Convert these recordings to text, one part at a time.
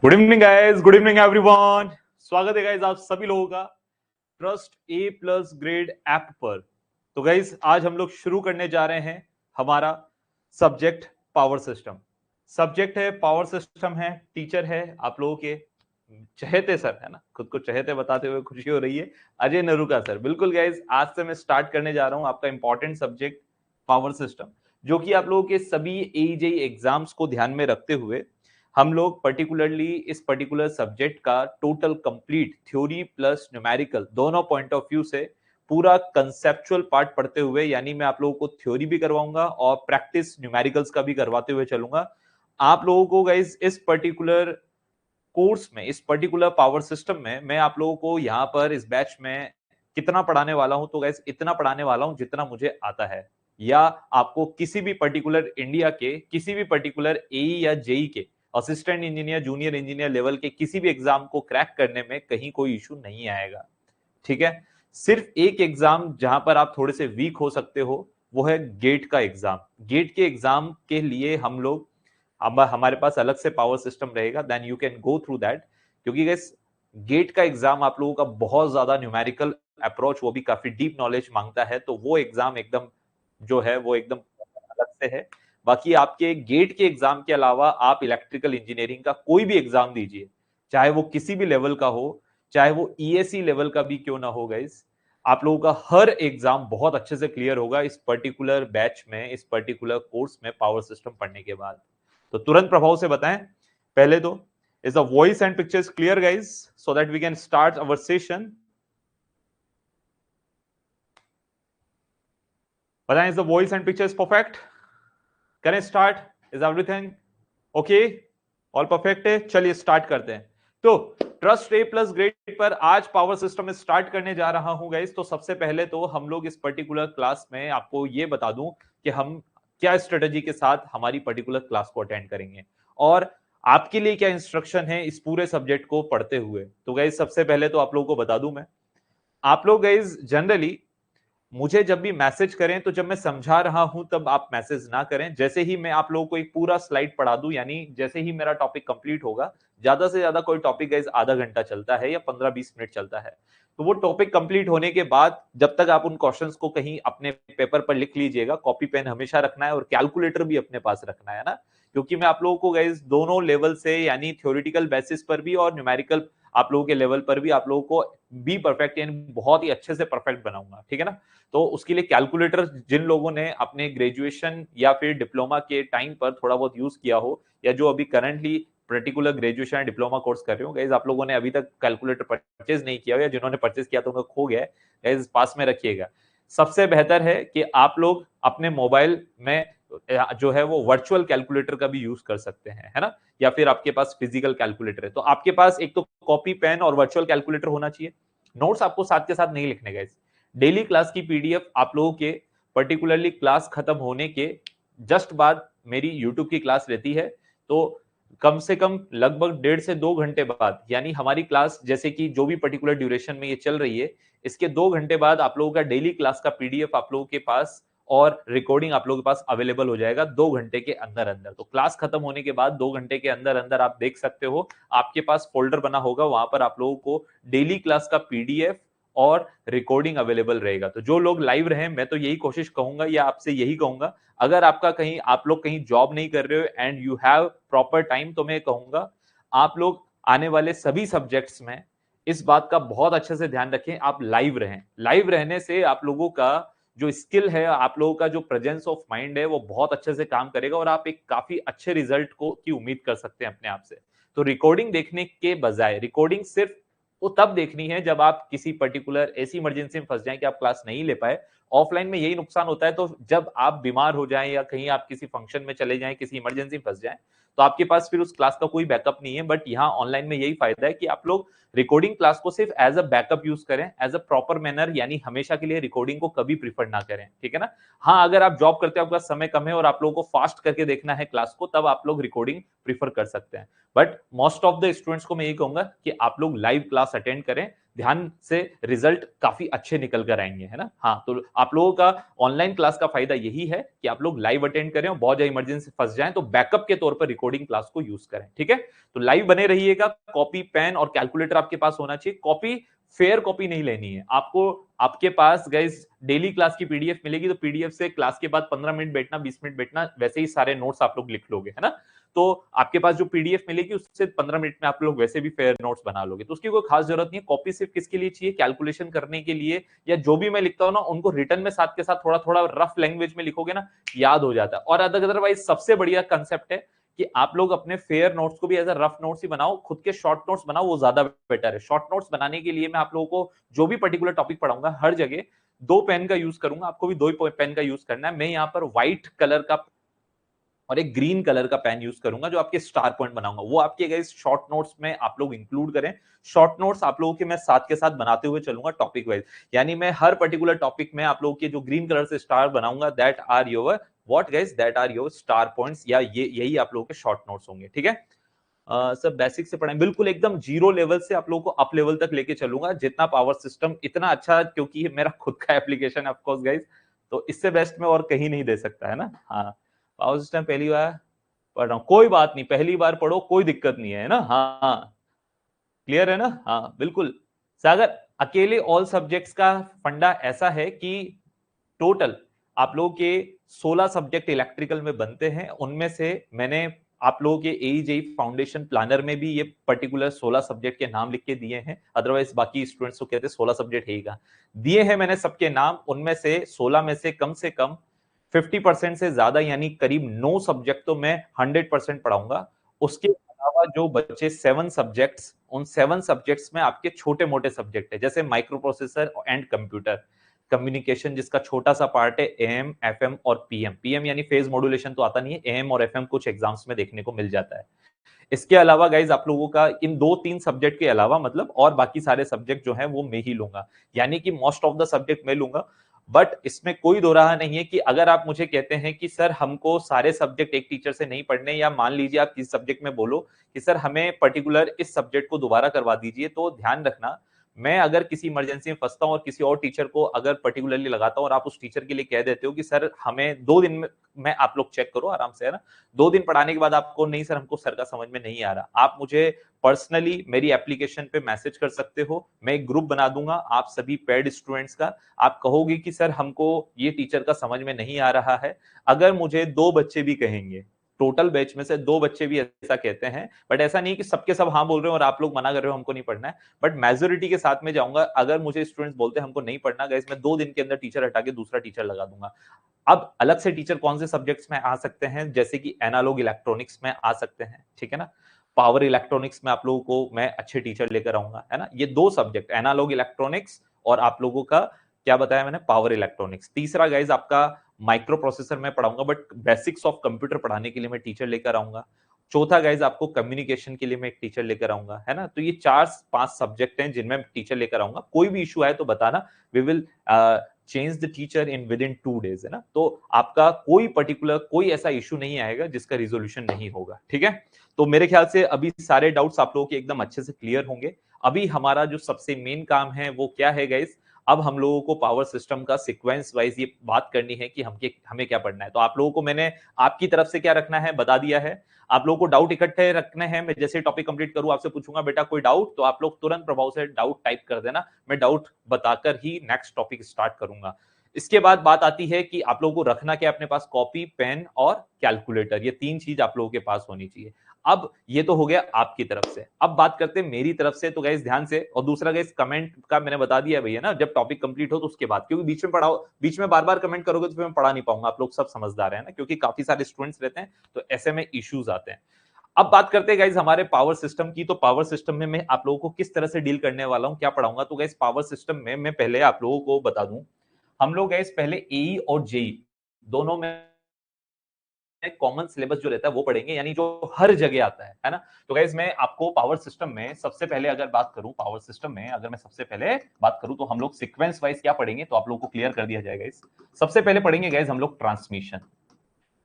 Good evening guys, good evening everyone. स्वागत है guys आप सभी लोगों का trust a plus grade app पर। तो गाइस आज हम लोग शुरू करने जा रहे हैं हमारा सब्जेक्ट पावर सिस्टम। सब्जेक्ट है पावर सिस्टम, है टीचर है आप लोगों के चहेते सर, है ना, खुद को चहेते बताते हुए खुशी हो रही है, अजय नरूका सर। बिल्कुल गाइस, आज से मैं स्टार्ट करने जा रहा हूं आपका इंपॉर्टेंट सब्जेक्ट पावर सिस्टम, जो कि आप लोगों के सभी एईजेई एग्जाम्स को ध्यान में रखते हुए हम लोग पर्टिकुलरली इस पर्टिकुलर सब्जेक्ट का total complete theory plus numerical दोनों पॉइंट ऑफ व्यू से पूरा कंसेप्चुअल पार्ट पढ़ते हुए, यानी मैं आप लोगों को थ्योरी भी करवाऊंगा और प्रैक्टिस न्यूमेरिकल्स का भी करवाते हुए चलूंगा। आप लोगों को गाइस इस पर्टिकुलर कोर्स में, इस पर्टिकुलर पावर सिस्टम में मैं आप लोगों को यहाँ पर इस बैच में कितना पढ़ाने वाला हूं, तो गाइस इतना पढ़ाने वाला हूं जितना मुझे आता है, या आपको किसी भी पर्टिकुलर इंडिया के किसी भी पर्टिकुलर एई या जेई के assistant engineer, junior engineer level के किसी भी एग्जाम को क्रैक करने में कहीं कोई इशू नहीं आएगा। ठीक है, सिर्फ एक एग्जाम जहां पर आप थोड़े से वीक हो सकते हो वो है गेट का एग्जाम। गेट के एग्जाम के लिए हम लोग, अब हमारे पास अलग से पावर सिस्टम रहेगा, then you can go through that. क्योंकि गाइस गेट का एग्जाम आप लोगों का बहुत ज्यादा न्यूमेरिकल अप्रोच, वो भी काफी डीप नॉलेज मांगता है, तो वो एग्जाम एकदम जो है वो एकदम अलग से है। बाकी आपके गेट के एग्जाम के अलावा आप इलेक्ट्रिकल इंजीनियरिंग का कोई भी एग्जाम दीजिए, चाहे वो किसी भी लेवल का हो, चाहे वो ईएससी लेवल का भी क्यों ना हो गाइस, आप लोगों का हर एग्जाम बहुत अच्छे से क्लियर होगा इस पर्टिकुलर बैच में, इस पर्टिकुलर कोर्स में पावर सिस्टम पढ़ने के बाद। तो तुरंत प्रभाव से बताएं, पहले तो is the voice and pictures clear guys, so that we can start our session. बताएं, is the voice and pictures perfect? करें start? Is everything okay? All perfect है? चलिए स्टार्ट करते हैं। तो ट्रस्ट ए प्लस ग्रेड पर आज power system में स्टार्ट करने जा रहा हूं गाइस। तो सबसे पहले तो हम लोग इस पर्टिकुलर क्लास में आपको ये बता दूं कि हम क्या स्ट्रेटेजी के साथ हमारी पर्टिकुलर क्लास को अटेंड करेंगे और आपके लिए क्या इंस्ट्रक्शन है इस पूरे सब्जेक्ट को पढ़ते हुए। तो गाइस सबसे पहले तो आप लोगों को बता दूं मैं, आप लोग गाइस जनरली मुझे जब भी मैसेज करें तो जब मैं समझा रहा हूं तब आप मैसेज ना करें। जैसे ही मैं आप लोगों को एक पूरा स्लाइड पढ़ा दूं, यानी जैसे ही मेरा टॉपिक कंप्लीट होगा, ज्यादा से ज्यादा कोई टॉपिक गाइस आधा घंटा चलता है या 15-20 मिनट चलता है, तो वो टॉपिक कंप्लीट होने के बाद जब तक आप उन क्वेश्चंस को कहीं अपने पेपर पर लिख लीजिएगा, कॉपी पेन हमेशा रखना है और कैलकुलेटर भी अपने पास रखना है ना, क्योंकि मैं आप लोगों को गाइस दोनों लेवल से, यानी थ्योरेटिकल बेसिस पर भी और न्यूमेरिकल आप लोगों के लेवल पर भी आप लोगों को बी परफेक्ट, यानी बहुत ही अच्छे से परफेक्ट बनाऊंगा। ठीक है ना? तो उसके लिए कैलकुलेटर जिन लोगों ने अपने ग्रेजुएशन या फिर डिप्लोमा के टाइम पर थोड़ा बहुत यूज किया हो, या जो अभी करंटली पर्टिकुलर ग्रेजुएशन या डिप्लोमा कोर्स कर रहे हो गाइस, आप लोगों ने अभी तक कैलकुलेटर परचेज नहीं किया हो, या जिन्होंने परचेज किया तो उनका खो गया है, गाइस पास में रखिएगा। सबसे बेहतर है कि आप लोग अपने मोबाइल में जो है वो वर्चुअल कैलकुलेटर का भी यूज कर सकते हैं, है ना, या फिर आपके पास फिजिकल कैलकुलेटर है तो आपके पास एक तो कॉपी पेन और वर्चुअल कैलकुलेटर होना चाहिए। नोट्स आपको साथ के साथ नहीं लिखने गाइस। डेली क्लास की पीडीएफ आप लोगों के पर्टिकुलरली क्लास खत्म होने के जस्ट बाद मेरी यूट्यूब की क्लास रहती है, तो कम से कम लगभग 1.5 से 2 घंटे बाद, यानी हमारी क्लास जैसे कि जो भी पर्टिकुलर ड्यूरेशन में ये चल रही है, इसके 2 घंटे बाद आप लोगों का डेली क्लास का पीडीएफ आप लोगों के पास और रिकॉर्डिंग आप लोगों के पास अवेलेबल हो जाएगा 2 घंटे के अंदर अंदर। तो क्लास खत्म होने के बाद 2 घंटे के अंदर अंदर आप देख सकते हो, आपके पास फोल्डर बना होगा, वहां पर आप लोगों को डेली क्लास का पीडीएफ और रिकॉर्डिंग अवेलेबल रहेगा। तो जो लोग लाइव रहे, मैं तो यही कोशिश कहूंगा या आपसे यही कहूंगा, अगर आपका कहीं, आप लोग कहीं जॉब नहीं कर रहे हो and you have proper time, तो मैं कहूंगा आप लोग आने वाले सभी सब्जेक्ट्स में इस बात का बहुत अच्छे से ध्यान रखें, आप लाइव रहें। लाइव रहने से आप लोगों का जो स्किल है, आप लोगों का जो प्रेजेंस ऑफ माइंड है, वो बहुत अच्छे से काम करेगा और आप एक काफी अच्छे रिजल्ट को की उम्मीद कर सकते हैं अपने आप से। तो रिकॉर्डिंग देखने के बजाय रिकॉर्डिंग सिर्फ वो तब देखनी है जब आप किसी पर्टिकुलर ऐसी इमरजेंसी में फंस जाएं कि आप क्लास नहीं ले पाए। ऑफलाइन में यही नुकसान होता है, तो जब आप बीमार हो जाएं या कहीं आप किसी फंक्शन में चले जाएं, किसी इमरजेंसी में फंस जाएं, तो आपके पास फिर उस क्लास का कोई बैकअप नहीं है। बट यहाँ ऑनलाइन में यही फायदा है कि आप लोग रिकॉर्डिंग क्लास को सिर्फ एज अ बैकअप यूज करें, एज अ प्रॉपर मैनर, यानी हमेशा के लिए रिकॉर्डिंग को कभी प्रीफर ना करें। ठीक है ना? हाँ, अगर आप जॉब करते हो, आपका समय कम है और आप लोगों को फास्ट करके देखना है क्लास को, तब आप लोग रिकॉर्डिंग प्रीफर कर सकते हैं। But most of the students को मैं यही कहूंगा कि आप लोग लाइव क्लास अटेंड करें, ध्यान से रिजल्ट काफी अच्छे निकल कर आएंगे, है ना। हाँ, तो आप लोगों का ऑनलाइन क्लास का फायदा यही है कि आप लोग लाइव अटेंड करें और बहुत ज्यादा इमरजेंसी फंस जाएं तो बैकअप के तौर पर रिकॉर्डिंग क्लास को यूज करें, ठीक है। तो लाइव बने रहिएगा, कॉपी पेन और कैलकुलेटर आपके पास होना चाहिए। कॉपी फेयर कॉपी नहीं लेनी है आपको, आपके पास गाइस डेली क्लास की पीडीएफ मिलेगी, तो पीडीएफ से क्लास के बाद 15 मिनट बैठना, 20 मिनट बैठना, वैसे ही सारे नोट्स आप लोग लिख लोगे, है ना। तो आपके पास जो पीडीएफ मिलेगी उससे 15 मिनट में आप लोग वैसे भी फेयर नोट्स बना लोगे, तो उसकी कोई खास जरूरत नहीं है। कॉपी सिर्फ किसके लिए चाहिए, कैलकुलेशन करने के लिए, या जो भी मैं लिखता हूं ना उनको रिटर्न में साथ के साथ थोड़ा थोड़ा रफ लैंग्वेज में लिखोगे ना, याद हो जाता है। और अदरवाइज सबसे बढ़िया कंसेप्ट है कि आप लोग अपने फेयर नोट्स को भी एज अ रफ नोट्स ही बनाओ, खुद के शॉर्ट नोट्स बनाओ, वो ज्यादा बेटर है। शॉर्ट नोट्स बनाने के लिए मैं आप लोगों को जो भी पर्टिकुलर टॉपिक पढ़ाऊंगा हर जगह 2 पेन का यूज करूंगा, आपको भी 2 पेन का यूज करना है। मैं यहाँ पर व्हाइट कलर का और एक ग्रीन कलर का पेन यूज करूंगा जो आपके स्टार पॉइंट बनाऊंगा, वो आपके गाइस शॉर्ट नोट्स में आप लोग इंक्लूड करें। शॉर्ट नोट्स आप लोगों के मैं साथ के साथ बनाते हुए चलूंगा टॉपिक वाइज, यानी मैं हर पर्टिकुलर टॉपिक में आप लोगों के जो ग्रीन कलर से स्टार बनाऊंगा, that are your what guys, that are your star points, या ये यही आप लोगों के शॉर्ट नोट्स होंगे, ठीक है। सब बेसिक से पढ़ाएं, बिल्कुल एकदम जीरो लेवल से आप लोगों को अप लेवल तक लेके चलूंगा, जितना पावर सिस्टम इतना अच्छा, क्योंकि ये मेरा खुद का एप्लीकेशन है ऑफ कोर्स गाइस, तो इससे बेस्ट मैं और कहीं नहीं दे सकता, है ना। हाँ, पावर सिस्टम पहली बार पढ़ रहा हूँ, कोई बात नहीं, पहली बार पढ़ो, कोई दिक्कत नहीं है ना। हाँ, क्लियर है ना। हाँ बिल्कुल सागर, अकेले ऑल सब्जेक्ट्स का फंडा ऐसा है कि टोटल आप लोगों के 16 सब्जेक्ट इलेक्ट्रिकल में बनते हैं, उनमें से मैंने आप लोगों के एई फाउंडेशन प्लानर में भी ये पर्टिकुलर 16 सब्जेक्ट के नाम लिख के दिए हैं, अदरवाइज बाकी स्टूडेंट्स को कहते हैं 16 सब्जेक्ट है ही कहां, दिए हैं मैंने सबके नाम। उनमें से 16 में से कम 50% से ज्यादा यानी करीब 9 सब्जेक्ट तो मैं 100% पढ़ाऊंगा। उसके अलावा जो बचे 7 सब्जेक्ट्स, उन 7 सब्जेक्ट्स में आपके छोटे मोटे सब्जेक्ट है, जैसे micro processor and computer communication, जिसका छोटा सा पार्ट है एएम एफएम और पीएम। पीएम यानी फेज मॉड्यूलेशन तो आता नहीं है, एएम और एफएम कुछ एग्जाम्स में देखने को मिल जाता है। इसके अलावा गाइज आप लोगों का इन 2-3 सब्जेक्ट के अलावा मतलब और बाकी सारे सब्जेक्ट जो है वो मैं ही लूंगा, यानी कि मोस्ट ऑफ द सब्जेक्ट मैं लूंगा। बट इसमें कोई दो राह नहीं है कि अगर आप मुझे कहते हैं कि सर हमको सारे सब्जेक्ट एक टीचर से नहीं पढ़ने, या मान लीजिए आप किस सब्जेक्ट में बोलो कि सर हमें पर्टिकुलर इस सब्जेक्ट को दोबारा करवा दीजिए, तो ध्यान रखना मैं अगर किसी इमरजेंसी में फंसता हूं और किसी और टीचर को अगर पर्टिकुलरली लगाता हूं और आप उस टीचर के लिए कह देते हो कि सर हमें 2 दिन में आप लोग चेक करो आराम से, है ना, 2 दिन पढ़ाने के बाद आपको नहीं सर हमको सर का समझ में नहीं आ रहा, आप मुझे पर्सनली मेरी एप्लीकेशन पे मैसेज कर सकते हो, मैं एक ग्रुप बना दूंगा आप सभी पेड स्टूडेंट्स का। आप कहोगे कि सर हमको ये टीचर का समझ में नहीं आ रहा है, अगर मुझे 2 बच्चे भी कहेंगे, टोटल बैच में से 2 बच्चे भी ऐसा कहते हैं, बट ऐसा नहीं कि सबके सब हाँ बोल रहे हो और आप लोग मना कर रहे हो हमको नहीं पढ़ना है, बट मेजोरिटी के साथ में जाऊंगा। अगर मुझे स्टूडेंट्स बोलते हैं हमको नहीं पढ़ना, गाइस मैं 2 दिन के अंदर टीचर हटा के दूसरा टीचर लगा दूंगा। अब अलग से टीचर कौन से सब्जेक्ट्स में आ सकते हैं, जैसे कि एनालॉग इलेक्ट्रॉनिक्स में आ सकते हैं, ठीक है ना, पावर इलेक्ट्रॉनिक्स में आप लोगों को मैं अच्छे टीचर लेकर आऊंगा, है ना। ये 2 सब्जेक्ट एनालॉग इलेक्ट्रॉनिक्स और आप लोगों का क्या बताया मैंने, पावर इलेक्ट्रॉनिक्स। तीसरा गाइज आपका माइक्रो प्रोसेसर में पढ़ाऊंगा, बट बेसिक्स ऑफ कंप्यूटर पढ़ाने के लिए मैं टीचर लेकर आऊंगा। चौथा गाइज आपको कम्युनिकेशन के लिए मैं एक टीचर लेकर आऊंगा, है ना। तो ये 4-5 सब्जेक्ट हैं जिनमें टीचर लेकर आऊंगा। कोई भी इशू आए तो बताना, we will change the teacher in with in 2 days, है ना। तो आपका कोई पर्टिकुलर कोई ऐसा इशू नहीं आएगा जिसका रिजोल्यूशन नहीं होगा, ठीक है। तो मेरे ख्याल से अभी सारे डाउट्स आप लोगों के एकदम अच्छे से क्लियर होंगे। अभी हमारा जो सबसे मेन काम है वो क्या है गाइस, अब हम लोगों को पावर सिस्टम का सीक्वेंस वाइज ये बात करनी है कि हमें क्या पढ़ना है। तो आप लोगों को मैंने आपकी तरफ से क्या रखना है बता दिया है। आप लोगों को डाउट इकट्ठे रखने हैं, मैं जैसे टॉपिक कंप्लीट करूं आपसे पूछूंगा बेटा कोई डाउट, तो आप लोग तुरंत प्रभाव से डाउट टाइप कर देना, मैं डाउट बताकर ही नेक्स्ट टॉपिक स्टार्ट करूंगा। इसके बाद बात आती है कि आप लोगों को रखना क्या अपने पास, कॉपी पेन और कैलकुलेटर, ये 3 चीज आप लोगों के पास होनी चाहिए। अब ये तो हो गया आपकी तरफ से, अब बात करते हैं मेरी तरफ से। तो गाइस ध्यान से, और दूसरा गाइस कमेंट का मैंने बता दिया भैया ना, जब टॉपिक कंप्लीट हो तो उसके बाद, क्योंकि बीच में पढ़ाओ, बीच में बार बार कमेंट करोगे तो फिर मैं पढ़ा नहीं पाऊंगा, आप लोग सब समझदार हैं ना, क्योंकि काफी सारे स्टूडेंट्स रहते हैं तो ऐसे में इश्यूज आते हैं। अब बात करते हैं गाइस हमारे पावर सिस्टम की। तो पावर सिस्टम में मैं आप लोगों को किस तरह से डील करने वाला हूं, क्या पढ़ाऊंगा। तो गाइस पावर सिस्टम में मैं पहले आप लोगों को बता दूं, हम लोग गाइस पहले एई और जेई दोनों में कॉमन सिलेबस जो रहता है वो पढ़ेंगे, यानी जो हर जगह आता है ना। तो गाइस मैं आपको पावर सिस्टम में सबसे पहले अगर बात करूं, पावर सिस्टम में अगर मैं सबसे पहले बात करूं तो हम लोग सीक्वेंस वाइज क्या पढ़ेंगे, तो आप लोगों को क्लियर कर दिया जाएगा। इस सबसे पहले पढ़ेंगे गाइस हम लोग ट्रांसमिशन।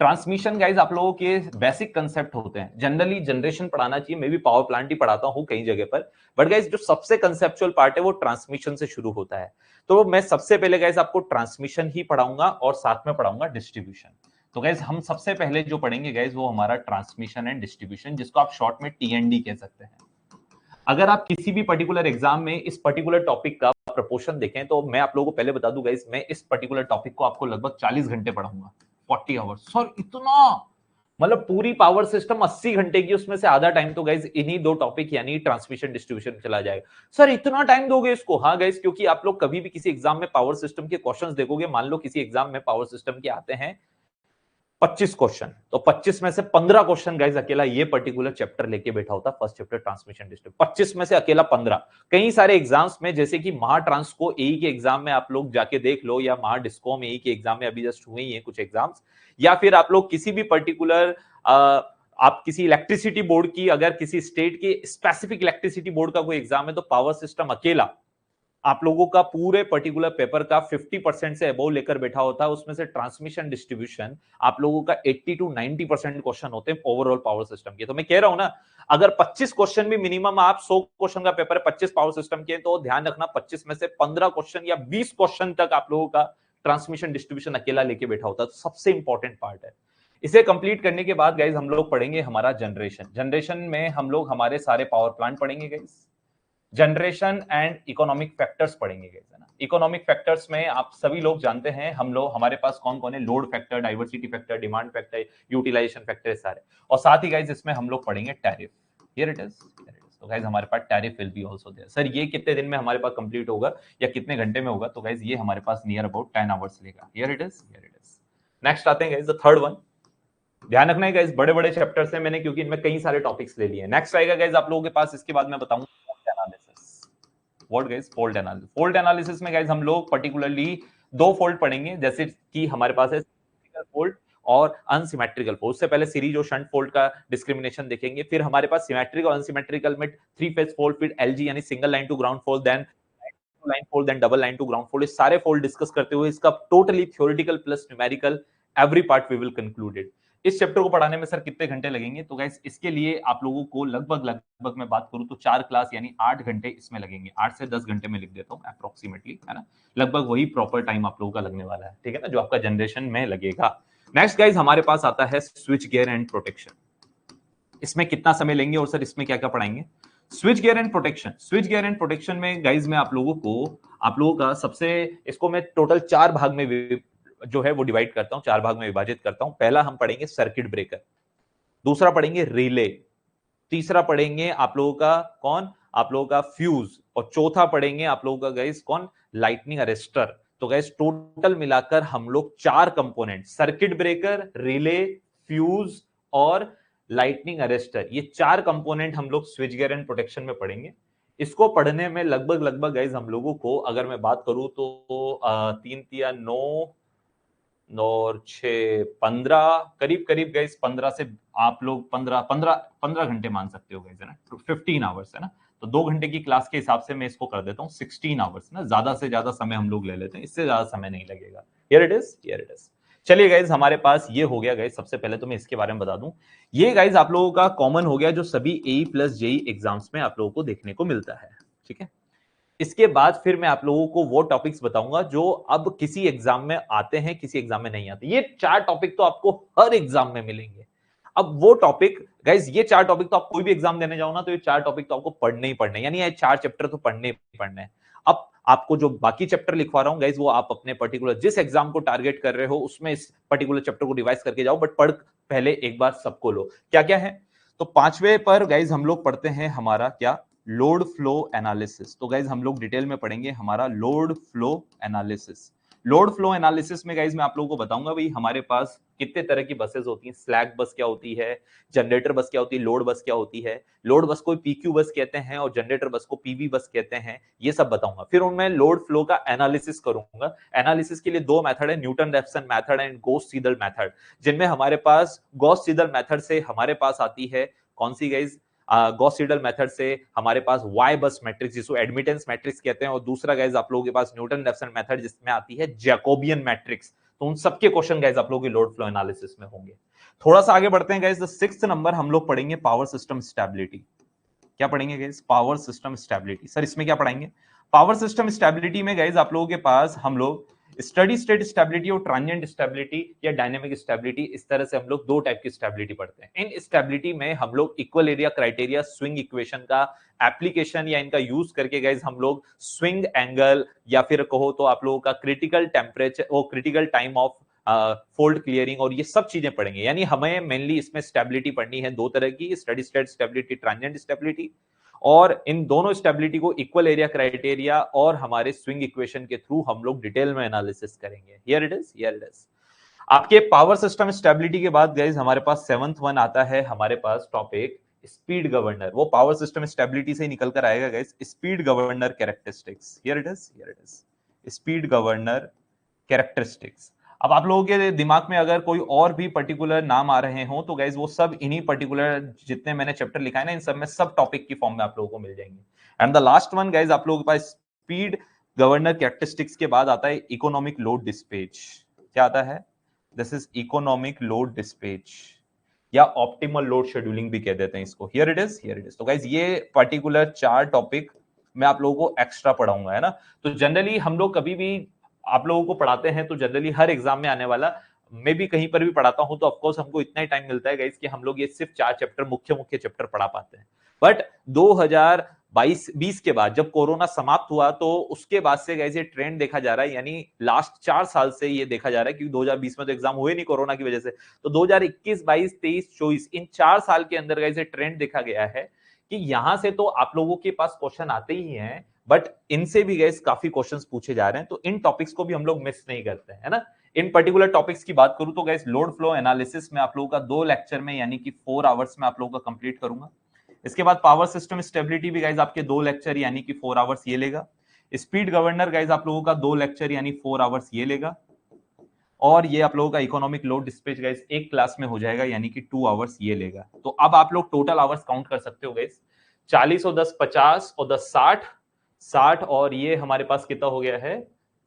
ट्रांसमिशन गाइज आप लोगों के बेसिक कंसेप्ट होते हैं, जनरली जनरेशन पढ़ाना चाहिए, मैं भी पावर प्लांट ही पढ़ाता हूं कई जगह पर, बट गाइज जो सबसे कंसेप्चुअल पार्ट है वो ट्रांसमिशन से शुरू होता है। तो मैं सबसे पहले गाइज आपको ट्रांसमिशन ही पढ़ाऊंगा और साथ में पढ़ाऊंगा डिस्ट्रीब्यूशन। तो गाइज हम सबसे पहले जो पढ़ेंगे गाइज वो हमारा ट्रांसमिशन एंड डिस्ट्रीब्यूशन, जिसको आप शॉर्ट में TND कह सकते हैं। अगर आप किसी भी पर्टिकुलर एग्जाम में इस पर्टिकुलर टॉपिक का प्रपोर्शन देखें तो मैं आप लोगों को पहले बता दूं गाइस, मैं इस पर्टिकुलर टॉपिक को आपको लगभग 40 घंटे पढ़ाऊंगा, 40 आवर्स। सर इतना, मतलब पूरी पावर सिस्टम 80 घंटे की, उसमें से आधा टाइम तो गाइस इन्हीं दो टॉपिक यानी ट्रांसमिशन डिस्ट्रीब्यूशन चला जाएगा। सर इतना टाइम दोगे इसको? हाँ गाइस, क्योंकि आप लोग कभी भी किसी एग्जाम में पावर सिस्टम के क्वेश्चंस देखोगे, मान लो किसी एग्जाम में पावर सिस्टम के आते हैं 25 क्वेश्चन, तो 25 में से 15 क्वेश्चन गाइस अकेला ये पर्टिकुलर चैप्टर लेके बैठा होता, फर्स्ट चैप्टर ट्रांसमिशन डिस्ट्रीब्यूशन। 25 में से अकेला 15। कई सारे एग्जाम्स में, जैसे कि महाट्रांसको एई के एग्जाम में आप लोग जाके देख लो, या महाडिस्कॉम एई के एग्जाम में अभी जस्ट हुए ही हैं कुछ एग्जाम्स, या फिर आप लोग किसी भी पर्टिकुलर आप किसी इलेक्ट्रिसिटी बोर्ड की, अगर किसी स्टेट की स्पेसिफिक इलेक्ट्रिसिटी बोर्ड का कोई एग्जाम है, तो पावर सिस्टम अकेला आप लोगों का पूरे पर्टिकुलर पेपर का 50% से अबव लेकर बैठा होता है। उसमें से ट्रांसमिशन डिस्ट्रीब्यूशन आप लोगों का 80 to 90% क्वेश्चन होते हैं ओवरऑल पावर सिस्टम के। तो मैं कह रहा हूं ना, अगर 25 क्वेश्चन भी मिनिमम, आप 100 क्वेश्चन का पेपर है 25 पावर सिस्टम के, तो ध्यान रखना 25 में से 15 क्वेश्चन या 20 क्वेश्चन तक आप लोगों का ट्रांसमिशन डिस्ट्रीब्यूशन अकेला लेके बैठा होता है। तो सबसे इंपॉर्टेंट पार्ट है। इसे कंप्लीट करने के बाद गाइज हम लोग पढ़ेंगे हमारा जनरेशन। जनरेशन में हम लोग हमारे सारे पावर प्लांट पढ़ेंगे guys, generation and economic factors पढ़ेंगे गाइस, है ना। इकोनॉमिक फैक्टर्स में आप सभी लोग जानते हैं, हम लोग हमारे पास कौन कौन है, load factor, diversity factor, demand factor, utilisation factor सारे, और साथ ही गाइस इसमें हम लोग पढ़ेंगे टैरिफ। Here it is. तो गाइस हमारे पास tariff will be also there. Sir ये कितने दिन में हमारे पास कंप्लीट होगा या कितने घंटे में होगा? तो गाइस ये हमारे पास नियर अबाउट 10 आवर्स लेगा। Here it is, here it is. Next आते हैं गाइस द थर्ड वन। ध्यान रखना है गाइस, बड़े बड़े चैप्टर्स हैं मैंने, क्योंकि इनमें कई सारे टॉपिक्स ले लिए हैं। नेक्स्ट आएगा गाइस आप लोगों के पास, इसके बाद मैं बताऊंगा analysis. What guys? Fold analysis. Fold analysis में गाइस हम लोग पर्टिकुलरली दो फोल्ड पढ़ेंगे, जैसे कि हमारे पास है सिमेट्रिकल फोल्ड और अनसिमेट्रिकल फोल्ड। उससे पहले सीरीज और शंट फोल्ड का डिस्क्रिमिनेशन देखेंगे, फिर हमारे पास सिमेट्रिक और अनसिमेट्रिकल में थ्री फेज फोल्ड, फिर एलजी यानी single line to ground fault, then line fault, then double line to ground fault. इस सारे फोल्ड डिस्कस करते हुए इसका totally theoretical plus numerical every part we will concluded. इस चैप्टर को पढ़ाने में सर कितने घंटे लगेंगे? तो गाइस इसके लिए आप लोगों को लगभग मैं बात करूं तो 4 क्लास यानी 8 घंटे इसमें लगेंगे। 8 से 10 घंटे में लिख देता हूं अप्रोक्सीमेटली, है ना। लगभग वही प्रॉपर टाइम आप लोगों का लगने वाला है, ठीक है ना, जो आपका जनरेशन में लगेगा। नेक्स्ट गाइस हमारे पास आता है स्विच गियर एंड प्रोटेक्शन। इसमें कितना समय लेंगे और सर इसमें क्या क्या पढ़ाएंगे? Switch gear and protection. Switch gear and protection में गाइस मैं आप लोगों का सबसे, इसको मैं टोटल 4 भाग में जो है वो डिवाइड करता हूं, 4 भाग में विभाजित करता हूं। पहला हम पढ़ेंगे सर्किट ब्रेकर, दूसरा पढ़ेंगे रिले, तीसरा पढ़ेंगे आप लोगों का कौन, आप लोगों का फ्यूज, और चौथा पढ़ेंगे आप लोगों का गाइस कौन, लाइटनिंग अरेस्टर। तो गाइस टोटल मिलाकर हम लोग 4 component, circuit breaker, relay, fuse और लाइटनिंग अरेस्टर, ये 4 कंपोनेंट हम लोग स्विच गियर एंड प्रोटेक्शन में पढ़ेंगे। इसको पढ़ने में लगभग गाइस हम लोगों को, अगर मैं बात करूं तो 3 या 9 और 6 15 करीब गाइस 15 से आप लोग 15 घंटे मान सकते हो गाइस, है ना। 15 आवर्स, है ना। तो 2 घंटे की क्लास के हिसाब से मैं इसको कर देता हूँ 16 आवर्स ना, ज्यादा से ज्यादा समय हम लोग ले लेते हैं, इससे ज्यादा समय नहीं लगेगा। Here it is, here it is. चलिए गाइस हमारे पास ये हो गया गाइस। सबसे पहले तो मैं इसके बारे में बता दूं, ये गाइस आप लोगों का कॉमन हो गया जो सभी एई प्लस जेई एग्जाम्स में आप लोगों को देखने को मिलता है, ठीक है। इसके बाद फिर मैं आप लोगों को वो टॉपिक्स बताऊंगा जो अब किसी एग्जाम में आते हैं, किसी एग्जाम में नहीं आते। ये 4 टॉपिक तो आपको हर एग्जाम में मिलेंगे। अब वो टॉपिक गाइस, ये 4 टॉपिक तो आप कोई भी एग्जाम देने जाओ ना, तो ये 4 टॉपिक तो आपको पढ़ने ही पढ़ने, यानी ये 4 चैप्टर तो पढ़ने ही पढ़ने हैं। अब आपको जो बाकी चैप्टर लिखवा रहा हूं गाइस, वो आप अपने पर्टिकुलर जिस एग्जाम को टारगेट कर रहे हो उसमें इस पर्टिकुलर चैप्टर को रिवाइज करके जाओ, बट पढ़ पहले एक बार सबको लो। क्या क्या है? तो 5वें पर गाइस हम लोग पढ़ते हैं हमारा क्या, लोड फ्लो एनालिसिस। तो गाइज हम लोग डिटेल में पढ़ेंगे हमारा load flow analysis. Load flow analysis में गाइज मैं आप लोगों को बताऊंगा भाई हमारे पास कितने तरह की बसेस होती हैं, स्लैक बस क्या होती है, जनरेटर बस क्या होती है, लोड बस क्या होती है। लोड बस को पीक्यू बस कहते हैं और जनरेटर बस को पीवी बस कहते हैं, ये सब बताऊंगा। फिर उनमें लोड फ्लो का एनालिसिस करूंगा। एनालिसिस के लिए 2 मेथड है, Newton Raphson method and Gauss Seidel method, जिनमें हमारे पास गॉस सीडल मेथड से हमारे पास आती है कौन see guys, Gauss Seidel method से हमारे पास वाई बस मैट्रिक्स, जिसको एडमिटेंस मैट्रिक्स कहते हैं, और दूसरा गाइस आप लोगों के पास न्यूटन रेफसन मेथड जिसमें आती है जैकोबियन मैट्रिक्स। तो उन सबके क्वेश्चन गाइज आप लोगों के लोड फ्लो एनालिसिस में होंगे। थोड़ा सा आगे बढ़ते हैं गाइज, 6th नंबर हम लोग पढ़ेंगे पावर सिस्टम स्टेबिलिटी। क्या पढ़ेंगे guys? Power system stability. Sir इसमें क्या पढ़ाएंगे? पावर सिस्टम स्टेबिलिटी में गाइज आप लोगों के पास हम लोग स्टडी स्टेट स्टेबिलिटी और ट्रांजिएंट स्टेबिलिटी या डायनेमिक स्टेबिलिटी, इस तरह से हम लोग दो टाइप की स्टेबिलिटी पढ़ते हैं। इन स्टेबिलिटी में हम लोग equal area criteria, swing equation का एप्लीकेशन या इनका यूज करके गाइज हम लोग स्विंग एंगल या फिर कहो तो आप लोगों का क्रिटिकल टेम्परेचर, वो critical time of fold clearing और ये सब चीजें पढ़ेंगे। यानी हमें मेनली इसमें स्टेबिलिटी पढ़नी है दो तरह की, steady state stability, transient stability, और इन दोनों स्टेबिलिटी को इक्वल एरिया क्राइटेरिया और हमारे स्विंग इक्वेशन के थ्रू हम लोग डिटेल में एनालिसिस करेंगे। Here it is. आपके पावर सिस्टम स्टेबिलिटी के बाद गाइस हमारे पास 7th वन आता है हमारे पास टॉपिक स्पीड गवर्नर। वो पावर सिस्टम स्टेबिलिटी से निकल कर आएगा guys, speed governor characteristics. Here it is speed governor characteristics. अब आप लोगों के दिमाग में अगर कोई और भी पर्टिकुलर नाम आ रहे हो तो गाइज वो सब इन्हीं पर्टिकुलर जितने मैंने चैप्टर लिखा है ना, इन सब में सब टॉपिक की फॉर्म में आप लोगों को मिल जाएंगे। And the last one guys आप लोगों के पास स्पीड गवर्नर कैरेक्टरिस्टिक्स के बाद आता है इकोनॉमिक लोड डिस्पैच। क्या आता है? This is economic load dispatch या ऑप्टिमल लोड शेड्यूलिंग भी कह देते हैं इसको। Here it is. तो गाइज ये पर्टिकुलर 4 टॉपिक मैं आप लोगों को एक्स्ट्रा पढ़ाऊंगा, है ना। तो जनरली हम लोग कभी भी आप लोगों को पढ़ाते हैं तो जनरली हर एग्जाम में आने वाला, मैं भी कहीं पर भी पढ़ाता हूं तो ऑफकोर्स हमको इतना ही टाइम मिलता है गाइस कि हम लोग ये सिर्फ 4 चैप्टर मुख्य चैप्टर पढ़ा पाते हैं। बट 2022-20 के बाद जब कोरोना समाप्त हुआ तो उसके बाद से गाइस ये ट्रेंड देखा जा रहा है, यानी लास्ट 4 साल से ये देखा जा रहा है, क्योंकि 2020 में तो एग्जाम हुए नहीं कोरोना की वजह से, तो 2021, 22, 23, 24 इन 4 साल के अंदर गाइस ये ट्रेंड देखा गया है कि यहां से तो आप लोगों के पास क्वेश्चन आते ही हैं, बट इनसे भी गाइस काफी क्वेश्चंस पूछे जा रहे हैं। तो इन टॉपिक्स को भी हम लोग मिस नहीं करते हैं, है ना। इन पर्टिकुलर टॉपिक्स की बात करूं तो गाइस लोड फ्लो एनालिसिस में आप लोगों का 2 लेक्चर में यानी कि 4 आवर्स में आप लोगों का कंप्लीट करूंगा। इसके बाद पावर सिस्टम स्टेबिलिटी भी गाइस आपके 2 लेक्चर यानी कि 4 आवर्स ये लेगा। स्पीड गवर्नर गाइस आप लोगों का 2 लेक्चर यानी 4 आवर्स ये लेगा। और ये आप लोगों का इकोनॉमिक लोड डिस्पैच गाइस एक क्लास में हो जाएगा यानी कि 2 आवर्स ये लेगा। तो अब आप लोग टोटल आवर्स काउंट कर सकते हो गाइस, 40 और 10 50 और 10 60 और ये हमारे पास कितना हो गया है,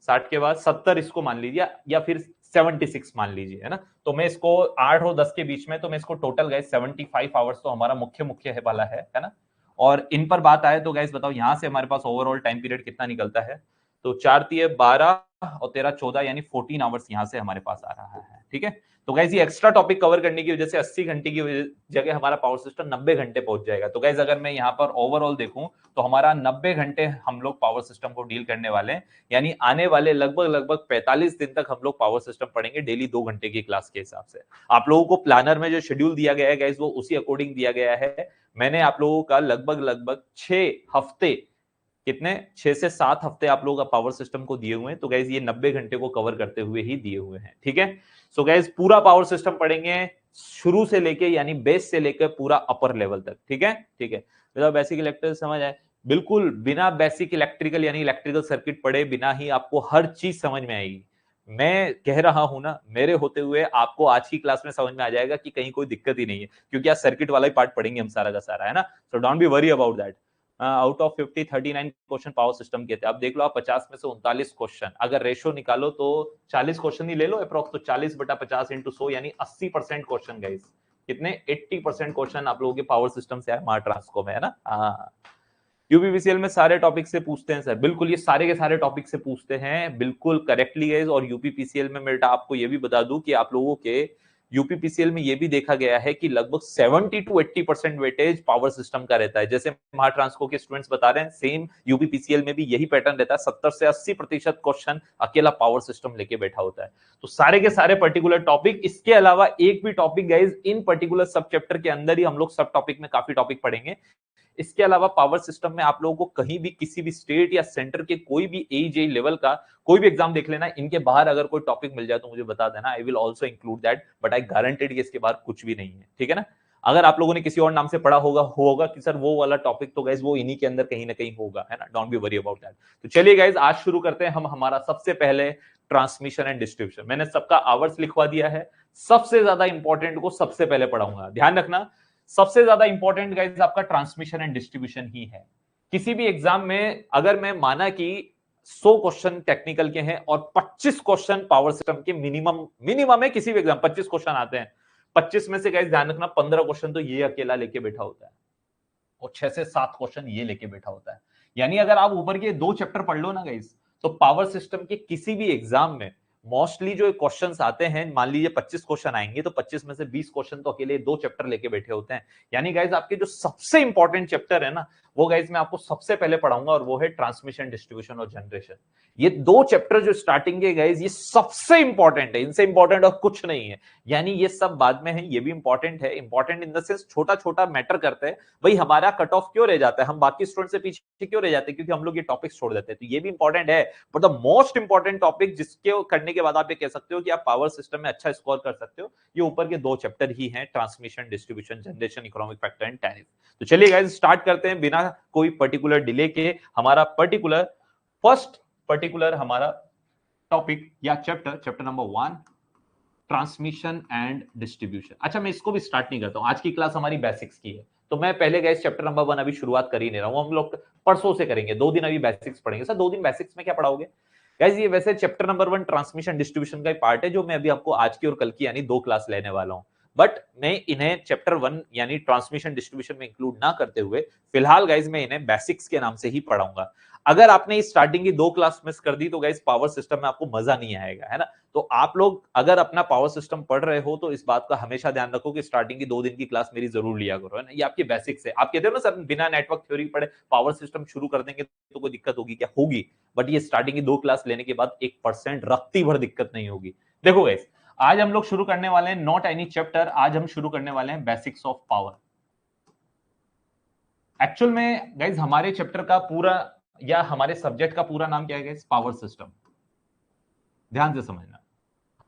60 के बाद 70 इसको मान लीजिए या फिर 76 मान लीजिए, है ना। तो मैं इसको 8 और 10 के बीच में, तो मैं इसको टोटल गाइस 75 आवर्स तो हमारा मुख्य है वाला है ना। और इन पर बात आए तो गाइस बताओ यहां से हमारे पास ओवरऑल टाइम पीरियड कितना निकलता है, तो 4 तिये 12 और 13 14 यानी 14 आवर्स यहां से हमारे पास आ रहा है। ठीक है, तो गाइस ये एक्स्ट्रा टॉपिक कवर करने की वजह से 80 घंटे की जगह हमारा पावर सिस्टम 90 घंटे पहुंच जाएगा। तो गाइस अगर मैं यहाँ पर ओवरऑल देखूं तो हमारा 90 घंटे हम लोग पावर सिस्टम को डील करने वाले हैं, यानी आने वाले लगभग 45 दिन तक हम लोग पावर सिस्टम पढ़ेंगे डेली 2 घंटे की क्लास के हिसाब से। आप लोगों को प्लानर में जो शेड्यूल दिया गया है गाइस वो उसी अकॉर्डिंग दिया गया है। मैंने आप लोगों का लगभग 6 हफ्ते, कितने 6 से 7 हफ्ते आप लोगों का पावर सिस्टम को दिए हुए हैं। तो गाइज ये 90 घंटे को कवर करते हुए ही दिए हुए हैं। ठीक है, सो गाइज पूरा पावर सिस्टम पढ़ेंगे शुरू से लेके यानी बेस से लेकर पूरा अपर लेवल तक। ठीक है, ठीक है, मतलब बेसिक इलेक्ट्रिकल समझ आए, बिल्कुल बिना बेसिक इलेक्ट्रिकल यानी इलेक्ट्रिकल सर्किट पढ़े बिना ही आपको हर चीज समझ में आएगी। मैं कह रहा हूं ना, मेरे होते हुए आपको आज की क्लास में समझ में आ जाएगा कि कहीं कोई दिक्कत ही नहीं है, क्योंकि आज सर्किट वाला ही पार्ट पढ़ेंगे हम सारा का सारा, है ना। So don't be worry about that. Out of 50 39 question power system के थे। अब देख लो आप 50 में से 39 क्वेश्चन, अगर रेशो निकालो तो 40 क्वेश्चन ही ले लो अप्रोक्स, तो 40/50 × 100 यानी 80% क्वेश्चन गाइस, कितने 80% क्वेश्चन आप लोगों के पावर सिस्टम से है मार ट्रांसको में, है ना। हाँ, यूपीपीसीएल में सारे टॉपिक से पूछते हैं सर, बिल्कुल ये सारे के सारे टॉपिक से पूछते हैं, बिल्कुल करेक्टली गाइस। और यूपीपीसीएल में बेटा आपको ये भी बता दूं कि आप लोगों के यूपीपीसीएल में ये भी देखा गया है कि लगभग 70 to 80% वेटेज पावर सिस्टम का रहता है। जैसे महा ट्रांसको के स्टूडेंट्स बता रहे हैं, सेम यूपीपीसीएल में भी यही पैटर्न रहता है, 70 से 80% क्वेश्चन अकेला पावर सिस्टम लेके बैठा होता है। तो सारे के सारे पर्टिकुलर टॉपिक, इसके अलावा एक भी टॉपिक गाइज इन पर्टिकुलर सब चैप्टर के अंदर ही हम लोग सब टॉपिक में काफी टॉपिक पढ़ेंगे। इसके अलावा पावर सिस्टम में आप लोगों को कहीं भी किसी भी स्टेट या सेंटर के कोई भी एजेई लेवल का कोई भी एग्जाम देख लेना, इनके बाहर अगर कोई टॉपिक मिल जाए तो मुझे बता देना, I will also include that, but I guaranteed कि इसके बाहर कुछ भी नहीं है। ठीक है ना। अगर आप लोगों ने किसी और नाम से पढ़ा होगा कि सर वो वाला टॉपिक, तो गाइज वो इन्हीं के अंदर कहीं ना कहीं होगा, है ना। Don't be worry about that. तो चलिए गाइज आज शुरू करते हैं हम हमारा सबसे पहले ट्रांसमिशन एंड डिस्ट्रीब्यूशन। मैंने सबका आवर्स लिखवा दिया है, सबसे ज्यादा इंपॉर्टेंट को सबसे पहले पढ़ाऊंगा, ध्यान रखना। सबसे ज्यादा इंपॉर्टेंट गाइस आपका ट्रांसमिशन एंड डिस्ट्रीब्यूशन ही है। किसी भी एग्जाम में अगर मैं माना कि 100 क्वेश्चन टेक्निकल के हैं और 25 क्वेश्चन पावर सिस्टम के मिनिमम है। किसी भी एग्जाम 25 क्वेश्चन आते हैं, 25 में से गाइस ध्यान रखना 15 क्वेश्चन तो ये अकेला लेके बैठा होता है और 6 से 7 क्वेश्चन ये लेके बैठा होता है। यानी अगर आप ऊपर के 2 चैप्टर पढ़ लो ना गाइस, तो पावर सिस्टम के किसी भी एग्जाम में मोस्टली जो क्वेश्चंस आते हैं, मान लीजिए 25 क्वेश्चन आएंगे तो 25 में से 20 क्वेश्चन तो अकेले 2 चैप्टर लेके बैठे होते हैं। यानी गाइस आपके जो सबसे इंपॉर्टेंट चैप्टर है ना, वो गाइस मैं आपको सबसे पहले पढ़ाऊंगा और वो है ट्रांसमिशन, डिस्ट्रीब्यूशन और जनरेशन। ये 2 चैप्टर जो स्टार्टिंग के गाइस, ये सबसे इंपॉर्टेंट है, इनसे इंपॉर्टेंट और कुछ नहीं है। यानी ये सब बाद में है, ये भी इंपॉर्टेंट है, इंपॉर्टेंट इन द सेंस छोटा छोटा मैटर करते हैं। भाई हमारा कट ऑफ क्यों रह जाता है, हम बाकी स्टूडेंट से पीछे क्यों रह जाते हैं, क्योंकि हम लोग ये टॉपिक छोड़ देते हैं। तो ये भी इंपॉर्टेंट है, but the most important topic जिसके करने के बाद आप ये कह सकते हो कि आप पावर सिस्टम में अच्छा स्कोर कर सकते हो, ये ऊपर के 2 चैप्टर ही हैं, transmission, distribution, generation, economic factor and tariff. तो चलिए गाइस स्टार्ट करते हैं बिना कोई पर्टिकुलर डिले के। हमारा पर्टिकुलर हमारा टॉपिक या chapter number 1, transmission and distribution. अच्छा, मैं इसको भी स्टार्ट नहीं करता हूं, आज की क्लास हमारी बेसिक्स की है, तो मैं पहले गाइस चैप्टर नंबर 1 अभी शुरुआत कर ही नहीं रहा हूं। हम लोग परसों से करेंगे, 2 दिन अभी बेसिक्स पढ़ेंगे। सर 2 दिन बेसिक्स में क्या पढ़ाओगे गाइस? ये वैसे चैप्टर नंबर 1 ट्रांसमिशन डिस्ट्रीब्यूशन का पार्ट है, जो मैं अभी आपको आज की और कल की यानी 2 क्लास लेने वाला हूं। बट मैं इन्हें चैप्टर 1 यानी ट्रांसमिशन डिस्ट्रीब्यूशन में इंक्लूड ना करते हुए फिलहाल गाइस मैं इन्हें बेसिक्स के नाम से ही पढ़ाऊंगा। अगर आपने स्टार्टिंग की 2 क्लास मिस कर दी तो गाइस पावर सिस्टम में आपको मजा नहीं आएगा, है ना। तो आप लोग अगर अपना पावर सिस्टम पढ़ रहे हो तो इस बात का हमेशा ध्यान रखो कि स्टार्टिंग की 2 दिन की क्लास मेरी जरूर लिया करो, है ना। ये आपकी बेसिक्स है। आप कहते हो ना सर बिना नेटवर्क थ्योरी पढ़े पावर सिस्टम शुरू कर देंगे तो कोई दिक्कत होगी क्या? होगी, बट ये स्टार्टिंग की 2 क्लास लेने के बाद 1% रत्ती भर दिक्कत नहीं होगी। देखो गाइस, आज हम लोग शुरू करने वाले हैं नॉट एनी चैप्टर, आज हम शुरू करने वाले हैं बेसिक्स ऑफ पावर। एक्चुअल में गाइस हमारे चैप्टर का पूरा या हमारे सब्जेक्ट का पूरा नाम क्या है गाइस? Power system. ध्यान से समझना,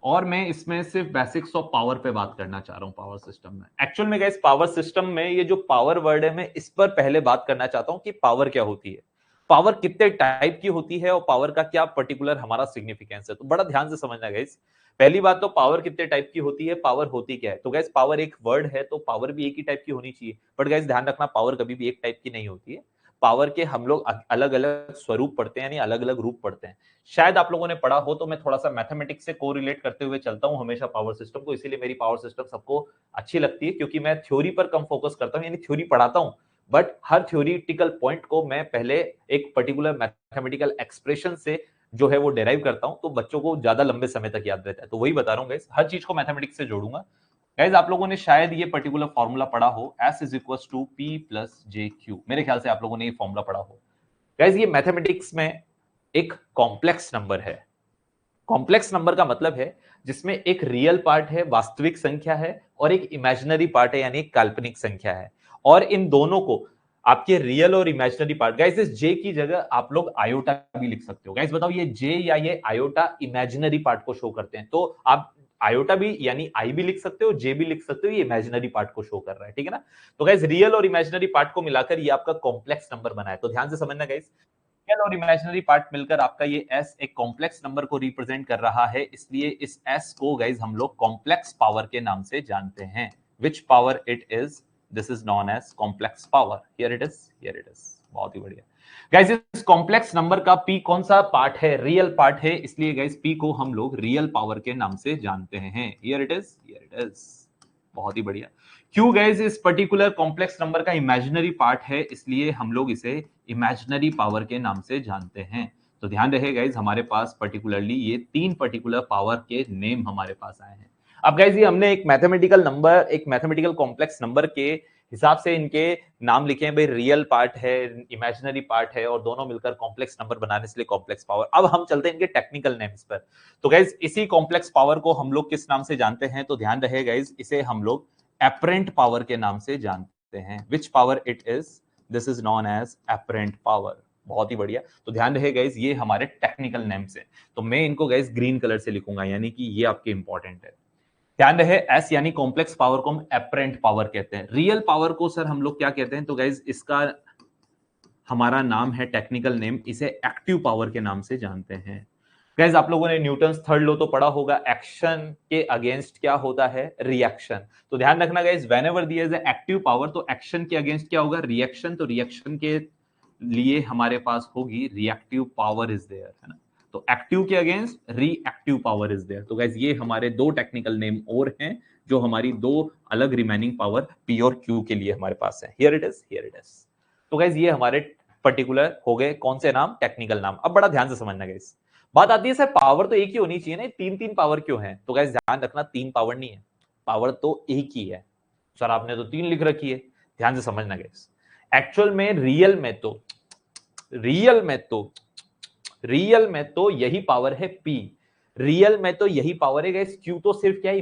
और मैं इसमें सिर्फ बेसिक्स ऑफ पावर पे बात करना चाह रहा हूं पावर सिस्टम में। एक्चुअल में गाइस पावर सिस्टम में ये जो पावर वर्ड है, मैं इस पर पहले बात करना चाहता हूं कि पावर क्या होती है, पावर कितने टाइप की होती है और पावर का क्या पर्टिकुलर हमारा सिग्निफिकेंस है। तो बड़ा ध्यान से समझना गाइस। पहली बात तो पावर कितने टाइप की होती है, पावर होती क्या है। तो गाइस पावर एक वर्ड है, तो पावर भी एक ही टाइप की होनी चाहिए, बट गाइस ध्यान रखना पावर कभी भी एक टाइप की नहीं होती है। पावर के हम लोग अलग अलग स्वरूप पढ़ते हैं, यानी अलग अलग रूप पढ़ते हैं। शायद आप लोगों ने पढ़ा हो, तो मैं थोड़ा सा मैथमेटिक्स से कोरिलेट करते हुए चलता हूं हमेशा पावर सिस्टम को, इसीलिए मेरी पावर सिस्टम सबको अच्छी लगती है, क्योंकि मैं थ्योरी पर कम फोकस करता हूं, यानी थ्योरी पढ़ाता हूं, बट हर थ्योरिटिकल पॉइंट को मैं पहले एक पर्टिकुलर मैथमेटिकल एक्सप्रेशन से जो है वो डेराइव करता हूं, तो बच्चों को ज्यादा लंबे समय तक याद रहता है। तो वही बता रहा हूं गाइस, हर चीज को मैथमेटिक्स से जोड़ूंगा। गाइस आप लोगों ने शायद ये पर्टिकुलर फॉर्मूला पढ़ा हो, S is equal to P plus JQ। मेरे ख्याल से आप लोगों ने ये फॉर्मूला पढ़ा हो। गाइस ये मैथमेटिक्स में एक कॉम्प्लेक्स नंबर है। कॉम्प्लेक्स नंबर का मतलब है जिसमें एक रियल पार्ट है, वास्तविक संख्या है, और एक इमेजिनरी पार्ट है, यानी एक काल्पनिक संख्या है। और इन दोनों को आपके रियल और इमेजिनरी पार्ट, गाइस इस जे की जगह आप लोग आयोटा भी लिख सकते हो। गाइस बताओ, ये जे या ये आयोटा इमेजिनरी पार्ट को शो करते हैं, तो आप आयोटा भी यानी आई भी लिख सकते हो, जे भी लिख सकते हो, ये इमेजिनरी पार्ट को शो कर रहा है, ठीक है ना। तो गाइस रियल और इमेजिनरी पार्ट को मिलाकर ये आपका कॉम्प्लेक्स नंबर बना है। तो ध्यान से समझना गाइस, रियल और इमेजिनरी पार्ट मिलकर आपका ये s एक कॉम्प्लेक्स नंबर को रिप्रेजेंट कर रहा है, इसलिए इस s को गाइस हम लोग कॉम्प्लेक्स पावर के नाम से जानते हैं। Which power it is? This is known as complex power. Here it is. बहुत ही बढ़िया गाइस। इस कॉम्प्लेक्स नंबर का p कौन सा पार्ट है? रियल पार्ट है, इसलिए गाइस p को हम लोग रियल पावर के नाम से जानते हैं। Here it is. बहुत ही बढ़िया। क्यों गाइस इस पर्टिकुलर कॉम्प्लेक्स नंबर का इमेजिनरी पार्ट है, इसलिए हम लोग इसे इमेजिनरी पावर के नाम से जानते हैं। तो ध्यान रहे गाइस, हमारे पास पर्टिकुलरली ये 3 पर्टिकुलर पावर के नेम हमारे पास आए हैं। अब गाइस ये हमने एक मैथमेटिकल नंबर, एक मैथमेटिकल कॉम्प्लेक्स नंबर के हिसाब से इनके नाम लिखे हैं। भाई रियल पार्ट है, इमेजिनरी पार्ट है, और दोनों मिलकर कॉम्प्लेक्स नंबर बनाने से कॉम्प्लेक्स पावर। अब हम चलते हैं इनके टेक्निकल नेम्स पर। तो गाइस इसी कॉम्प्लेक्स पावर को हम लोग किस नाम से जानते हैं? तो ध्यान रहे गाइस, इसे हम लोग एपरेंट पावर के नाम से जानते हैं। Which power it is? This is known as apparent power. बहुत ही बढ़िया। तो ध्यान रहे गाइस, ये हमारे टेक्निकल नेम्स हैं, तो मैं इनको गाइस ग्रीन कलर से लिखूंगा, यानी कि ये आपके इंपॉर्टेंट है। ध्यान रहे, एस यानी कॉम्प्लेक्स पावर को हम एपरेंट पावर कहते हैं। रियल पावर को सर हम लोग क्या कहते हैं? तो गाइस इसका हमारा नाम है टेक्निकल नेम, इसे एक्टिव पावर के नाम से जानते हैं। गाइस आप लोगों ने न्यूटन थर्ड लॉ तो पढ़ा होगा, एक्शन के अगेंस्ट क्या होता है? रिएक्शन। तो ध्यान रखना guys, whenever there is active power, तो एक्शन के अगेंस्ट क्या होगा? रिएक्शन। तो रिएक्शन के लिए हमारे पास होगी रिएक्टिव पावर इज देयर, है ना। तो एक्टिव के against reactive power is there. तो गाइस ये हमारे दो टेक्निकल नेम और हैं जो हमारी दो अलग रिमेनिंग पावर पी और क्यू के लिए हमारे पास है। Here it is, here it is. तो गाइस ये हमारे पर्टिकुलर हो गए कौन से नाम, टेक्निकल नाम। अब बड़ा ध्यान से समझना गाइस, बात आती है सर पावर तो एक ही होनी चाहिए ना, तीन तीन पावर क्यों है? तो गाइस ध्यान रखना, तीन पावर नहीं है, पावर तो एक ही है। सर आपने तो तीन लिख रखी है, ध्यान से समझना गाइस। एक्चुअल में रियल में तो यही पावर है पी, रियल में तो यही पावर है गाइस। क्यू तो सिर्फ क्या है,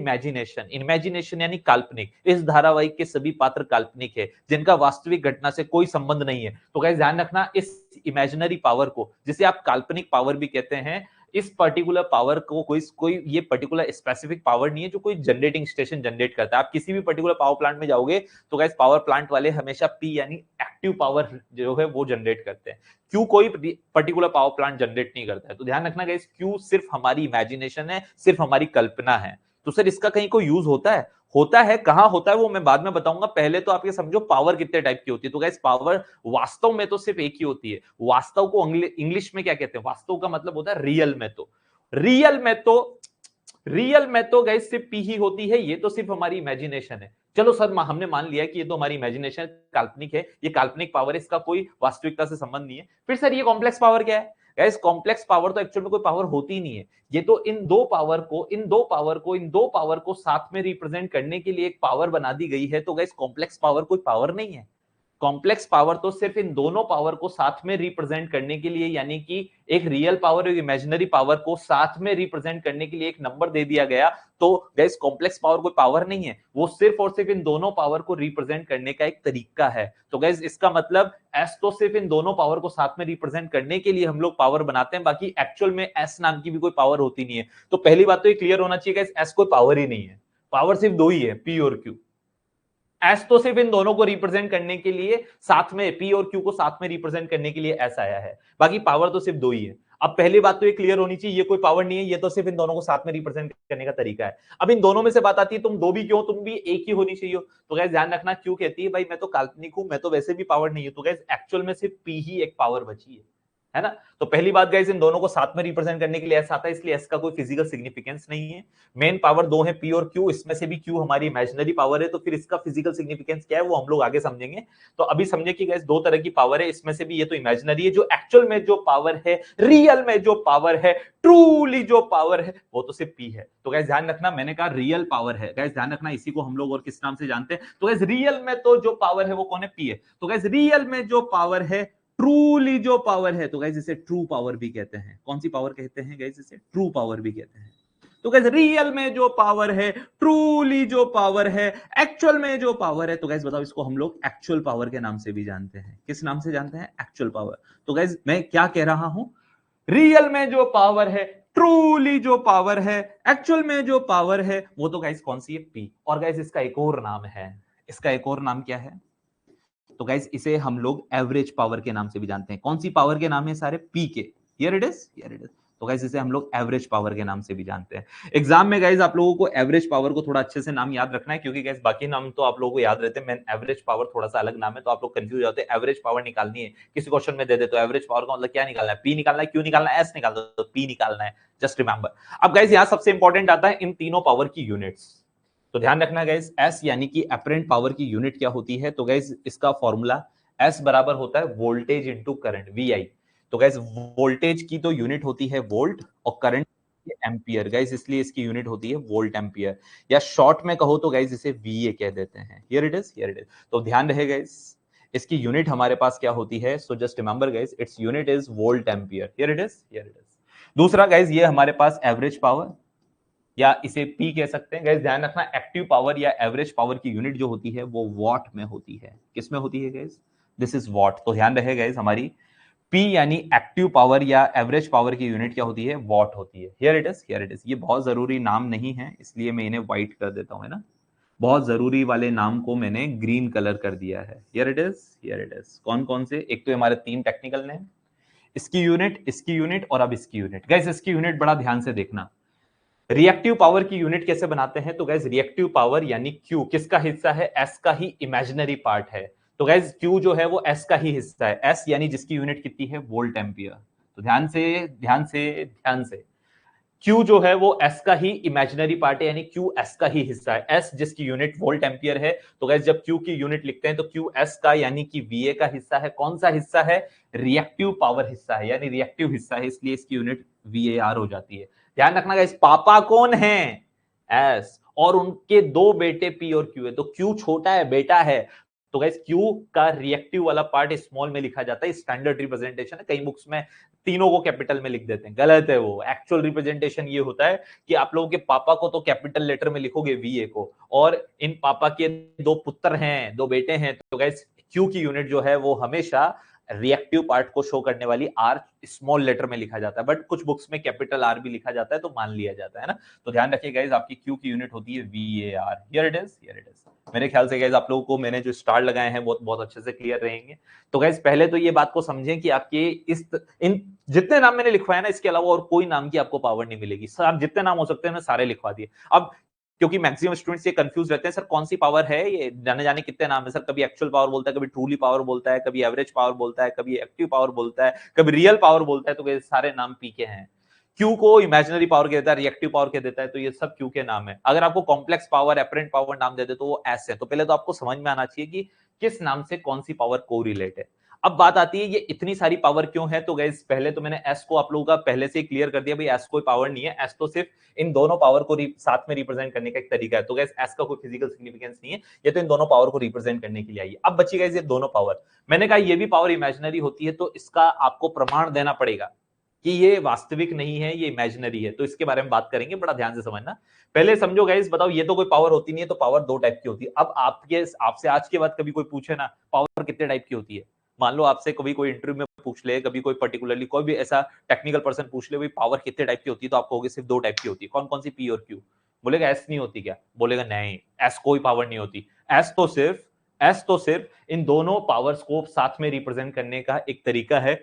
इमेजिनेशन यानी काल्पनिक। इस धारावाहिक के सभी पात्र काल्पनिक है जिनका वास्तविक घटना से कोई संबंध नहीं है। तो गाइस ध्यान रखना, इस इमेजिनरी पावर को, जिसे आप काल्पनिक पावर भी कहते हैं, इस पर्टिकुलर पावर को कोई ये पर्टिकुलर स्पेसिफिक पावर नहीं है जो कोई जनरेटिंग स्टेशन जनरेट करता है। आप किसी भी पर्टिकुलर पावर प्लांट में जाओगे तो गाइस पावर प्लांट वाले हमेशा पी यानी एक्टिव पावर जो है वो जनरेट करते हैं। क्यू कोई पर्टिकुलर पावर प्लांट जनरेट नहीं करता है। तो ध्यान रखना गाइस, क्यू सिर्फ हमारी इमेजिनेशन है, सिर्फ हमारी कल्पना है। तो सर इसका कहीं कोई यूज होता है कहां होता है वो मैं बाद में बताऊंगा। पहले तो आप ये समझो पावर कितने टाइप की होती है। तो गाइस पावर वास्तव में तो सिर्फ एक ही होती है। वास्तव को इंग्लिश में क्या कहते हैं? वास्तव का मतलब होता है रियल में तो। रियल में तो गाइस सिर्फ पी ही होती है। ये तो सिर्फ हमारी इमेजिनेशन है। चलो सर हमने मान लिया कि ये तो हमारी इमेजिनेशन काल्पनिक है, ये काल्पनिक पावर है, इसका कोई वास्तविकता से संबंध नहीं है। फिर सर ये कॉम्प्लेक्स पावर क्या है? गाइस कॉम्प्लेक्स पावर तो एक्चुअल में कोई पावर होती ही नहीं है। ये तो इन दो पावर को साथ में रिप्रेजेंट करने के लिए एक पावर बना दी गई है। तो गाइस कॉम्प्लेक्स पावर कोई पावर नहीं है। कॉम्प्लेक्स पावर तो सिर्फ इन दोनों पावर को साथ में रिप्रेजेंट करने के लिए, यानी कि एक रियल पावर और इमेजिनरी पावर को साथ में रिप्रेजेंट करने के लिए एक नंबर दे दिया गया। तो गाइस कॉम्प्लेक्स पावर कोई पावर नहीं है, वो सिर्फ और सिर्फ इन दोनों पावर को रिप्रेजेंट करने का एक तरीका है। तो गाइस इसका मतलब एस तो सिर्फ इन दोनों पावर को साथ में रिप्रेजेंट करने के लिए हम लोग पावर बनाते हैं, बाकी एक्चुअल में एस नाम की भी कोई पावर होती नहीं है। तो पहली बात तो ये क्लियर होना चाहिए गाइस, एस कोई पावर ही नहीं है, पावर सिर्फ दो ही है, पी और क्यू। एस तो सिर्फ इन दोनों को रिप्रेजेंट करने के लिए साथ में, पी और क्यू को साथ में रिप्रेजेंट करने के लिए एस आया है, बाकी पावर तो सिर्फ दो ही है। अब पहली बात तो ये क्लियर होनी चाहिए, ये कोई पावर नहीं है, ये तो सिर्फ इन दोनों को साथ में रिप्रेजेंट करने का तरीका है। अब इन दोनों में से बात आती है तुम दो भी क्यों, तुम भी एक ही होनी चाहिए। तो गाइस ध्यान रखना, क्यों कहती है भाई मैं तो काल्पनिक हूं, मैं तो वैसे भी पावर नहीं हूं। तो गाइस एक्चुअल में सिर्फ पी ही एक पावर बची है ना। तो पहली बात गाइस, इन दोनों को साथ में रिप्रेजेंट करने के लिए एस आता है, इसलिए एस का कोई फिजिकल सिग्निफिकेंस नहीं है। मेन पावर दो है, पी और क्यू, इसमें से भी क्यू हमारी इमेजिनरी पावर है, तो फिर इसका फिजिकल सिग्निफिकेंस क्या है वो हम लोग आगे समझेंगे। तो अभी समझे कि गाइस दो तरह की पावर है, इसमें से भी ये तो इमेजिनरी है, जो एक्चुअल में जो पावर है, रियल में जो पावर है, ट्रूली जो पावर है, वो तो सिर्फ पी है। तो गाइस ध्यान रखना, मैंने कहा रियल पावर है, गाइस ध्यान रखना, इसी को हम लोग और किस नाम से जानते हैं? तो गाइस रियल में तो जो पावर है वो कौन है? पी है। तो गाइस रियल में जो पावर है, ट्रूली जो पावर है, तो गाइस इसे ट्रू पावर भी कहते हैं। कौन सी पावर कहते हैं गाइस? इसे ट्रू पावर भी कहते हैं। तो गाइस रियल में जो पावर है, ट्रूली जो पावर है, एक्चुअल में जो पावर है, तो गाइस बताओ इसको हम लोग एक्चुअल पावर के नाम से भी जानते हैं। किस नाम से जानते हैं? Actual power. तो गाइस मैं क्या कह रहा हूं, रियल में जो पावर है, ट्रूली जो पावर है, एक्चुअल में जो पावर है, वो तो गाइस कौन सी है? पी। और गाइस इसका एक और नाम है, इसका एक और नाम क्या है? तो गाइस इसे हम लोग एवरेज पावर के नाम से भी जानते हैं। कौन सी पावर के नाम है सारे? पी के। Here it is, here it is. तो गाइस इसे हम लोग एवरेज पावर के नाम से भी जानते हैं। एग्जाम में गाइस आप लोगों को एवरेज पावर को थोड़ा अच्छे से नाम याद रखना है, क्योंकि गाइस बाकी नाम तो आप लोगों को याद रहते हैं, मैं एवरेज पावर थोड़ा सा अलग नाम है, तो आप लोग कंफ्यूज होते हैं। एवरेज पावर निकालनी है, किसी क्वेश्चन में दे दे तो एवरेज पावर का मतलब क्या निकालना है? पी निकालना है, क्यू निकालना है, एस निकालना है, तो पी निकालना है, जस्ट रिमेंबर। अब गाइस यहां सबसे इंपॉर्टेंट आता है इन तीनों पावर की यूनिट्स। तो ध्यान रखना गाइस, एस यानी कि अपरेंट पावर की यूनिट क्या होती है? तो गाइस इसका फॉर्मूला एस बराबर होता है वोल्टेज इंटू करंट, वी। तो गाइस वोल्टेज की तो यूनिट होती है वोल्ट और करंट एम्पियर गाइस, इसलिए इसकी यूनिट होती है वोल्ट एम्पियर, या शॉर्ट में कहो तो गाइस इसे वीए कह देते हैं। Here it is, here it is. तो ध्यान रहे गाइस, इसकी यूनिट हमारे पास क्या होती है? सो just remember guys, its unit is volt ampere. Here it is, here it is. दूसरा गाइस, ये हमारे पास एवरेज पावर या इसे पी कह सकते हैं। गाइस ध्यान रखना, एक्टिव पावर या एवरेज पावर की यूनिट जो होती है वो वॉट में होती है। किस में होती है गाइस? This is what. तो ध्यान रहे गाइस, हमारी P यानी एक्टिव पावर या एवरेज पावर की यूनिट क्या होती है? वॉट होती है। Here it is, here it is. ये बहुत जरूरी नाम नहीं है, इसलिए मैं इन्हें व्हाइट कर देता हूं, है ना। बहुत जरूरी वाले नाम को मैंने ग्रीन कलर कर दिया है। Here it is, here it is. कौन कौन से? एक तो हमारे तीन टेक्निकल नेम, इसकी यूनिट, इसकी यूनिट और अब इसकी यूनिट। गाइस इसकी यूनिट बड़ा ध्यान से देखना। रिएक्टिव पावर की यूनिट कैसे बनाते हैं? तो गाइस रिएक्टिव पावर यानी क्यू किसका हिस्सा है? एस का ही इमेजिनरी पार्ट है। तो गाइज Q जो है वो S का ही हिस्सा है, S यानी जिसकी यूनिट कितनी है, वोल्ट एम्पियर। तो ध्यान से Q जो है वो S का ही इमेजिनरी पार्ट है, यानी Q S का ही हिस्सा है, S जिसकी यूनिट वोल्ट एम्पियर है। तो गाइस जब Q की यूनिट लिखते हैं तो Q S का यानी कि VA का हिस्सा है। कौन सा हिस्सा है, रिएक्टिव पावर हिस्सा है, यानी रिएक्टिव हिस्सा है, इसलिए इसकी यूनिट VAR हो जाती है। ध्यान रखना गाइस, पापा कौन है, S, और उनके दो बेटे P और Q है। तो Q छोटा है, बेटा है, तो गाइस Q का रिएक्टिव वाला पार्ट स्मॉल में लिखा जाता है, स्टैंडर्ड रिप्रेजेंटेशन है। कई बुक्स में तीनों को कैपिटल में लिख देते हैं, गलत है वो। एक्चुअल रिप्रेजेंटेशन ये होता है कि आप लोगों के पापा को तो कैपिटल लेटर में लिखोगे VA को, और इन पापा के दो पुत्र हैं, दो बेटे हैं, तो गाइस Q की यूनिट जो है वो हमेशा रिएक्टिव पार्ट को शो करने वाली R स्मॉल लेटर में लिखा जाता है, बट कुछ बुक्स में कैपिटल R भी लिखा जाता है, तो मान लिया जाता है ना। तो ध्यान रखिए गाइस, आपकी Q की यूनिट होती है VAR। Here it is. मेरे ख्याल से गाइस आप लोगों को मैंने जो स्टार लगाए हैं बहुत बहुत अच्छे से क्लियर रहेंगे। तो गाइस पहले तो ये बात को समझें कि आपके इन जितने नाम मैंने लिखवाए ना, इसके अलावा और कोई नाम की आपको पावर नहीं मिलेगी। सर आप जितने नाम हो सकते हैं ना सारे लिखवा दिए। अब क्योंकि मैक्सिमम स्टूडेंट्स ये कंफ्यूज रहते हैं, सर कौन सी पावर है ये, जाने जाने कितने नाम है सर, कभी एक्चुअल पावर बोलता है, कभी ट्रूली पावर बोलता है, कभी एवरेज पावर बोलता है, कभी एक्टिव पावर बोलता है, कभी रियल पावर बोलता है। तो सारे नाम पी के हैं। क्यू को इमेजिनरी पावर कह देता है, रिएक्टिव पावर कह देता है, तो ये सब क्यू के नाम है। अगर आपको कॉम्प्लेक्स पावर, एपरेंट पावर नाम दे दे तो वो एस है। तो पहले तो आपको समझ में आना चाहिए कि किस नाम से कौन सी पावर को रिलेट है। अब बात आती है ये इतनी सारी पावर क्यों है, तो गाइस पहले तो मैंने एस को आप लोगों का पहले से क्लियर कर दिया, भाई एस कोई पावर नहीं है, एस तो सिर्फ इन दोनों पावर को साथ में रिप्रेजेंट करने का एक तरीका है। तो गाइस एस का कोई फिजिकल सिग्निफिकेंस नहीं है, ये तो इन दोनों पावर को रिप्रेजेंट करने के लिए आई है। अब बची गाइस ये दोनों पावर, मैंने कहा ये भी पावर इमेजिनरी होती है, तो इसका आपको प्रमाण देना पड़ेगा कि ये वास्तविक नहीं है, ये इमेजिनरी है। तो इसके बारे में बात करेंगे, बड़ा ध्यान से समझना। पहले समझो गाइस, बताओ ये तो कोई पावर होती नहीं है, तो पावर दो टाइप की होती है। अब आपसे आज के बाद कभी कोई पूछे ना पावर कितने टाइप की होती है, मान लो आपसे कभी कोई इंटरव्यू में पूछ ले, कभी कोई पर्टिकुलरली कोई भी ऐसा टेक्निकल पर्सन पूछ ले, भाई पावर कितने टाइप की होती है, तो आप कहोगे सिर्फ दो टाइप की होती है। कौन कौन सी, पी और क्यू। बोलेगा एस नहीं होती क्या, बोलेगा नहीं एस कोई पावर नहीं होती। एस तो सिर्फ इन दोनों पावर्स को साथ में रिप्रेजेंट करने का एक तरीका है,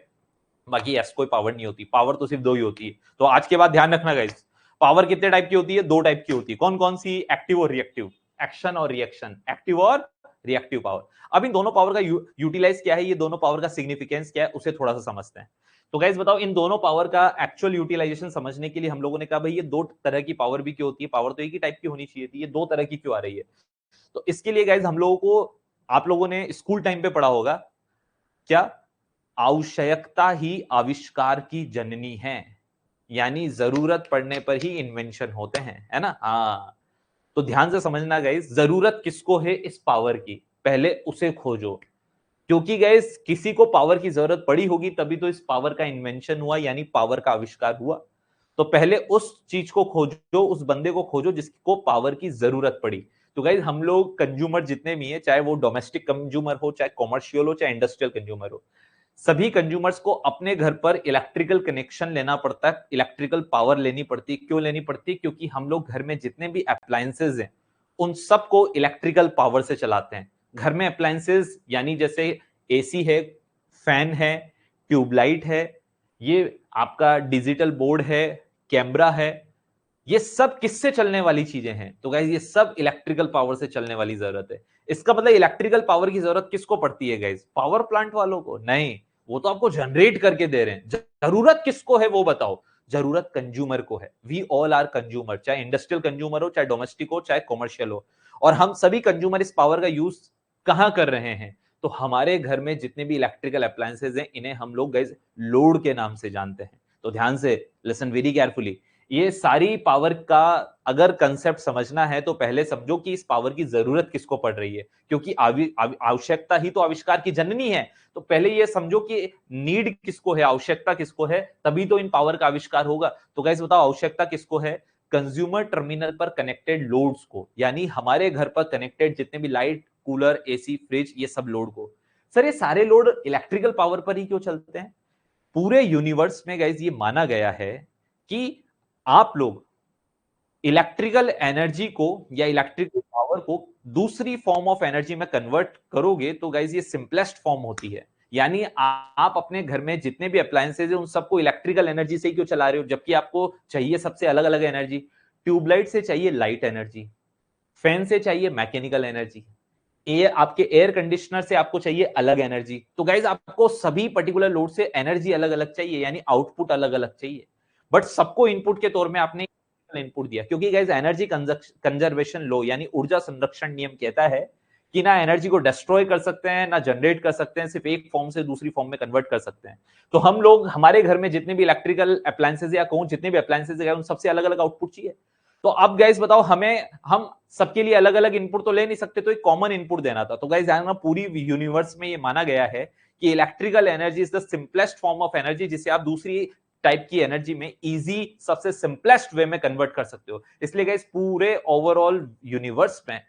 बाकी एस कोई पावर नहीं होती। पावर तो सिर्फ दो ही होती है। तो आज के बाद ध्यान रखना गाइस, पावर कितने टाइप की होती है, दो टाइप की होती है। कौन कौन सी, एक्टिव और रिएक्टिव, एक्शन और रिएक्शन, एक्टिव और रिएक्टिव पावर। अब इन दोनों पावर का यूटिलाइज क्या है, ये दोनों पावर का सिग्निफिकेंस क्या है, उसे थोड़ा सा समझते हैं। तो गाइस बताओ, इन दोनों पावर का एक्चुअल यूटिलाइजेशन समझने के लिए हम लोगों ने कहा भाई ये दो तरह की पावर भी क्यों होती है, पावर तो एक ही टाइप की होनी चाहिए थी, ये दो तरह की क्यों आ रही है। तो इसके लिए गाइस हम लोगों को, आप लोगों ने स्कूल टाइम पे पढ़ा होगा क्या, आवश्यकता ही आविष्कार की जननी है, यानी जरूरत पड़ने पर ही इन्वेंशन होते हैं, है ना। हाँ, तो ध्यान से समझना गाइस, जरूरत किसको है इस पावर की, पहले उसे खोजो। क्योंकि गाइस किसी को पावर की जरूरत पड़ी होगी तभी तो इस पावर का इन्वेंशन हुआ, यानी पावर का आविष्कार हुआ। तो पहले उस चीज को खोजो, उस बंदे को खोजो जिसको पावर की जरूरत पड़ी। तो गाइस हम लोग कंज्यूमर जितने भी हैं, चाहे वो डोमेस्टिक कंज्यूमर हो, चाहे कॉमर्शियल हो, चाहे इंडस्ट्रियल कंज्यूमर हो, सभी कंज्यूमर्स को अपने घर पर इलेक्ट्रिकल कनेक्शन लेना पड़ता है, इलेक्ट्रिकल पावर लेनी पड़ती है। क्यों लेनी पड़ती है, क्योंकि हम लोग घर में जितने भी अप्लायंसेज हैं उन सबको इलेक्ट्रिकल पावर से चलाते हैं। घर में अप्लायंसेज यानी जैसे एसी है, फैन है, ट्यूबलाइट है, ये आपका डिजिटल बोर्ड है, कैमरा है, ये सब किससे चलने वाली चीजें हैं, तो गाइस ये सब इलेक्ट्रिकल पावर से चलने वाली जरूरत है। इसका मतलब इलेक्ट्रिकल पावर की जरूरत किसको पड़ती है गाइस, पावर प्लांट वालों को नहीं, वो तो आपको जनरेट करके दे रहे हैं। जरूरत किसको है वो बताओ, जरूरत कंज्यूमर को है। वी ऑल आर कंज्यूमर, चाहे इंडस्ट्रियल कंज्यूमर हो, चाहे डोमेस्टिक हो, चाहे कॉमर्शियल हो। और हम सभी कंज्यूमर इस पावर का यूज कहां कर रहे हैं, तो हमारे घर में जितने भी इलेक्ट्रिकल अप्लायंसेज हैं इन्हें हम लोग गाइस लोड के नाम से जानते हैं। तो ध्यान से लिसन वेरी केयरफुली, ये सारी पावर का अगर कंसेप्ट समझना है तो पहले समझो कि इस पावर की जरूरत किसको पड़ रही है, क्योंकि आवश्यकता ही तो आविष्कार की जननी है। तो पहले ये समझो कि नीड किसको है, आवश्यकता किसको है, तभी तो इन पावर का आविष्कार होगा। तो गाइस बताओ आवश्यकता किसको है, कंज्यूमर टर्मिनल पर कनेक्टेड लोड्स को, यानी हमारे घर पर कनेक्टेड जितने भी लाइट, कूलर, एसी, फ्रिज, ये सब लोड को। सर ये सारे लोड इलेक्ट्रिकल पावर पर ही क्यों चलते हैं, पूरे यूनिवर्स में गाइस ये माना गया है कि आप लोग इलेक्ट्रिकल एनर्जी को या इलेक्ट्रिकल पावर को दूसरी फॉर्म ऑफ एनर्जी में कन्वर्ट करोगे तो गाइस ये सिंपलेस्ट फॉर्म होती है। यानी आप अपने घर में जितने भी अप्लायंसेज हैं उन सबको इलेक्ट्रिकल एनर्जी से ही क्यों चला रहे हो, जबकि आपको चाहिए सबसे अलग अलग एनर्जी। ट्यूबलाइट से चाहिए लाइट एनर्जी, फैन से चाहिए मैकेनिकल एनर्जी, एयर, आपके एयर कंडीशनर से आपको चाहिए अलग एनर्जी। तो गाइज आपको सभी पर्टिकुलर लोड से एनर्जी अलग अलग चाहिए, यानी आउटपुट अलग अलग चाहिए, बट सबको इनपुट के तौर में आपने इनपुट दिया, क्योंकि गाइज एनर्जी कंजर्वेशन लॉ यानी ऊर्जा संरक्षण नियम कहता है कि ना एनर्जी को डिस्ट्रॉय कर सकते हैं ना जनरेट कर सकते हैं, सिर्फ एक फॉर्म से दूसरी फॉर्म में कन्वर्ट कर सकते हैं। तो हम लोग, हमारे घर में जितने भी इलेक्ट्रिकल अप्लायंसेज या कहूं जितने भी अप्लायंसेज है, उन सबसे अलग अलग आउटपुट चाहिए। तो अब गाइस बताओ, हमें, हम सबके लिए अलग अलग इनपुट तो ले नहीं सकते, तो एक कॉमन इनपुट देना था। तो गाइस ध्यान रखना, पूरी यूनिवर्स में ये माना गया है कि electrical energy is the simplest form of energy, जिसे आप दूसरी टाइप की एनर्जी में इजी, सबसे सिंपलेस्ट वे में कन्वर्ट कर सकते हो। इसलिए गाइस पूरे ओवरऑल यूनिवर्स में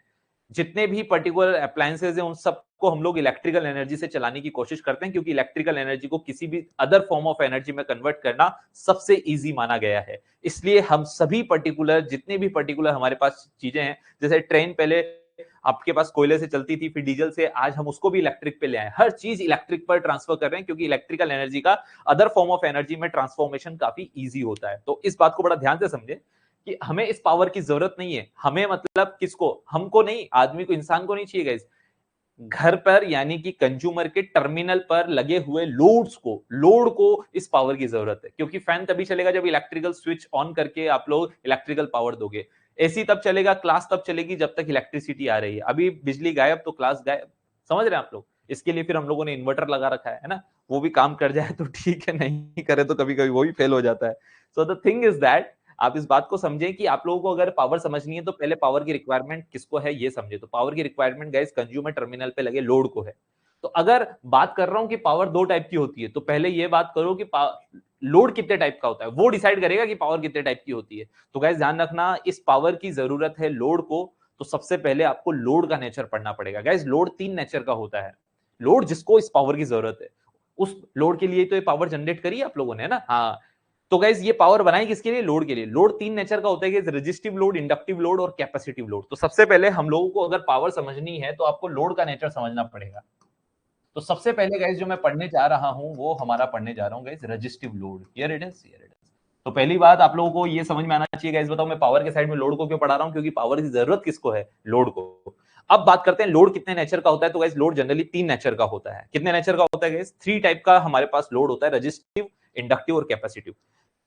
जितने भी पर्टिकुलर अप्लायंसेज हैं, उन सबको हम लोग इलेक्ट्रिकल एनर्जी से चलाने की कोशिश करते हैं, क्योंकि इलेक्ट्रिकल एनर्जी को किसी भी अदर फॉर्म ऑफ एनर्जी में कन्वर्ट करना सबसे इजी माना गया है। इसलिए हम सभी पर्टिकुलर, जितने भी पर्टिकुलर हमारे पास चीजें हैं, जैसे ट्रेन पहले आपके पास कोयले से चलती थी, फिर डीजल से, आज हम उसको भी इलेक्ट्रिक पे ले आए। हर चीज इलेक्ट्रिक पर ट्रांसफर कर रहे हैं, क्योंकि इलेक्ट्रिकल एनर्जी का अदर फॉर्म ऑफ एनर्जी में ट्रांसफॉर्मेशन काफी ईजी होता है। तो इस बात को बड़ा ध्यान से समझे कि हमें इस पावर की जरूरत नहीं है। हमें मतलब किसको, हमको नहीं, आदमी को, इंसान को नहीं चाहिए गाइस। घर पर यानी कि कंज्यूमर के टर्मिनल पर लगे हुए लोड्स को, लोड को इस पावर की जरूरत है, क्योंकि फैन तभी चलेगा जब इलेक्ट्रिकल स्विच ऑन करके आप लोग इलेक्ट्रिकल पावर दोगे। एसी तब चलेगा, क्लास तब चलेगी जब तक इलेक्ट्रिसिटी आ रही है। अभी बिजली गायब तो क्लास गायब। समझ रहे हैं आप लोग? इसके लिए फिर हम लोगों ने इन्वर्टर लगा रखा है ना, वो भी काम कर जाए तो ठीक है, नहीं करे तो कभी कभी वो भी फेल हो जाता है। So the thing is that, आप इस बात को समझें कि आप लोगों को अगर पावर समझनी है तो पहले पावर की रिक्वायरमेंट किसको है ये समझे। तो पावर की रिक्वायरमेंट गाइस कंज्यूमर टर्मिनल पे लगे लोड को है। तो अगर बात कर रहा हूं कि पावर दो टाइप की होती है, तो पहले ये बात करो कि लोड कितने टाइप का होता है, वो डिसाइड करेगा कि पावर कितने टाइप की होती है। तो गाइस ध्यान रखना, इस पावर की जरूरत है लोड को, तो सबसे पहले आपको लोड का नेचर पढ़ना पड़ेगा। गाइस लोड तीन नेचर का होता है। लोड जिसको इस पावर की जरूरत है, उस लोड के लिए तो ये पावर जनरेट करी आप लोगों ने ना। हाँ, तो गाइस ये पावर बनाई किसके लिए? लोड के लिए। लोड तीन नेचर का होता है, रेजिस्टिव लोड, इंडक्टिव लोड और कैपेसिटिव लोड। तो सबसे पहले हम लोगों को अगर पावर समझनी है तो आपको लोड का नेचर समझना पड़ेगा। तो सबसे पहले गाइस जो मैं पढ़ने जा रहा हूं वो हमारा पढ़ने जा रहा हूं guys resistive load. Here it is, here it is. तो पहली बात आप लोगों को ये समझ में आना चाहिए गाइस, बताओ मैं पावर के साइड में लोड को क्यों पढ़ा रहा हूं? क्योंकि पावर की जरूरत किसको है? लोड को। अब बात करते हैं लोड कितने नेचर का होता है। तो गाइस लोड जनरली तीन नेचर का होता है। कितने नेचर का होता है गाइस? थ्री टाइप का हमारे पास लोड होता है, रेजिस्टिव, इंडक्टिव और कैपेसिटिव।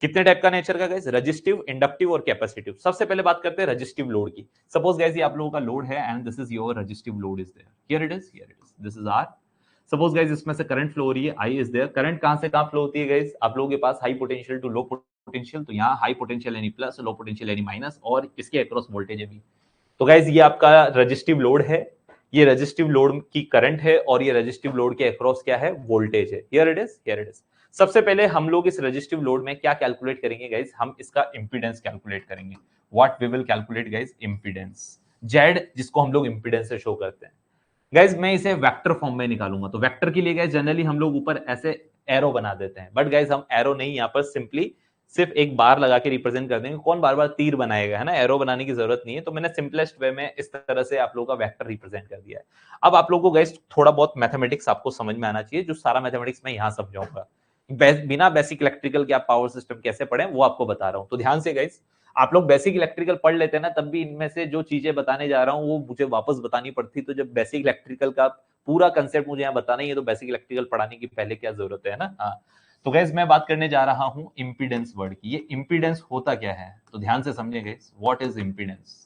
कितने टाइप का नेचर का गाइस? रेजिस्टिव, इंडक्टिव और कैपेसिटिव। सबसे पहले बात करते हैं रेजिस्टिव लोड की। सपोज गाइस ये आप लोगों का लोड है and this is your resistive load is there. Here it is, here it is, this is R. Suppose guys इसमें से करंट फ्लो हो रही है, आई इज देयर। करंट कहां से कहां फ्लो होती है गाइस? आप लोगों के पास high potential to low potential, तो यहाँ हाई पोटेंशियल यानी प्लस, लो पोटेंशियल यानी माइनस, और इसके अक्रॉस वोल्टेज है भी। तो गाइस ये आपका रेजिस्टिव लोड है, ये रेजिस्टिव लोड की करंट है, और ये रेजिस्टिव लोड के अक्रॉस क्या है? वोल्टेज है। Here it is, here it is. सबसे पहले हम लोग इस रेजिस्टिव लोड में क्या कैलकुलेट करेंगे गाइस? हम इसका इंपीडेंस कैलकुलेट करेंगे। What we will calculate guys? Impedance. Z, जिसको हम लोग इंपीडेंस से शो करते हैं। गाइज मैं इसे वेक्टर फॉर्म में निकालूंगा। तो वेक्टर के लिए गाइज जनरली हम लोग ऊपर ऐसे एरो बना देते हैं, बट गाइज हम एरो नहीं, यहाँ पर सिंपली सिर्फ एक बार लगा के रिप्रेजेंट कर देंगे। कौन बार बार तीर बनाएगा, है ना? एरो बनाने की जरूरत नहीं है। तो मैंने सिंपलेस्ट वे में इस तरह से आप लोगों का वेक्टर रिप्रेजेंट कर दिया है। अब आप लोगों को गाइज थोड़ा बहुत मैथमेटिक्स आपको समझ में आना चाहिए, जो सारा मैथमेटिक्स मैं यहाँ समझाऊंगा। बिना बेसिक इलेक्ट्रिकल के आप पावर सिस्टम कैसे पढ़े वो आपको बता रहा हूँ। तो ध्यान से गाइज, आप लोग बेसिक इलेक्ट्रिकल पढ़ लेते हैं ना, तब भी इनमें से जो चीजें बताने जा रहा हूँ वो मुझे वापस बतानी पड़ती। तो जब बेसिक इलेक्ट्रिकल का पूरा कंसेप्ट मुझे यहाँ बताना ही है, तो बेसिक इलेक्ट्रिकल पढ़ाने की पहले क्या जरूरत है ना। हाँ, तो गैस मैं बात करने जा रहा हूँ इंपीडेंस वर्ड की। ये इंपीडेंस होता क्या है, तो ध्यान से समझिए gas. What is impedance?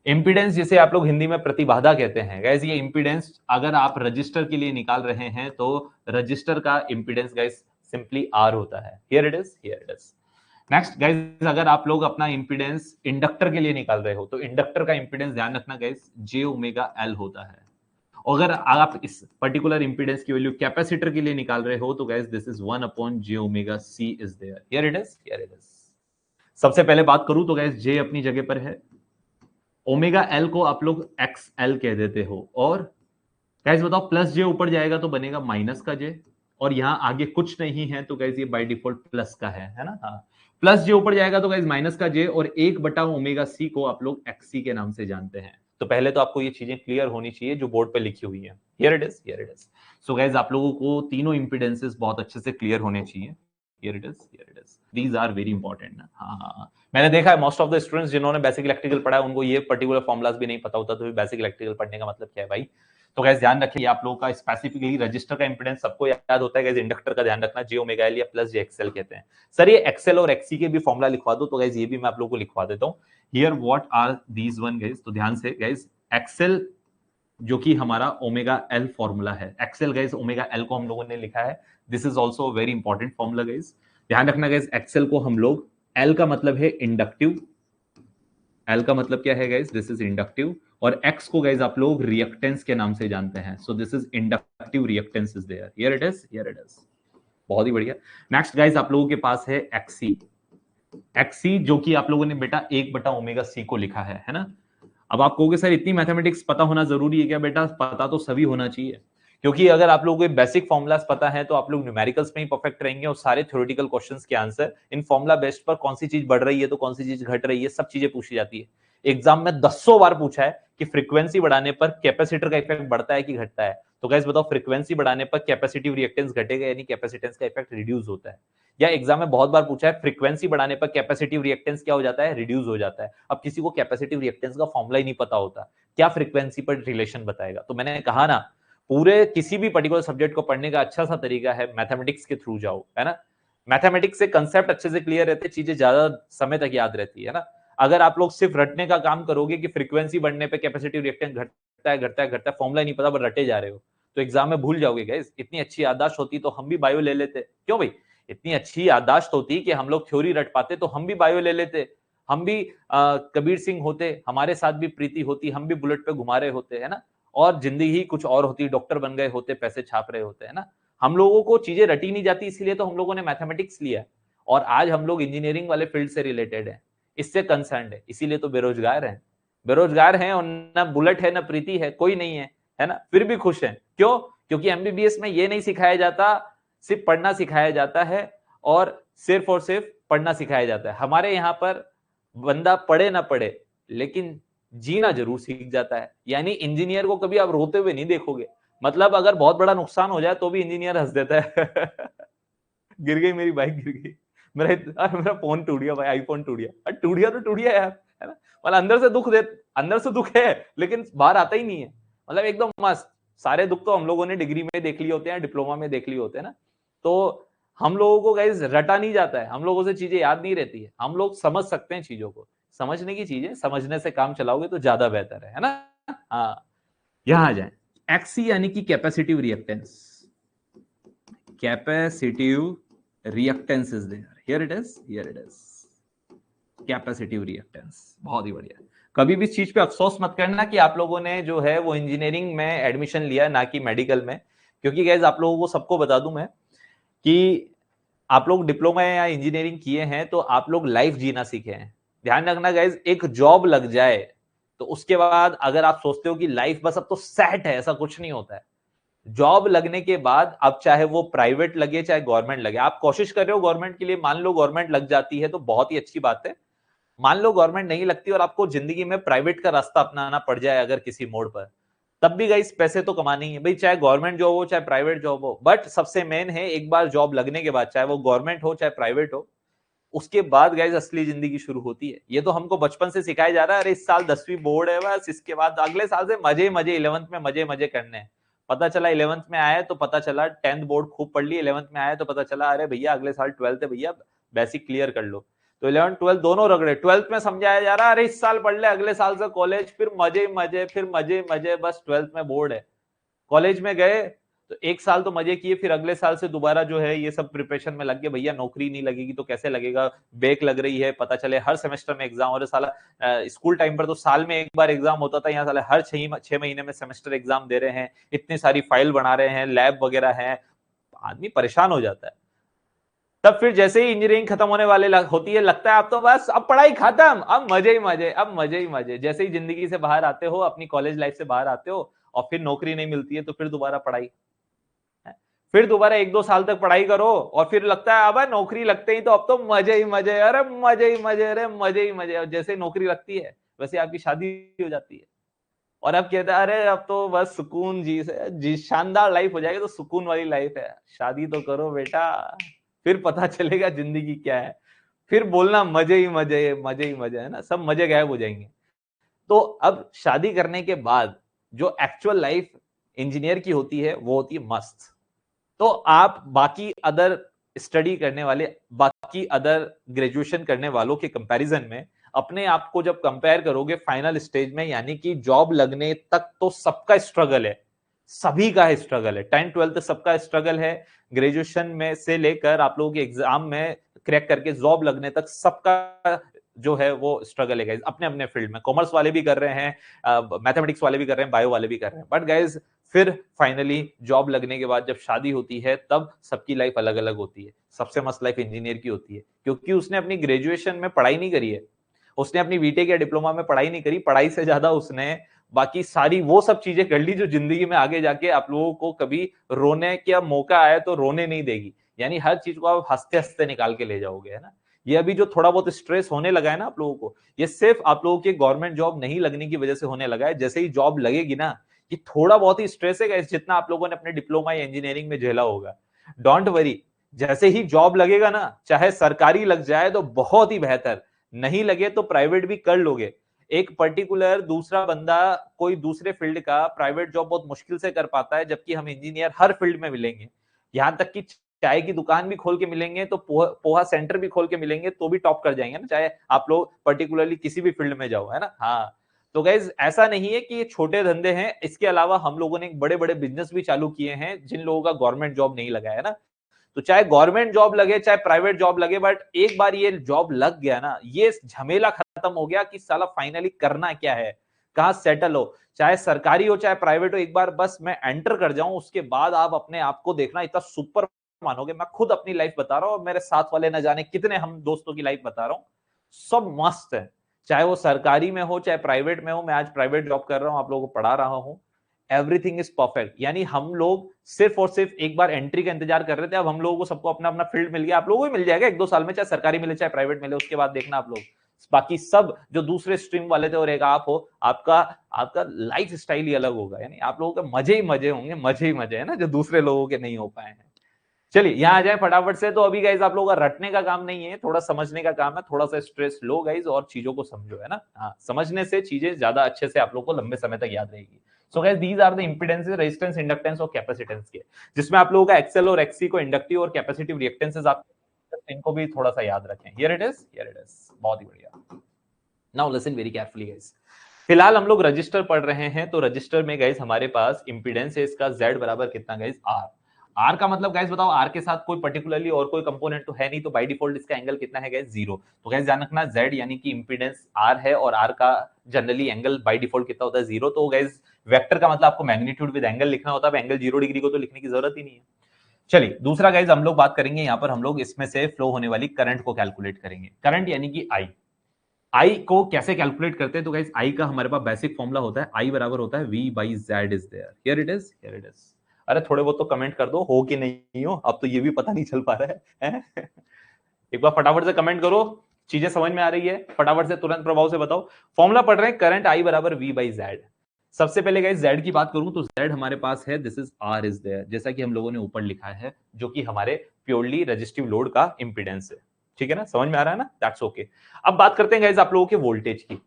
Impedance जिसे आप लोग हिंदी में प्रतिबाधा कहते हैं गैस, ये इंपीडेंस अगर आप रजिस्टर के लिए निकाल रहे हैं तो रजिस्टर का इंपीडेंस गैस सिंपली आर होता है। Here it is, here it is. Next guys, अगर आप लोग अपना इंपीडेंस इंडक्टर के लिए निकाल रहे हो तो इंडक्टर का इंपीडेंस ध्यान रखना गाइस, जे ओमेगा एल होता है। अगर आप इस पर्टिकुलर इंपीडेंस की वैल्यू कैपेसिटर के लिए निकाल रहे हो तो guys this is 1 upon j omega C is there. Here it is, here it is. सबसे पहले बात करूं तो गाइस जे अपनी जगह पर है, ओमेगा एल को आप लोग एक्स एल कह देते हो, और गाइस बताओ प्लस जे ऊपर जाएगा तो बनेगा माइनस का जे, और यहां आगे कुछ नहीं है तो गाइस ये बाय डिफॉल्ट प्लस का है ना। हाँ, प्लस जे ऊपर जाएगा तो गाइस माइनस का जे, और 1/ओमेगा सी को आप लोग एक्सी के नाम से जानते हैं। तो पहले तो आपको ये चीजें क्लियर होनी चाहिए जो बोर्ड पे लिखी हुई है। Here it is, here it is. So guys आप लोगों को तीनों इंपीडेंसेस बहुत अच्छे से क्लियर होने चाहिए। Here it is, here it is. These are very important ना। हाँ, मैंने देखा है मोस्ट ऑफ द स्टूडेंट्स जिन्होंने बेसिक इलेक्ट्रिकल पढ़ा है उनको ये पर्टिकुलर फॉर्मुलाज भी नहीं पता होता, तो बेसिक इलेक्ट्रिकल पढ़ने का मतलब क्या है भाई। तो गैस ध्यान रखिए आप लोगों का स्पेसिफिकली रजिस्टर का इंपेडेंस सबको याद होता है गैस, इंडक्टर का ध्यान रखना, जे ओमेगा एल या प्लस जे एक्सएल कहते हैं। सर ये एक्सएल और एक्सी के भी फॉर्मुला लिखवा दो, तो गैस ये भी मैं आप लोगों को लिखवा देता हूँ। Here what are these one guys, तो ध्यान से गैस, एक्सएल जो कि हमारा ओमेगा एल फॉर्मूला है, एक्सएल गाइस ओमेगा एल को हम लोगों ने लिखा है, this is also very important formula guys. ध्यान रखना गाइस, एक्सएल को हम लोग, एल का मतलब है इंडक्टिव, एल का मतलब क्या है गाइस, दिस इज इंडक्टिव, और एक्स को गाइस आप लोग रिएक्टेंस के नाम से जानते हैं, so this is inductive reactance is there, here it is, here it is. बहुत ही बढ़िया। नेक्स्ट गाइस आप लोगों के पास है एक्सी, एक्सी जो कि आप लोगों ने बेटा 1/ओमेगा सी को लिखा है ना। अब आप कहोगे सर इतनी मैथमेटिक्स पता होना जरूरी है क्या? बेटा पता तो सभी होना चाहिए, क्योंकि अगर आप लोगों को बेसिक फॉर्मुलास पता है तो आप लोग न्यूमेरिकल्स में ही परफेक्ट रहेंगे, और सारे थ्योरेटिकल क्वेश्चंस के आंसर इन फॉर्मुला बेस्ड पर, कौन सी चीज बढ़ रही है तो कौन सी चीज घट रही है, सब चीजें पूछी जाती है। एग्जाम में 100 बार पूछा है कि फ्रीक्वेंसी बढ़ाने पर कैपेसिटर का इफेक्ट बढ़ता है कि घटता है, तो गाइस बताओ फ्रीक्वेंसी बढ़ाने पर कैपेसिटिव रिएक्टेंस घटेगा यानी कैपेसिटेंस का इफेक्ट रिड्यूस होता है। या एग्जाम में बहुत बार पूछा है फ्रीक्वेंसी बढ़ाने पर कैपेसिटिव रिएक्टेंस क्या हो जाता है, रिड्यूस हो जाता है। अब किसी को कैपेसिटिव रिएक्टेंस का फॉर्मुला ही नहीं पता होता, क्या फ्रीक्वेंसी पर रिलेशन बताएगा? तो मैंने कहा ना, पूरे किसी भी पर्टिकुलर सब्जेक्ट को पढ़ने का अच्छा सा तरीका है मैथमेटिक्स के थ्रू जाओ, है ना। मैथमेटिक्स से कंसेप्ट अच्छे से क्लियर रहते, चीजें ज्यादा समय तक याद रहती है ना। अगर आप लोग सिर्फ रटने का काम करोगे कि फ्रीक्वेंसी बढ़ने पे कैपेसिटिव रिएक्टेंस घटता है घटता है घटता है, फॉर्मुला नहीं पता पर रटे जा रहे हो, तो एग्जाम में भूल जाओगे गाइस। इतनी अच्छी याददाश्त होती तो हम भी बायो ले लेते, क्यों भाई? इतनी अच्छी याददाश्त होती कि हम लोग थ्योरी रट पाते तो हम भी बायो ले लेते, हम भी कबीर सिंह होते, हमारे साथ भी प्रीति होती, हम भी बुलेट पे घुमा रहे होते, है ना। और जिंदगी ही कुछ और होती, डॉक्टर बन गए होते, पैसे छाप रहे होते, है ना। हम लोगों को चीजें रटी नहीं जाती, इसीलिए तो हम लोगों ने मैथमेटिक्स लिया, और आज हम लोग इंजीनियरिंग वाले फील्ड से रिलेटेड है, इससे कंसर्न है, इसीलिए तो बेरोजगार हैं। बेरोजगार हैं और ना बुलेट है ना प्रीति है, कोई नहीं है ना, फिर भी खुश है। क्यों? क्योंकि एमबीबीएस में ये नहीं सिखाया जाता, सिर्फ पढ़ना सिखाया जाता है, और सिर्फ पढ़ना सिखाया जाता है। हमारे यहाँ पर बंदा पढ़े ना पढ़े लेकिन जीना जरूर सीख जाता है, यानी इंजीनियर को कभी आप रोते हुए नहीं देखोगे। मतलब अगर बहुत बड़ा नुकसान हो जाए तो भी इंजीनियर हंस देता है। गिर गई मेरी बाइक, गिर गई, मेरा फोन टूट गया भाई, आईफोन टूट गया, टूट गया तो टूट गया यार, है ना। मतलब अंदर से दुख है लेकिन बाहर आता ही नहीं है, मतलब एकदम मस्त। सारे दुख तो हम लोगों ने डिग्री में देख लिए होते हैं, डिप्लोमा में देख लिए होते हैं ना। तो हम लोगों को गाइस रटा नहीं जाता है, हम लोगों से चीजें याद नहीं रहती है, हम लोग समझ सकते हैं चीजों को, समझने की चीजें समझने से काम चलाओगे तो ज्यादा बेहतर है ना। हाँ, यहां आ जाए, एक्सी यानी कि capacitive reactance, capacitive reactance is there, here it is, here it is, capacitive reactance. बहुत ही बढ़िया। कभी भी इस चीज पे अफसोस मत करना कि आप लोगों ने जो है वो इंजीनियरिंग में एडमिशन लिया ना कि मेडिकल में, क्योंकि गाइस आप लोगों को सबको बता दूं मैं कि आप लोग डिप्लोमा या इंजीनियरिंग किए हैं तो आप लोग लाइफ जीना सीखे हैं। ध्यान रखना गाइस, एक जॉब लग जाए तो उसके बाद अगर आप सोचते हो कि लाइफ बस अब तो सेट है, ऐसा कुछ नहीं होता है। जॉब लगने के बाद अब चाहे वो प्राइवेट लगे चाहे गवर्नमेंट लगे, आप कोशिश कर रहे हो गवर्नमेंट के लिए, मान लो गवर्नमेंट लग जाती है तो बहुत ही अच्छी बात है। मान लो गवर्नमेंट नहीं लगती और आपको जिंदगी में प्राइवेट का रास्ता अपनाना पड़ जाए अगर किसी मोड़ पर, तब भी गाइस पैसे तो कमाने ही है भाई, चाहे गवर्नमेंट जॉब हो चाहे प्राइवेट जॉब हो। बट सबसे मेन है एक बार जॉब लगने के बाद, चाहे वो गवर्नमेंट हो चाहे प्राइवेट हो, उसके बाद गाइस असली जिंदगी शुरू होती है। ये तो हमको बचपन से सिखाया जा रहा है, अरे इस साल 10वीं बोर्ड है बस, इसके बाद अगले साल से मजे मजे, 11th में मजे मजे करने हैं। पता चला 11th में आया तो पता चला 10th बोर्ड खूब पढ़ ली, 11th में आया तो पता चला अरे भैया अगले साल 12th है भैया, बेसिक क्लियर कर लो। तो 11th 12th दोनों रगड़े, 12th में समझाया जा रहा है अरे इस साल पढ़ ले अगले साल से कॉलेज, फिर मजे मजे, फिर मजे मजे, बस 12th में बोर्ड है। कॉलेज में गए तो एक साल तो मजे किए, फिर अगले साल से दोबारा जो है ये सब प्रिपरेशन में लग गए, भैया नौकरी नहीं लगेगी तो कैसे लगेगा, बैक लग रही है, पता चले हर सेमेस्टर में एग्जाम, और साला स्कूल टाइम पर तो साल में एक बार एग्जाम होता था, यहाँ साले हर 6 महीने में सेमेस्टर एग्जाम दे रहे हैं, इतनी सारी फाइल बना रहे हैं, लैब वगैरह है, आदमी परेशान हो जाता है। तब फिर जैसे ही इंजीनियरिंग खत्म होने वाले होती है, लगता है अब तो बस अब पढ़ाई खत्म, अब मजे ही मजे, अब मजे ही मजे। जैसे ही जिंदगी से बाहर आते हो, अपनी कॉलेज लाइफ से बाहर आते हो और फिर नौकरी नहीं मिलती है तो फिर दोबारा पढ़ाई, फिर दोबारा 1-2 साल तक पढ़ाई करो और फिर लगता है अब नौकरी लगते ही तो अब तो मजे ही मजे, अरे मजे ही मजे, अरे मजे ही मजे। और जैसे ही नौकरी लगती है वैसे आपकी शादी हो जाती है और अब कहता है अरे अब तो बस सुकून जी शानदार लाइफ हो जाएगी, तो सुकून वाली लाइफ है, शादी तो करो बेटा, फिर पता चलेगा जिंदगी क्या है। फिर बोलना मजे ही मजे, मजे ही मजे, है ना, सब मजे गायब हो जाएंगे। तो अब शादी करने के बाद जो एक्चुअल लाइफ इंजीनियर की होती है वो होती है मस्त। तो आप बाकी अदर स्टडी करने वाले, बाकी अदर ग्रेजुएशन करने वालों के कंपैरिजन में अपने आप को जब कंपेयर करोगे फाइनल स्टेज में, यानी कि जॉब लगने तक तो सबका स्ट्रगल है, सभी का स्ट्रगल है, 10th 12th सबका स्ट्रगल है, ग्रेजुएशन में से लेकर आप लोगों के एग्जाम में क्रैक करके जॉब लगने तक सबका जो है वो स्ट्रगल है गाइस, अपने अपने फील्ड में। कॉमर्स वाले भी कर रहे हैं, मैथमेटिक्स वाले भी कर रहे हैं, बायो वाले भी कर रहे हैं, बट गाइस फिर फाइनली जॉब लगने के बाद जब शादी होती है तब सबकी लाइफ अलग अलग होती है। सबसे मस्त लाइफ इंजीनियर की होती है, क्योंकि उसने अपनी ग्रेजुएशन में पढ़ाई नहीं करी है, उसने अपनी बीटेक या डिप्लोमा में पढ़ाई नहीं करी, पढ़ाई से ज्यादा उसने बाकी सारी वो सब चीजें कर ली जो जिंदगी में आगे जाके आप लोगों को कभी रोने का मौका आए तो रोने नहीं देगी। यानी हर चीज को आप हंसते हंसते निकाल के ले जाओगे, है ना। ये अभी जो थोड़ा बहुत स्ट्रेस होने लगा है ना आप लोगों को, ये सिर्फ आप लोगों के गवर्नमेंट जॉब नहीं लगने की वजह से होने लगा है। जैसे ही जॉब लगेगी ना, ये थोड़ा बहुत ही स्ट्रेस है जितना आप लोगों ने अपने डिप्लोमा या इंजीनियरिंग में झेला होगा। डोंट वरी, जैसे ही जॉब लगेगा ना, चाहे सरकारी लग जाए तो बहुत ही बेहतर, नहीं लगे तो प्राइवेट भी कर लोगे। एक पर्टिकुलर दूसरा बंदा कोई दूसरे फील्ड का प्राइवेट जॉब बहुत मुश्किल से कर पाता है, जबकि हम इंजीनियर हर फील्ड में मिलेंगे। यहां तक कि चाय की दुकान भी खोल के मिलेंगे, तो पोहा सेंटर भी खोल के मिलेंगे तो भी टॉप कर जाएंगे ना, चाहे आप लोग पर्टिकुलरली किसी भी फील्ड में जाओ, है ना। हाँ, तो गाइज ऐसा नहीं है कि ये छोटे धंधे हैं, इसके अलावा हम लोगों ने बड़े बड़े बिजनेस भी चालू किए हैं जिन लोगों का गवर्नमेंट जॉब नहीं लगा है ना। तो चाहे गवर्नमेंट जॉब लगे चाहे प्राइवेट जॉब लगे, बट एक बार ये जॉब लग गया ना, ये झमेला खत्म हो गया कि साला फाइनली करना क्या है, कहां सेटल हो, चाहे सरकारी हो चाहे प्राइवेट हो, एक बार बस मैं एंटर कर जाऊं, उसके बाद आप अपने आप को देखना इतना सुपर मानोगे। मैं खुद अपनी लाइफ बता रहा हूं और मेरे साथ वाले न जाने कितने हम दोस्तों की लाइफ बता रहा हूं, सब मस्त है। चाहे वो सरकारी में हो चाहे प्राइवेट में हो, मैं आज प्राइवेट जॉब कर रहा हूं, आप लोगों को पढ़ा रहा हूं, एवरीथिंग इज परफेक्ट। यानी हम लोग सिर्फ और सिर्फ एक बार एंट्री का इंतजार कर रहे थे, अब हम लोगों को सबको अपना अपना फील्ड मिल गया। आप लोगों को भी मिल जाएगा 1-2 साल में, चाहे सरकारी मिले चाहे प्राइवेट मिले, उसके बाद देखना आप लोग बाकी सब जो दूसरे स्ट्रीम वाले थे और एक आप हो, आपका आपका लाइफ स्टाइल ही अलग होगा। यानी आप लोगों के मजे ही मजे होंगे, मजे ही मजे, है ना, जो दूसरे लोगों के नहीं हो पाए हैं। चलिए यहां आ जाए फटाफट से। तो अभी गाइज आप लोगों का रटने का काम नहीं है, थोड़ा समझने का काम है, थोड़ा सा स्ट्रेस लो गाइज और चीजों को समझो, है ना। हाँ, समझने से चीजें ज्यादा अच्छे से आप लोगों को लंबे समय तक याद रहेगी। So guys these are the impedances, resistance, inductance और कैपेसिटेंस के, जिसमें आप लोगों का एक्सेल और एक्सी को इंडक्टिव और कैपेसिटिव रिएक्टेंसेस, आप इनको भी थोड़ा सा याद रखें। Here it is, here it is, बहुत ही बढ़िया। Now listen very carefully guys. फिलहाल हम लोग रजिस्टर पढ़ रहे हैं, तो रजिस्टर में गाइस हमारे पास इंपीडेंस है इसका Z बराबर कितना गाइस, R। आर का मतलब गाइस बताओ, आर के साथ कोई पर्टिकुलरली और कोई कंपोनेंट तो है नहीं, तो बाय डिफॉल्ट इसका एंगल कितना है गाइस, 0। तो गाइस ध्यान रखना, Z यानी कि इंपीडेंस आर है और आर का जनरली एंगल बाय डिफॉल्ट कितना होता है, 0। तो गाइस वेक्टर का मतलब आपको मैग्नीट्यूड विद एंगल लिखना होता है, एंगल 0 डिग्री को तो लिखने की जरूरत ही नहीं है। चलिए दूसरा गाइस हम लोग बात करेंगे, यहाँ पर हम लोग इसमें से फ्लो होने वाली करंट को कैलकुलेट करेंगे। करंट यानी कि आई को कैसे कैलकुलेट करते हैं, तो गाइस आई का हमारे पास बेसिक फॉर्मूला होता है, आई बराबर होता है V by Z is there, here it is, here it is. अरे थोड़े बहुत तो कमेंट कर दो, हो कि नहीं हो, अब तो ये भी पता नहीं चल पा रहा है? एक बार फटाफट से कमेंट करो, चीजें समझ में आ रही है, फटाफट से तुरंत प्रभाव से बताओ। फॉर्मूला पढ़ रहे हैं, करंट आई बराबर V बाई Z। सबसे पहले गाइस Z की बात करूं तो Z हमारे पास है, this is R is there, जैसा कि हम लोगों ने ऊपर लिखा है, जो कि हमारे प्योरली रेजिस्टिव लोड का इंपीडेंस है। ठीक है ना, समझ में आ रहा है ना, दैट्स ओके। अब बात करते हैं गाइस आप लोगों के वोल्टेज की।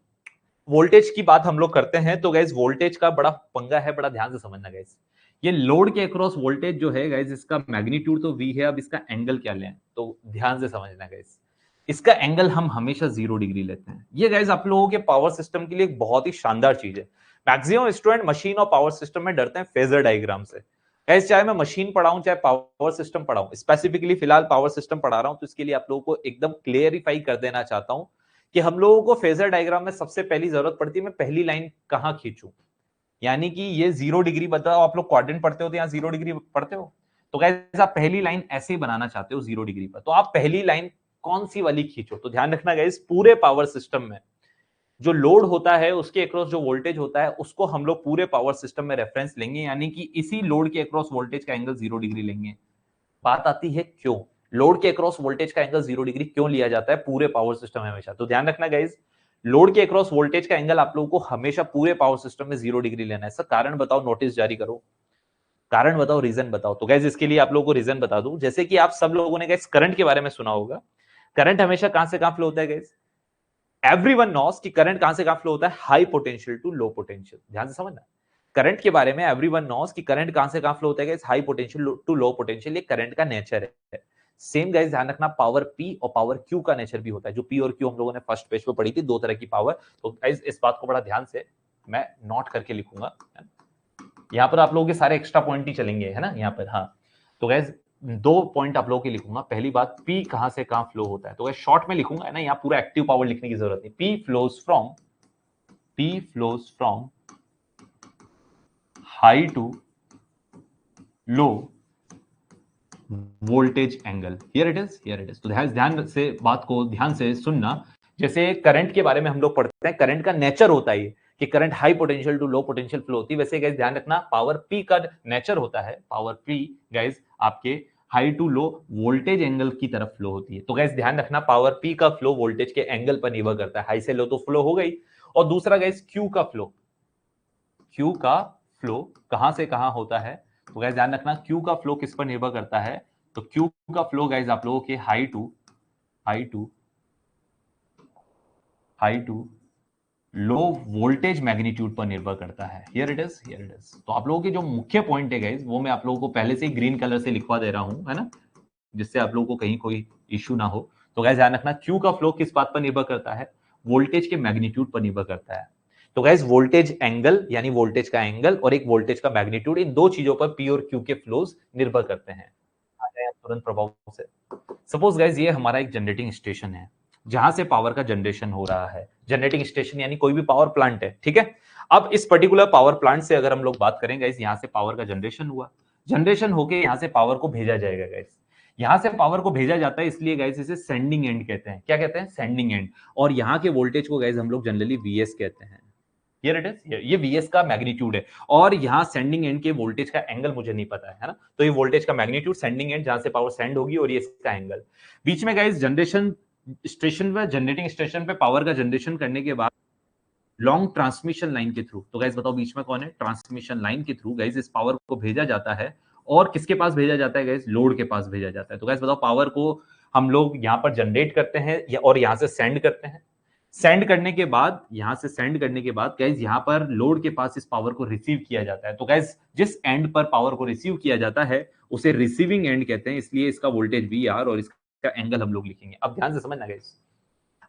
वोल्टेज की बात हम लोग करते हैं, तो गाइस वोल्टेज का बड़ा पंगा है, बड़ा ध्यान से समझना गाइस। ये लोड के अक्रॉस वोल्टेज जो है गाइस, इसका मैग्नीट्यूड तो V है, अब इसका एंगल क्या लें, तो ध्यान से समझना गाइस। इसका एंगल हम हमेशा 0 डिग्री लेते हैं। ये गाइस आप लोगों के पावर सिस्टम के लिए एक बहुत ही शानदार चीज है। मैक्सिमम स्टूडेंट मशीन और पावर सिस्टम में डरते हैं फेजर डायग्राम से। गाइस चाहे मैं मशीन पढ़ाऊं चाहे पावर सिस्टम पढ़ाऊं, स्पेसिफिकली फिलहाल पावर सिस्टम पढ़ा रहा हूं, तो इसके लिए आप लोगों को एकदम क्लियरिफाई कर देना चाहता हूं कि हम लोगों को फेजर डायग्राम में सबसे पहली जरूरत पड़ती है, मैं पहली लाइन कहां खींचूं। यानी कि ये 0 डिग्री बताओ, आप लोग क्वाड्रेंट पढ़ते हो तो यहाँ 0 डिग्री पढ़ते हो, तो गाइस आप पहली लाइन ऐसे ही बनाना चाहते हो 0 डिग्री पर, तो आप पहली लाइन कौन सी वाली खींचो। तो ध्यान रखना गाइस, पूरे पावर सिस्टम में जो लोड होता है उसके अक्रॉस जो वोल्टेज होता है उसको हम लोग पूरे पावर सिस्टम में रेफरेंस लेंगे, यानी कि इसी लोड के अक्रॉस वोल्टेज का एंगल 0 डिग्री लेंगे। बात आती है क्यों लोड के अक्रॉस वोल्टेज का एंगल 0 डिग्री क्यों लिया जाता है पूरे पावर सिस्टम में हमेशा। तो ध्यान रखना गाइस, लोड के अक्रॉस वोल्टेज का एंगल आप लोगों को हमेशा पूरे पावर सिस्टम में 0 डिग्री लेना है। सर कारण बताओ, नोटिस जारी करो, कारण बताओ, रीजन बताओ। तो गाइस इसके लिए आप लोगों को रीजन बता दूं, जैसे कि आप सब लोगों ने गाइस करंट के बारे में सुना होगा, करंट हमेशा कहां से कहां फ्लो होता है गाइस? एवरीवन नोस कि करंट कहां से कहां फ्लो होता है? High potential to low potential. ध्यान से समझना, करंट के बारे में एवरीवन नोस कि करंट कहां से कहां फ्लो होता है guys? High potential to low potential, ये करंट का नेचर है। सेम गाइस ध्यान रखना, पावर पी और पावर क्यू का नेचर भी होता है। जो पी और क्यू हम लोगों ने फर्स्ट पेज पे पढ़ी थी, दो तरह की पावर। तो गाइस इस बात को बड़ा ध्यान से मैं नोट करके लिखूंगा, यहां पर आप लोगों के सारे एक्स्ट्रा पॉइंट ही चलेंगे, है ना, यहां पर। हाँ, तो गाइस दो पॉइंट आप लोगों के लिखूंगा। पहली बात, पी कहां से कहां फ्लो होता है, तो गाइस शॉर्ट में लिखूंगा, है ना, यहां पूरा एक्टिव पावर लिखने की जरूरत नहीं। P flows from high to low voltage angle. Here it is. तो ध्यान से बात को ध्यान से सुनना। जैसे करंट के बारे में हम लोग पढ़ते हैं, करंट का नेचर होता है कि current high potential to low potential flow होती है। वैसे गाइस ध्यान रखना, पावर पी का नेचर होता है, पावर पी गाइस आपके high to low voltage angle की तरफ फ्लो होती है। तो गाइस ध्यान रखना, पावर पी का फ्लो वोल्टेज के एंगल पर निर्भर करता है। हाई से लो तो फ्लो हो गई। और दूसरा गाइस क्यू का फ्लो कहां से कहां होता है? तो गाइस ध्यान रखना, क्यू का फ्लो किस पर निर्भर करता है? तो क्यू का फ्लो गाइस आप लोगों के high to low voltage magnitude पर निर्भर करता है। Here it is. तो आप लोगों के जो मुख्य पॉइंट है गाइस, वो मैं आप लोगों को पहले से ही ग्रीन कलर से लिखवा दे रहा हूं, है ना, जिससे आप लोगों को कहीं कोई इश्यू ना हो। तो गाइस ध्यान रखना, क्यू का फ्लो किस बात पर निर्भर करता है? वोल्टेज के मैग्नीट्यूड पर निर्भर करता है। तो गाइस वोल्टेज एंगल यानी वोल्टेज का एंगल और एक वोल्टेज का मैग्नीट्यूड, इन दो चीजों पर पी और क्यू के फ्लोज निर्भर करते हैं। आ जाए तुरंत प्रभाव से। सपोज गाइस ये हमारा एक जनरेटिंग स्टेशन है, जहां से पावर का जनरेशन हो रहा है। जनरेटिंग स्टेशन यानी कोई भी पावर प्लांट है, ठीक है। अब इस पर्टिकुलर पावर प्लांट से अगर हम लोग बात करें गाइस, यहां से पावर का जनरेशन हुआ, जनरेशन होके यहां से पावर को भेजा जाएगा गाइस। यहां से पावर को भेजा जाता है, इसलिए गाइस इसे सेंडिंग एंड कहते हैं। क्या कहते हैं? Sending end. और यहां के वोल्टेज को गाइस हम लोग जनरली वीएस कहते हैं। Here it is. ये वीएस का मैग्नीट्यूड है। और यहां सेंडिंग एंड के वोल्टेज का एंगल मुझे नहीं पता है ना, तो ये वोल्टेज का मैग्नीट्यूड, सेंडिंग एंड जहां से पावर सेंड होगी, और ये इसका एंगल। बीच में गाइस जनरेशन स्टेशन पे, जनरेटिंग स्टेशन पे पावर का जनरेशन करने के बाद लॉन्ग ट्रांसमिशन लाइन के थ्रू, तो गाइस बताओ बीच में कौन है? ट्रांसमिशन लाइन के थ्रू गाइस इस पावर को भेजा जाता है। और किसके पास भेजा जाता है गाइस? लोड के पास भेजा जाता है। तो गाइस बताओ, पावर को हम लोग यहां पर जनरेट करते हैं और यहां से सेंड करते हैं। सेंड करने के बाद, यहां से सेंड करने के बाद गाइस यहां पर लोड के पास इस पावर को रिसीव किया जाता है। तो गाइस जिस एंड पर पावर को रिसीव किया जाता है उसे रिसीविंग एंड कहते हैं, इसलिए इसका वोल्टेज वी आर और इसका एंगल हम लोग लिखेंगे। अब ध्यान से समझना गाइस,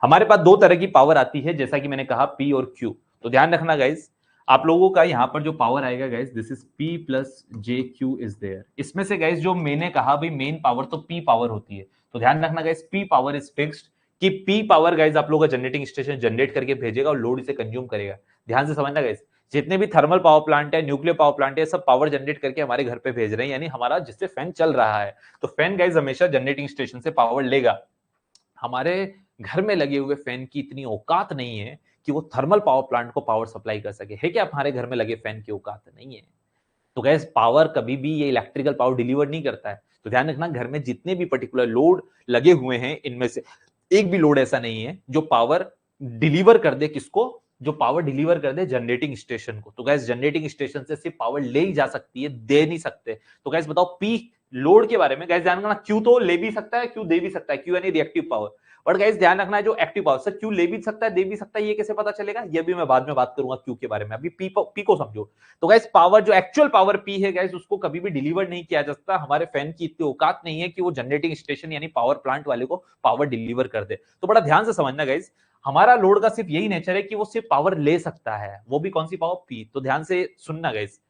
हमारे पास दो तरह की पावर आती है, जैसा कि मैंने कहा पी और क्यू। तो ध्यान रखना गाइस, आप लोगों का यहां पर जो पावर आएगा guys, this is P plus j Q is there. इसमें से गाइस जो मैंने कहा भाई मेन पावर तो पी पावर होती है। तो ध्यान रखना guys, P power is fixed, कि पी पावर गाइस आप लोगों का जनरेटिंग स्टेशन जनरेट करके भेजेगा और लोड इसे कंज्यूम करेगा। ध्यान से समझना गाइस, जितने भी थर्मल पावर प्लांट है, न्यूक्लियर पावर प्लांट है, सब पावर जनरेट करके हमारे घर पे भेज रहे हैं, यानी हमारा जिससे फैन चल रहा है। तो फैन गाइस हमेशा जनरेटिंग स्टेशन से पावर लेगा। हमारे घर में लगे हुए फैन की इतनी औकात नहीं है कि वो थर्मल पावर प्लांट को पावर सप्लाई कर सके। है क्या हमारे घर में लगे फैन की औकात? नहीं है। तो गैस पावर कभी भी ये इलेक्ट्रिकल पावर डिलीवर नहीं करता है। तो ध्यान रखना, घर में जितने भी पर्टिकुलर लोड लगे हुए हैं, इनमें से एक भी लोड ऐसा नहीं है जो पावर डिलीवर कर दे। किसको? जो पावर डिलीवर कर दे जनरेटिंग स्टेशन को। तो गैस जनरेटिंग स्टेशन से सिर्फ पावर ले ही जा सकती है, दे नहीं सकते। तो गैस बताओ, पी लोड के बारे में गैस ध्यान रखना, क्यू तो ले भी सकता है, क्यू दे भी सकता है, क्यू यानी रिएक्टिव पावर। बट गाइस ध्यान रखना है, जो एक्टिव पावर सर क्यू ले भी सकता है, दे भी सकता है, ये कैसे पता चलेगा? ये भी मैं बाद में बात करूंगा क्यू के बारे में। अभी पी को समझो। तो गाइस पावर, जो एक्चुअल पावर पी है गाइस, उसको कभी भी डिलीवर नहीं किया जा सकता। हमारे फैन की इतनी औकात नहीं है कि वो जनरेटिंग स्टेशन यानी पावर प्लांट वाले को पावर डिलीवर कर दे। तो बड़ा ध्यान से समझना गाइस, हमारा लोड का सिर्फ यही नेचर है कि वो सिर्फ पावर ले सकता है, वो भी कौन सी पावर? पी। तो ध्यान से सुनना गाइस,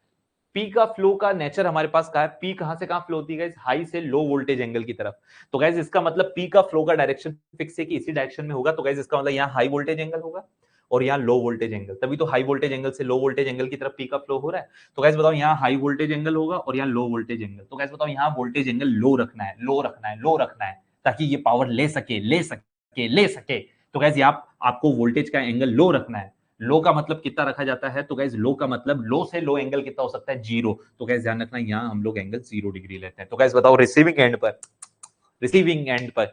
पी का फ्लो का नेचर हमारे पास कहा है, पी कहां से कहां फ्लो होती है गाइस? हाई से लो वोल्टेज एंगल की तरफ। तो गाइस इसका मतलब पी का फ्लो का डायरेक्शन फिक्स है कि इसी डायरेक्शन में होगा। तो गाइस इसका मतलब यहां हाई वोल्टेज एंगल होगा और यहां लो वोल्टेज एंगल, तभी तो हाई वोल्टेज एंगल से लो वोल्टेज एंगल की तरफ पी का फ्लो हो रहा है। तो गाइस बताओ, यहां हाई वोल्टेज एंगल होगा और यहां लो वोल्टेज एंगल। तो गाइस बताओ, यहां वोल्टेज एंगल लो रखना है, लो रखना है, लो रखना है, ताकि ये पावर ले सके, ले सके, ले सके। तो गाइस यहां आपको वोल्टेज का एंगल लो रखना है। लो का मतलब कितना रखा जाता है? तो गाइस लो का मतलब लो से लो एंगल कितना हो सकता है? 0। तो गाइस ध्यान रखना, यहां हम लोग एंगल 0 डिग्री लेते हैं। तो गाइस बताओ, रिसीविंग एंड पर, रिसीविंग एंड पर,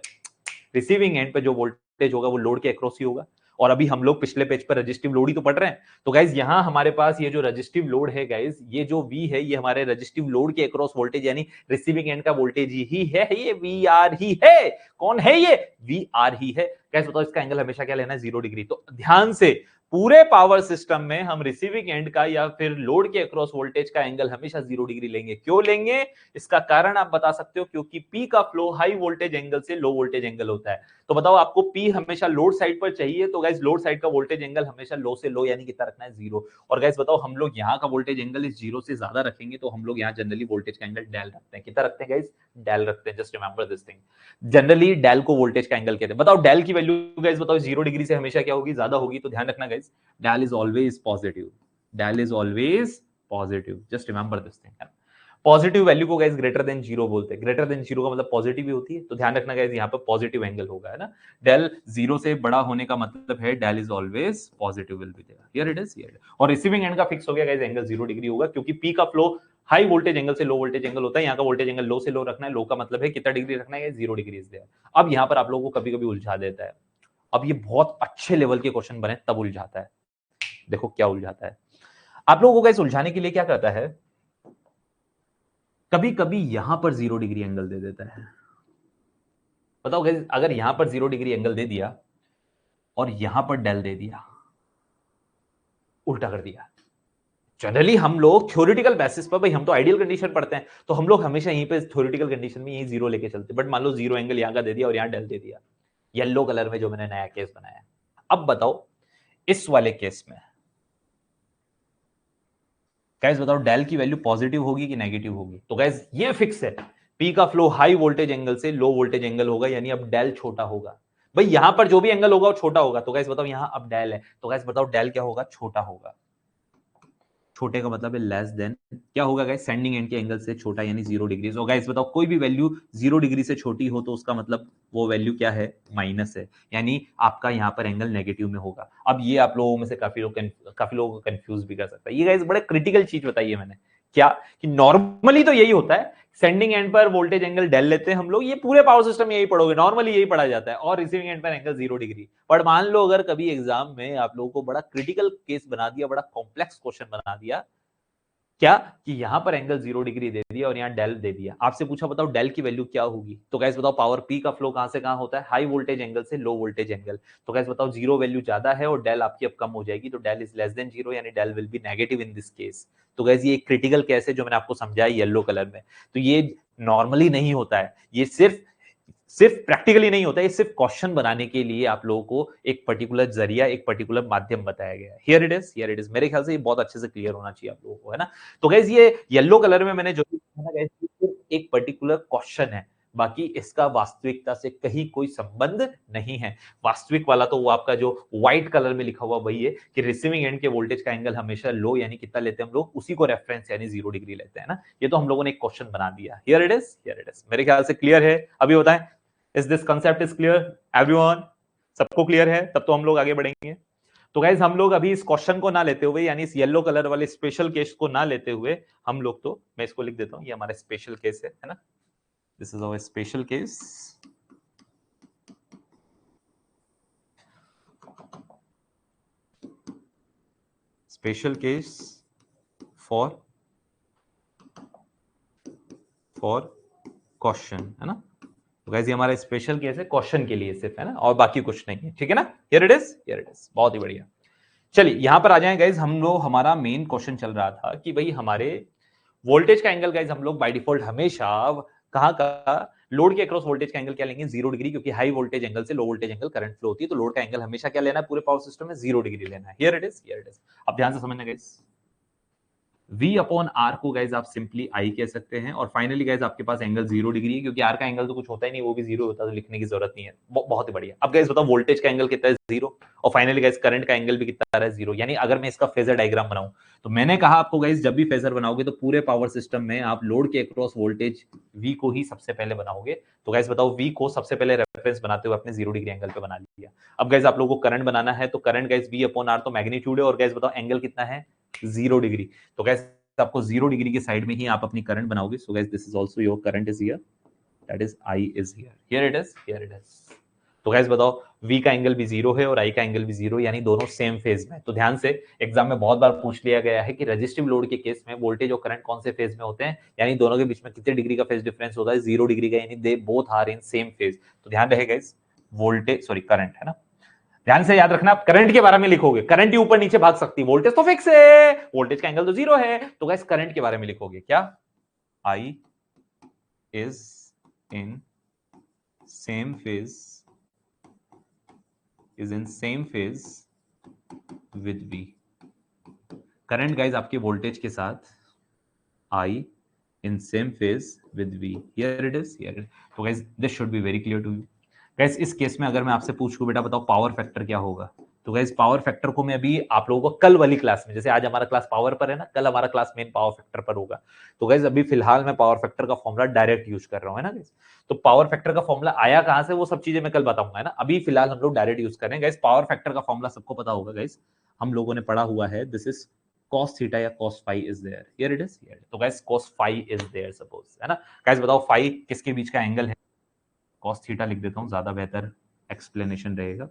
रिसीविंग एंड पर जो वोल्टेज होगा वो लोड के अक्रॉस ही होगा, और अभी हम लोग पिछले पेज पर रजिस्टिव लोड ही तो पढ़ रहे हैं। तो गाइज यहाँ हमारे पास ये जो रजिस्टिव लोड है गाइज, ये जो V है ये हमारे रजिस्टिव लोड के अक्रॉस वोल्टेज यानी रिसीविंग एंड का वोल्टेज ही है, ये VR ही है। कौन है ये? VR ही है। गाइज बताओ इसका एंगल हमेशा क्या लेना है? 0 डिग्री। तो ध्यान से, पूरे पावर सिस्टम में हम रिसीविंग एंड का या फिर लोड के अक्रॉस वोल्टेज का एंगल हमेशा 0 डिग्री लेंगे। क्यों लेंगे? इसका कारण आप बता सकते हो, क्योंकि P का फ्लो हाई वोल्टेज एंगल से लो वोल्टेज एंगल होता है। तो बताओ आपको P हमेशा लोड साइड पर चाहिए, तो गाइस लोड साइड का वोल्टेज एंगल हमेशा लो से लो यानी कितना रखना है? 0। और गाइस बताओ हम लोग यहाँ का वोल्टेज एंगल इस 0 से ज्यादा रखेंगे तो हम लोग यहाँ जनरली वोल्टेज का एंगल डेल रखते हैं। कितना रखते हैं गाइस? डेल रखते हैं। Just remember this thing. Generally del को वोल्टेज का एंगल कहते हैं। बताओ डेल की वैल्यू गाइस बताओ 0 डिग्री से हमेशा क्या होगी? ज्यादा होगी। तो ध्यान रखना guys, del is always positive. Del is always positive. Just remember this thing. Positive value को गाइस ग्रेटर देन 0 बोलते हैं। ग्रेटर देन 0 का मतलब पॉजिटिव ही होती है। तो ध्यान रखना गाइस यहाँ पे पॉजिटिव एंगल होगा, है ना। डेल 0 से बड़ा होने का मतलब है del is always positive will be there. Here it is, here. और रिसीविंग एंड का फिक्स हो गया गाइस, एंगल 0 डिग्री होगा, क्योंकि P का फ्लो हाई वोल्टेज एंगल से लो वोल्टेज एंगल होता है। यहाँ का वोल्टेज एंगल लो से लो रखना है। लो का मतलब है कितना डिग्री रखना है? 0 डिग्री इज देयर। अब यहाँ पर आप लोगों को कभी कभी उलझा देता है। अब ये बहुत अच्छे लेवल के क्वेश्चन बने तब उलझाता है। देखो क्या उलझाता है आप लोगों को गाइस। उलझाने के लिए क्या करता है, कभी कभी यहां पर 0 डिग्री एंगल दे देता है। बताओ गाइस, अगर यहां पर 0 डिग्री एंगल दे दिया और यहां पर डेल दे दिया, उल्टा कर दिया। जनरली हम लोग थ्योरेटिकल बेसिस पर, भाई हम तो आइडियल कंडीशन पढ़ते हैं, तो हम लोग हमेशा यहीं पे थ्योरेटिकल कंडीशन में यही 0 लेके चलते। बट मान लो 0 एंगल यहां का दे दिया और यहां डेल दे दिया, येलो कलर में जो मैंने नया केस बनाया। अब बताओ इस वाले केस में गाइस बताओ डेल की वैल्यू पॉजिटिव होगी कि नेगेटिव होगी? तो गाइस ये फिक्स है, P का फ्लो हाई वोल्टेज एंगल से लो वोल्टेज एंगल होगा, यानी अब डेल छोटा होगा। भाई यहां पर जो भी एंगल होगा वो छोटा होगा। तो गाइस बताओ यहां अब डेल है, तो गाइस बताओ डेल क्या होगा? छोटा होगा। छोटे का मतलब है लेस देन क्या होगा गाइस? सेंडिंग एंड के एंगल से छोटा यानी 0 डिग्री। तो गाइस बताओ कोई भी वैल्यू 0 डिग्री से छोटी हो तो उसका मतलब वो वैल्यू क्या है? माइनस है, यानी आपका यहाँ पर एंगल नेगेटिव में होगा। अब ये आप लोगों में से काफी लोगों को कंफ्यूज भी कर सकता है। ये गाइस बड़े क्रिटिकल चीज बताई है मैंने, क्या कि नॉर्मली तो यही होता है, सेंडिंग एंड पर वोल्टेज एंगल डेल लेते हैं हम लोग। ये पूरे पावर सिस्टम यही पढ़ोगे, नॉर्मली यही पढ़ा जाता है। और रिसीविंग एंड पर एंगल 0 डिग्री। पर मान लो अगर कभी एग्जाम में आप लोगों को बड़ा क्रिटिकल केस बना दिया, बड़ा कॉम्प्लेक्स क्वेश्चन बना दिया, क्या कि यहां पर एंगल 0 डिग्री दे दिया और यहां डेल दे दिया, आपसे पूछा बताओ डेल की वैल्यू क्या होगी? तो गाइस बताओ पावर P का फ्लो कहां से कहां होता है? हाई वोल्टेज एंगल से लो वोल्टेज एंगल। तो गाइस बताओ 0 वैल्यू ज्यादा है और डेल आपकी अब कम हो जाएगी, तो डेल इज लेस देन 0 यानी del will be negative in this case. तो गाइस ये एक क्रिटिकल केस है जो मैंने आपको समझाया येलो कलर में। तो ये नॉर्मली नहीं होता है, ये सिर्फ प्रैक्टिकली नहीं होता है, ये सिर्फ क्वेश्चन बनाने के लिए आप लोगों को एक पर्टिकुलर जरिया, एक पर्टिकुलर माध्यम बताया गया है। Here it is, here it is. मेरे ख्याल से ये बहुत अच्छे से क्लियर होना चाहिए आप लोगों को, है ना। तो गाइस ये येलो कलर में मैंने जो गाइस सिर्फ एक पर्टिकुलर क्वेश्चन है, बाकी इसका वास्तविकता से कहीं कोई संबंध नहीं है। वास्तविक वाला तो वो आपका जो व्हाइट कलर में लिखा हुआ वही है कि रिसीविंग एंड के वोल्टेज का एंगल हमेशा लो यानी कितना लेते हैं हम लोग? उसी को रेफरेंस यानी 0 डिग्री लेते हैं ना। ये तो हम लोगों ने एक क्वेश्चन बना दिया। Here it is, here it is. मेरे ख्याल से क्लियर है। अभी बताएं, is this concept is clear everyone? सबको क्लियर है? तब तो हम लोग आगे बढ़ेंगे। तो गाइज हम लोग अभी इस क्वेश्चन को ना लेते हुए, यानी इस येलो कलर वाले स्पेशल केस को ना लेते हुए, हम लोग तो, मैं इसको लिख देता हूं, ये हमारा स्पेशल केस है ना। This is our special case. Special case for question, है ना। तो गाइस ये हमारा स्पेशल केस है क्वेश्चन के लिए सिर्फ, है ना, और बाकी कुछ नहीं है, ठीक है ना। Here it is, here it is. बहुत ही बढ़िया। चलिए यहां पर आ जाएं गाइस। हम लोग, हमारा मेन क्वेश्चन चल रहा था कि भाई हमारे वोल्टेज का एंगल गाइस हम लोग बाय डिफॉल्ट हमेशा कहां का, लोड के अक्रॉस वोल्टेज का एंगल क्या लेंगे? 0 डिग्री, क्योंकि हाई वोल्टेज एंगल से लो वोल्टेज एंगल करंट फ्लो होती है। तो लोड का एंगल हमेशा क्या लेना है पूरे पावर सिस्टम में? 0 डिग्री लेना है। Here it is, here it is. अब ध्यान से समझना गाइस, V अपॉन R को गाइज आप सिंपली I कह सकते हैं। और फाइनली गाइज आपके पास एंगल 0 डिग्री है, क्योंकि R का एंगल तो कुछ होता ही नहीं, वो भी 0 होता है, तो लिखने की जरूरत नहीं है। बहुत ही बढ़िया। अब गाइज बताओ वोल्टेज का एंगल कितना है? 0। और फाइनली गाइज करंट का एंगल भी कितना आ रहा है? 0। यानी अगर मैं इसका फेजर डायग्राम बनाऊं, तो मैंने कहा आपको गाइज जब भी फेजर बनाओगे तो पूरे पावर सिस्टम में आप लोड के अक्रॉस वोल्टेज V को ही सबसे पहले बनाओगे। तो गाइज बताओ V को सबसे पहले रेफरेंस बनाते हुए अपने 0 डिग्री एंगल पे बना लिया। अब गाइज आप लोगों को करंट बनाना है, तो current guys V upon R तो मैग्नीट्यूड है, और गाइज बताओ एंगल कितना है? 0 डिग्री। तो गाइज आपको 0 डिग्री के साइड में ही आप अपनी करंट बनाओगे। सो guys this is also your current is here, that is I is here. Here it is, here it is. तो गैस बताओ V का एंगल भी 0 है और I का एंगल भी 0, यानी दोनों सेम फेज में। तो ध्यान से एग्जाम में बहुत बार पूछ लिया गया है कि रेजिस्टिव लोड के केस में वोल्टेज और करंट कौन से फेज में होते हैं, यानी दोनों के बीच में कितने डिग्री का फेज डिफरेंस होता है, 0 डिग्री का, यानी they both are in same phase. तो ध्यान रहे गाइस, वोल्टेज सॉरी करंट है ना, ध्यान से याद रखना, करंट के बारे में लिखोगे, करंट ही ऊपर नीचे भाग सकती है, वोल्टेज तो फिक्स है, वोल्टेज का एंगल तो 0 है, तो गाइस करंट के बारे में लिखोगे क्या, I is in same phase with V। Current guys आपके वोल्टेज के साथ I in same phase with V। Here it is, here it is। तो guys this should be very clear to you। Guys इस case में अगर मैं आपसे पूछूं बेटा बताओ पावर फैक्टर क्या होगा, तो गाइस पावर फैक्टर को मैं अभी आप लोगों को कल वाली क्लास में, जैसे आज हमारा क्लास पावर पर है ना, कल हमारा क्लास मेन पावर फैक्टर पर होगा। तो गाइस अभी फिलहाल मैं पावर फैक्टर का फॉर्मूला डायरेक्ट यूज कर रहा हूं, है ना गाइस। तो पावर फैक्टर का फॉर्मूला आया कहां से, वो सब चीजें मैं कल बताऊंगा, है ना। अभी फिलहाल हम लोग डायरेक्ट यूज कर रहे हैं गाइस। पावर फैक्टर का फॉर्मूला सबको पता होगा गाइस, हम लोगों ने पढ़ा हुआ है, दिस इज cos थीटा या cos phi is there, here it is, here। तो guys cos phi is there suppose, है ना। गाइस बताओ phi किसके बीच का एंगल है, cos थीटा लिख देता हूं, ज्यादा बेहतर एक्सप्लेनेशन रहेगा।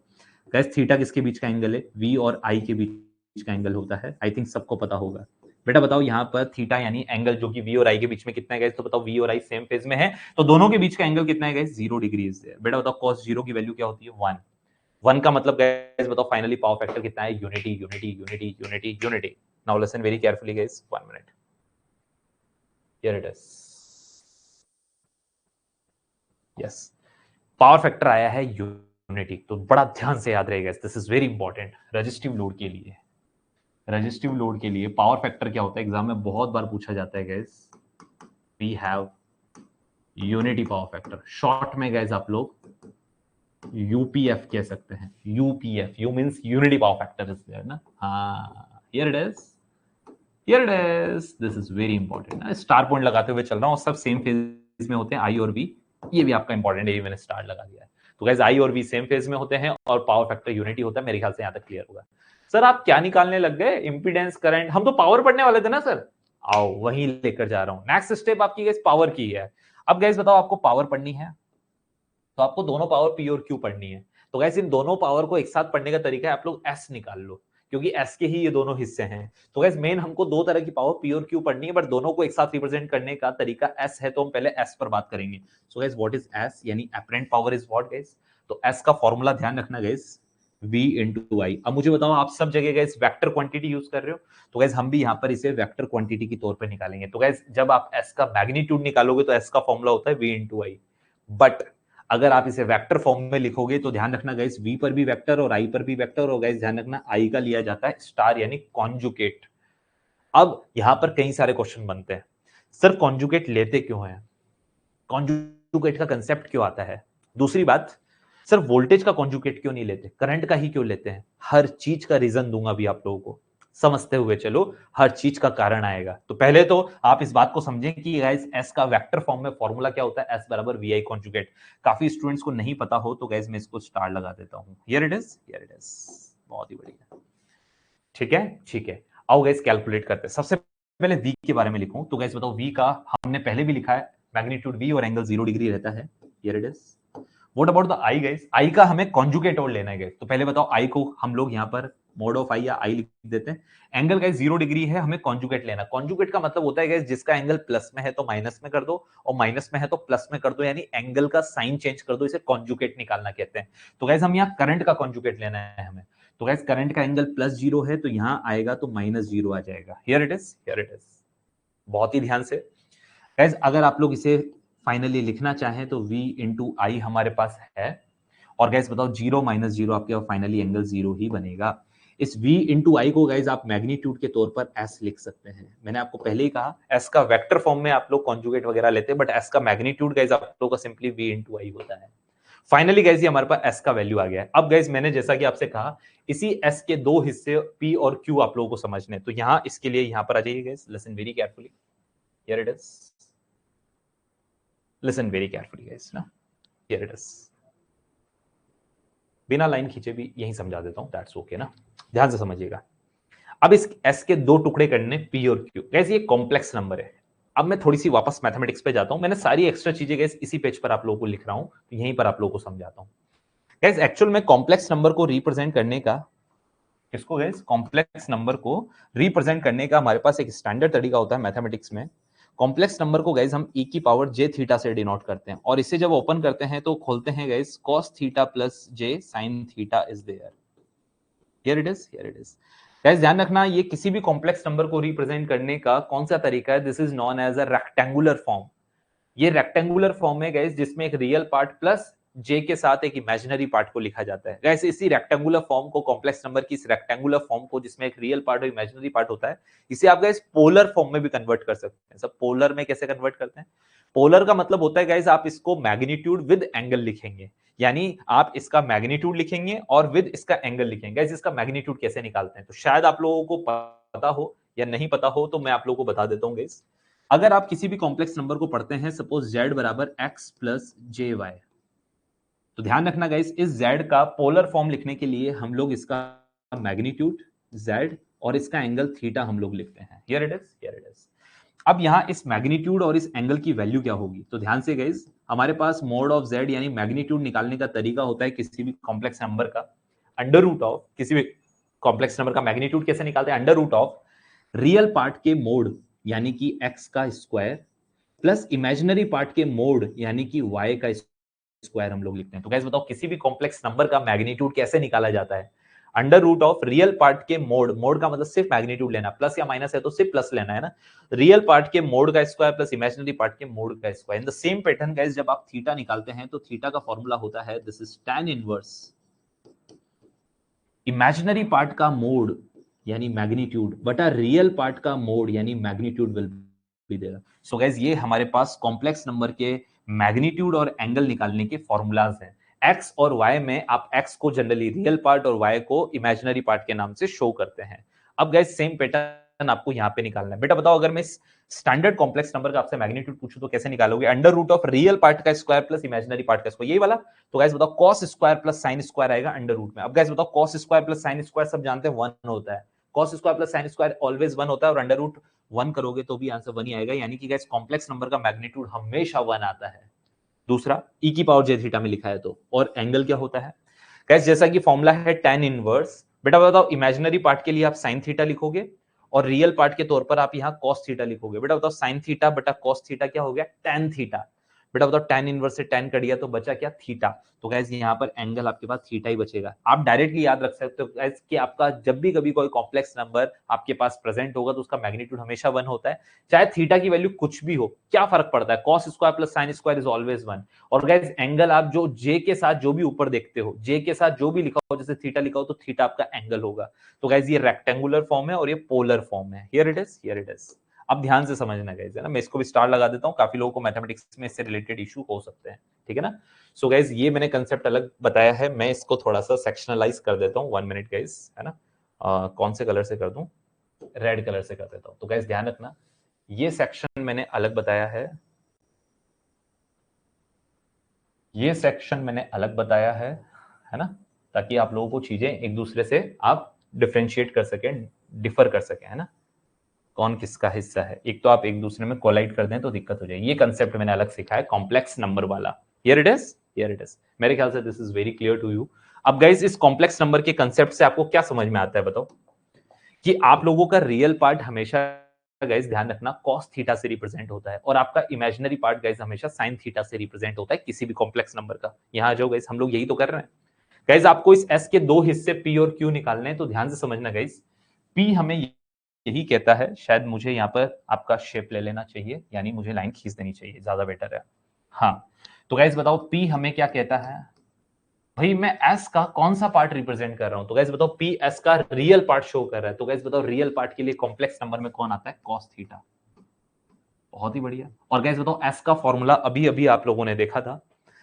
गाइस थीटा किसके बीच का एंगल है, v और i के बीच का एंगल होता है, आई थिंक सबको पता होगा। बेटा बताओ यहाँ पर थीटा यानी एंगल जो कि v और i के बीच में कितना है गाइस, तो बताओ v और i सेम फेज में है, तो दोनों के बीच का एंगल कितना है गाइस, 0 डिग्री इज देयर। बेटा बताओ cos 0 की वैल्यू क्या होती है, 1। 1 का मतलब गाइस बताओ फाइनली पावर फैक्टर कितना है, unity unity unity unity unity. Now listen very carefully guys, 1 minute, here it is, yes power factor आया है यूनिटी। तो बड़ा ध्यान से याद रहेगा, this is very important resistive load के लिए। रेजिस्टिव लोड के लिए पावर फैक्टर क्या होता है, एग्जाम में बहुत बार पूछा जाता है guys, we have unity power factor, short में गाइस आप लोग यूपीएफ कह सकते हैं, UPF, U means unity power factor is there ना। हाँ here it is, here it is, this is very important ना, स्टार पॉइंट लगाते हुए चल रहा हूं, सब सेम फेज में होते हैं आई और वी, ये भी आपका इंपॉर्टेंट है, ये मैंने स्टार लगा दिया है। तो गाइस आई और वी सेम फेज में होते हैं और पावर फैक्टर यूनिटी होता है, मेरे ख्याल से यहां तक क्लियर होगा। सर आप क्या निकालने लग गए, इंपीडेंस करंट, हम तो पावर पढ़ने वाले थे ना सर, आओ वहीं लेकर जा रहा हूं। नेक्स्ट स्टेप आपकी गाइस पावर की है। अब गाइस बताओ आपको पावर पढ़नी है तो आपको दोनों पावर पी और क्यू पढ़नी है। तो गाइस इन दोनों पावर को एक साथ पढ़ने का तरीका है, आप लोग एस निकाल लो, क्योंकि एस के ही ये दोनों हिस्से हैं। तो गाइस मेन हमको दो तरह की पावर पी और क्यू पढ़नी है, बट दोनों को एक साथ रिप्रेजेंट करने का तरीका एस है, तो हम पहले एस पर बात करेंगे। So guys what is S, यानी apparent power is what guys. तो एस का फॉर्मूला ध्यान रखना गाइस, V into I। अब मुझे बताओ आप सब जगह गाइस वेक्टर क्वांटिटी यूज कर रहे हो, तो गाइस हम भी यहां पर इसे वेक्टर क्वांटिटी के तौर पर निकालेंगे। तो गाइस जब आप S का मैग्नीट्यूड निकालोगे तो S का फॉर्मूला होता है V into I, बट अगर आप इसे वेक्टर फॉर्म में लिखोगे तो ध्यान रखना गाइस V पर भी वेक्टर और I पर भी वेक्टर, और गाइस ध्यान रखना I का लिया जाता है स्टार यानी कॉन्जुगेट। अब यहां पर कई सारे क्वेश्चन बनते हैं, सर कॉन्जुगेट लेते क्यों हैं, कॉन्जुगेट का कंसेप्ट क्यों आता है, दूसरी बात सर वोल्टेज का कॉन्जुगेट क्यों नहीं लेते, करंट का ही क्यों लेते हैं। हर चीज का रीजन दूंगा भी आप लोगों को, समझते हुए चलो, हर चीज का कारण आएगा। तो पहले तो आप इस बात को समझें कि गाइस एस का वेक्टर फॉर्म में फॉर्मूला क्या होता है, एस बराबर वी आई कॉन्जुगेट। काफी स्टूडेंट्स को नहीं पता हो तो गाइस मैं इसको स्टार लगा देता हूं, here it is, here it is, बहुत ही बढ़िया, ठीक है ठीक है। आओ गाइस कैलकुलेट करते हैं। सबसे पहले v के बारे में लिखूं, तो गाइस बताओ v का हमने पहले भी लिखा है, मैग्नीट्यूड v और एंगल 0 डिग्री रहता है, here it is. What about the i guys, i का हमें कॉन्जुगेट और लेना है गाइस। तो पहले बताओ i को हम लोग यहां पर मोड ऑफ i या i लिख देते हैं। एंगल गाइस 0 डिग्री है, हमें कॉन्जुगेट लेना। कॉन्जुगेट का मतलब होता है गाइस जिसका एंगल प्लस में है तो माइनस में कर दो, और माइनस में है तो प्लस में कर दो, यानी एंगल का साइन चेंज कर दो, इसे कॉन्जुगेट निकालना कहते हैं। तो गाइस हम यहाँ करंट का कॉन्जुगेट लेना है हमें। तो गाइस करंट का एंगल +0 है तो यहां आएगा तो -0 आ जाएगा, here it is, here it is. बहुत ही ध्यान से गाइस, अगर आप लोग इसे फाइनली लिखना चाहें तो v इंटू आई हमारे पास है, और गाइस बताओ 0 - 0 आपके फाइनली एंगल 0 ही बनेगा। इस v इंटू आई को गाइस आप मैग्नीट्यूड के तौर पर s लिख सकते हैं। मैंने आपको पहले ही कहा s का वेक्टर फॉर्म में आप लोग कॉन्जुगेट वगैरह लेते हैं, बट s का मैग्नीट्यूड गाइस आप लोगों का सिंपली v इंटू आई होता है। फाइनली गाइस ये हमारे पास s का वैल्यू आ गया है। अब गाइस मैंने जैसा कि आपसे कहा इसी s के दो हिस्से p और q आप लोगों को समझने, तो यहां इसके लिए यहां पर आ जाइए guys, listen very carefully, here it is, listen very carefully guys ना, हियर इट इज। बिना लाइन खींचे भी यही समझा देता हूं, दैट्स ओके ना, ध्यान से समझिएगा। अब इस s के दो टुकड़े करने p और q, गाइस ये कॉम्प्लेक्स नंबर है। अब मैं थोड़ी सी वापस मैथमेटिक्स पे जाता हूं, मैंने सारी एक्स्ट्रा चीजें गाइस इसी पेज पर आप लोगों को लिख रहा हूं, तो यहीं पर आप लोगों को समझाता हूं। गाइस एक्चुअल में कॉम्प्लेक्स नंबर को रिप्रेजेंट करने का, किसको गाइस, कॉम्प्लेक्स नंबर को रिप्रेजेंट करने का हमारे पास एक स्टैंडर्ड तरीका होता है मैथमेटिक्स में। कॉम्प्लेक्स नंबर को गाइस हम e की पावर j थीटा से डिनोट करते हैं, और इसे जब ओपन करते हैं तो खोलते हैं guys cos theta plus j sin theta is there. Here it is, here it is. Guys ध्यान रखना, ये किसी भी कॉम्प्लेक्स नंबर को रिप्रेजेंट करने का कौन सा तरीका है, this is known as a rectangular form. ये रेक्टेंगुलर फॉर्म है गाइस, जिसमें एक रियल पार्ट प्लस जे के साथ एक इमेजिनरी पार्ट को लिखा जाता है। गाइस इसी रेक्टेंगुलर फॉर्म को, कॉम्प्लेक्स नंबर की इस रेक्टेंगुलर फॉर्म को जिसमें एक रियल पार्ट और इमेजिनरी पार्ट होता है, इसे आप गाइस पोलर फॉर्म में भी कन्वर्ट कर सकते हैं। सब पोलर में कैसे कन्वर्ट करते हैं, पोलर का मतलब होता है गाइस आप इसको मैग्नीट्यूड विद एंगल लिखेंगे, यानी आप इसका मैग्नीट्यूड लिखेंगे और विद इसका एंगल लिखेंगे। गाइस इसका मैग्नीट्यूड कैसे निकालते हैं, तो शायद आप लोगों को पता हो या नहीं पता हो, तो मैं आप लोगों को बता देता हूं गाइस। अगर आप किसी भी कॉम्प्लेक्स नंबर को पढ़ते हैं, सपोज z बराबर x प्लस जे वाई, तो ध्यान रखना गाइस इस z का पोलर फॉर्म लिखने के लिए हम लोग इसका मैग्नीट्यूड z और इसका एंगल थीटा हम लोग लिखते हैं। Here it is, here it is. अब यहां इस मैग्नीट्यूड और इस एंगल की वैल्यू क्या होगी, तो ध्यान से गाइस हमारे पास मोड ऑफ z यानी मैग्नीट्यूड निकालने का तरीका होता है किसी भी कॉम्प्लेक्स नंबर का, अंडर रूट ऑफ, किसी भी कॉम्प्लेक्स नंबर का मैग्नीट्यूड कैसे निकालते हैं, under root of real part के मोड यानी कि x का स्क्वायर प्लस इमेजिनरी पार्ट के मोड यानी कि y का स्क्वायर हम लोग लिखते हैं। तो गाइस बताओ किसी भी कॉम्प्लेक्स नंबर का मैग्नीट्यूड कैसे निकाला जाता है, under root of real part के मोड, मोड का मतलब सिर्फ मैग्नीट्यूड लेना, प्लस या माइनस है तो सिर्फ प्लस लेना है ना, रियल पार्ट के मोड का स्क्वायर प्लस इमेजिनरी पार्ट के मोड का square. In the same pattern guys जब आप थीटा निकालते हैं तो थीटा का फॉर्मूला होता है this is tan inverse imaginary part का मोड यानी मैग्नीट्यूड बटा रियल पार्ट का मोड यानी magnitude will be there. So guys ये हमारे पास कॉम्प्लेक्स नंबर के मैग्नीट्यूड और एंगल निकालने के फॉर्मूलाज हैं। x और y में आप x को जनरली रियल पार्ट और y को इमेजिनरी पार्ट के नाम से शो करते हैं। अब गाइस सेम पैटर्न आपको यहां पे निकालना है। बेटा बताओ अगर मैं स्टैंडर्ड कॉम्प्लेक्स नंबर का आपसे मैग्नीट्यूड पूछूं तो कैसे निकालोगे, under root of real part का स्क्वायर प्लस इमेजिनरी पार्ट का स्क्वायर, यही वाला। तो गाइस बताओ cos square plus sin square आएगा अंडर रूट में। अब गाइस बताओ cos square plus sin square सब जानते हैं 1 होता है, cos square plus sin square always 1 होता है, और अंडर रूट 1 करोगे तो भी आंसर 1 ही आएगा, यानी कि गाइस कॉम्प्लेक्स नंबर का मैग्नीट्यूड हमेशा 1 आता है। दूसरा e की पावर j थीटा में लिखा है तो, और एंगल क्या होता है गाइस, जैसा कि फॉर्मूला है tan इनवर्स। बेटा बताओ इमेजिनरी पार्ट के लिए आप sin थीटा लिखोगे और रियल पार्ट के तौर पर आप यहां cos थीटा लिखोगे। बेटा बताओ sin थीटा बटा cos थीटा क्या हो गया, tan थीटा। बेटा बताओ tan इनवर्स से tan कट गया तो बचा क्या, थीटा। तो गाइस यहां पर एंगल आपके पास थीटा ही बचेगा। आप डायरेक्टली याद रख सकते हो गाइस कि आपका जब भी कभी कोई कॉम्प्लेक्स नंबर आपके पास प्रेजेंट होगा तो उसका मैग्नीट्यूड हमेशा 1 होता है, चाहे थीटा की वैल्यू कुछ भी हो, क्या फर्क पड़ता है, cos square plus sin square is always 1। और गाइस एंगल आप जो j के साथ जो भी ऊपर देखते हो, j के साथ जो भी लिखा हो, जैसे थीटा लिखा हो तो थीटा आपका एंगल होगा। तो गाइस ये रेक्टेंगुलर फॉर्म है और ये पोलर फॉर्म है। Here it is, here it is. अब ध्यान से समझना गाइस, है ना, मैं इसको भी स्टार लगा देता हूं, काफी लोगों को मैथमेटिक्स में इससे रिलेटेड इशू हो सकते हैं, ठीक है ना। सो गाइस ये मैंने कंसेप्ट अलग बताया है, मैं इसको थोड़ा सा सेक्शनलाइज कर देता हूं, 1 मिनट गाइस, है ना। कौन से कलर से कर दूं, रेड कलर से कर देता हूं। तो गाइस ध्यान रखना, ये सेक्शन मैंने अलग बताया है ना, ताकि आप लोगों को चीजें एक दूसरे से आप डिफरेंशिएट कर सकें, डिफर कर सकें, है ना, कौन किसका हिस्सा है। एक तो आप एक दूसरे में कोलाइड कर दें तो दिक्कत हो जाएगी। ये कंसेप्ट मैंने अलग सीखा है कॉम्प्लेक्स नंबर वाला। Here it is, here it is. मेरे ख्याल से this is very clear to you. अब गाइस इस कॉम्प्लेक्स नंबर के कंसेप्ट से आपको क्या समझ में आता है बताओ, कि आप लोगों का रियल पार्ट हमेशा गाइस ध्यान रखना cos थीटा से रिप्रेजेंट होता है, और आपका इमेजिनरी पार्ट गाइस हमेशा sin थीटा से रिप्रेजेंट होता है किसी भी कॉम्प्लेक्स नंबर का। यहां आ जाओ गाइस, हम लोग यही तो कर रहे हैं गाइस। आपको इस s के दो हिस्से p और q निकालने हैं, तो ध्यान से समझना गाइस। p हमें यही कहता है, शायद मुझे यहाँ पर आपका शेप ले लेना चाहिए, यानी मुझे लाइन खींच देनी चाहिए, ज्यादा बेटर है। हाँ तो गाइस बताओ p हमें क्या कहता है, भाई मैं s का कौन सा पार्ट रिप्रेजेंट कर रहा हूं, तो गाइस बताओ p s का रियल पार्ट शो कर रहा है। तो गाइस बताओ रियल पार्ट के लिए कॉम्प्लेक्स नंबर में कौन आता है, cos थीटा। बहुत ही बढ़िया। और गाइस बताओ s का फॉर्मूला अभी अभी आप लोगों ने देखा था,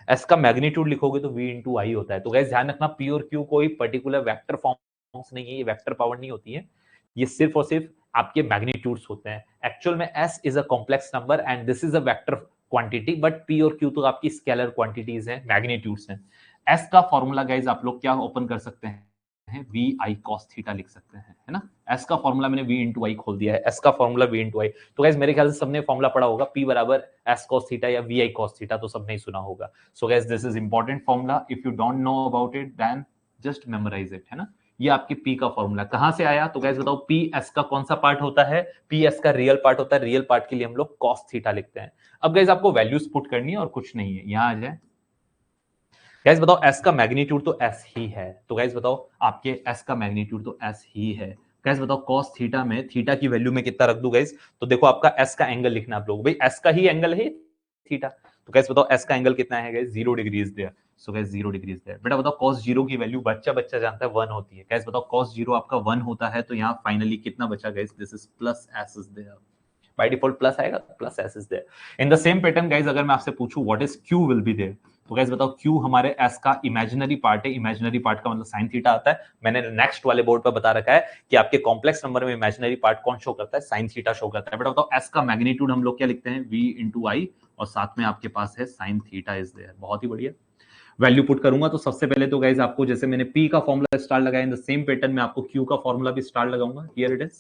s का मैग्नीट्यूड लिखोगे तो v इंटू आई होता है। तो गाइस ध्यान रखना p और q कोई पर्टिकुलर वेक्टर फॉर्म्स नहीं है, ये वेक्टर पावर नहीं होती है, ये सिर्फ और सिर्फ आपके मैग्नीट्यूड्स होते हैं। एक्चुअल में s is a complex number and this is a vector quantity, but p और q तो आपकी स्केलर क्वांटिटीज हैं, मैग्नीट्यूड्स हैं। s का फॉर्मूला गाइस आप लोग क्या ओपन कर सकते हैं, हैं वी आई कॉस थीटा लिख सकते हैं, है ना। एस का फॉर्मूला मैंने वी इंटू आई खोल दिया है, एस का फॉर्मूला वी इंटू आई। तो गाइस मेरे ख्याल से सबने फॉर्मूला पढ़ा होगा, पी बराबर एस कॉस थीटा या वी आई कॉस थीटा, तो सबने ही सुना होगा। So guys this is important formula, if you don't know about it then just memorise it, है ना। ये आपके पी का फॉर्मूला कहां से आया, तो गाइस बताओ पी एस का कौन सा पार्ट होता है, पी एस का रियल पार्ट होता है, रियल पार्ट के लिए हम लोग कॉस थीटा लिखते हैं। अब गाइस आपको वैल्यूज पुट करनी है और कुछ नहीं है, यहां आ जाए। गाइस बताओ एस का मैग्नीट्यूड तो एस ही है, तो गाइस बताओ आपके एस का मैग्नीट्यूड तो एस ही है। गाइस बताओ कॉस थीटा में थीटा की वैल्यू में कितना रख दूं गाइस, तो देखो आपका एस का एंगल लिखना आप लोग, भाई एस का ही एंगल है थीटा, तो गाइस बताओ एस का एंगल कितना है guys, 0 degree is there. So guys 0 degree is there. बेटा बताओ cos 0 की वैल्यू बच्चा बच्चा जानता है 1 होती है। गाइस बताओ cos 0 आपका 1 होता है, तो यहाँ फाइनली कितना बचा guys, this is plus S is there, by default plus आएगा, plus S is there. In the same pattern guys अगर मैं आपसे पूछूं what is Q will be there, तो गाइस बताओ क्यू हमारे एस का इमेजिनरी पार्ट है, इमेजिनरी पार्ट का मतलब साइन थीटा आता है। मैंने नेक्स्ट वाले बोर्ड पर बता रखा है कि आपके कॉम्प्लेक्स नंबर में इमेजिनरी पार्ट कौन शो करता है, साइन थीटा शो करता है। बेटा बताओ एस का मैग्नीट्यूड हम लोग क्या लिखते हैं, वी इंटू आई, और साथ में आपके पास है साइन थीटा इज देयर। बहुत ही बढ़िया। वैल्यू पुट करूंगा तो सबसे पहले तो गाइस आपको जैसे मैंने पी का फॉर्मूला स्टार लगाया, इन द सेम पैटर्न में आपको क्यू का फॉर्मूला भी स्टार लगाऊंगा। Here it is.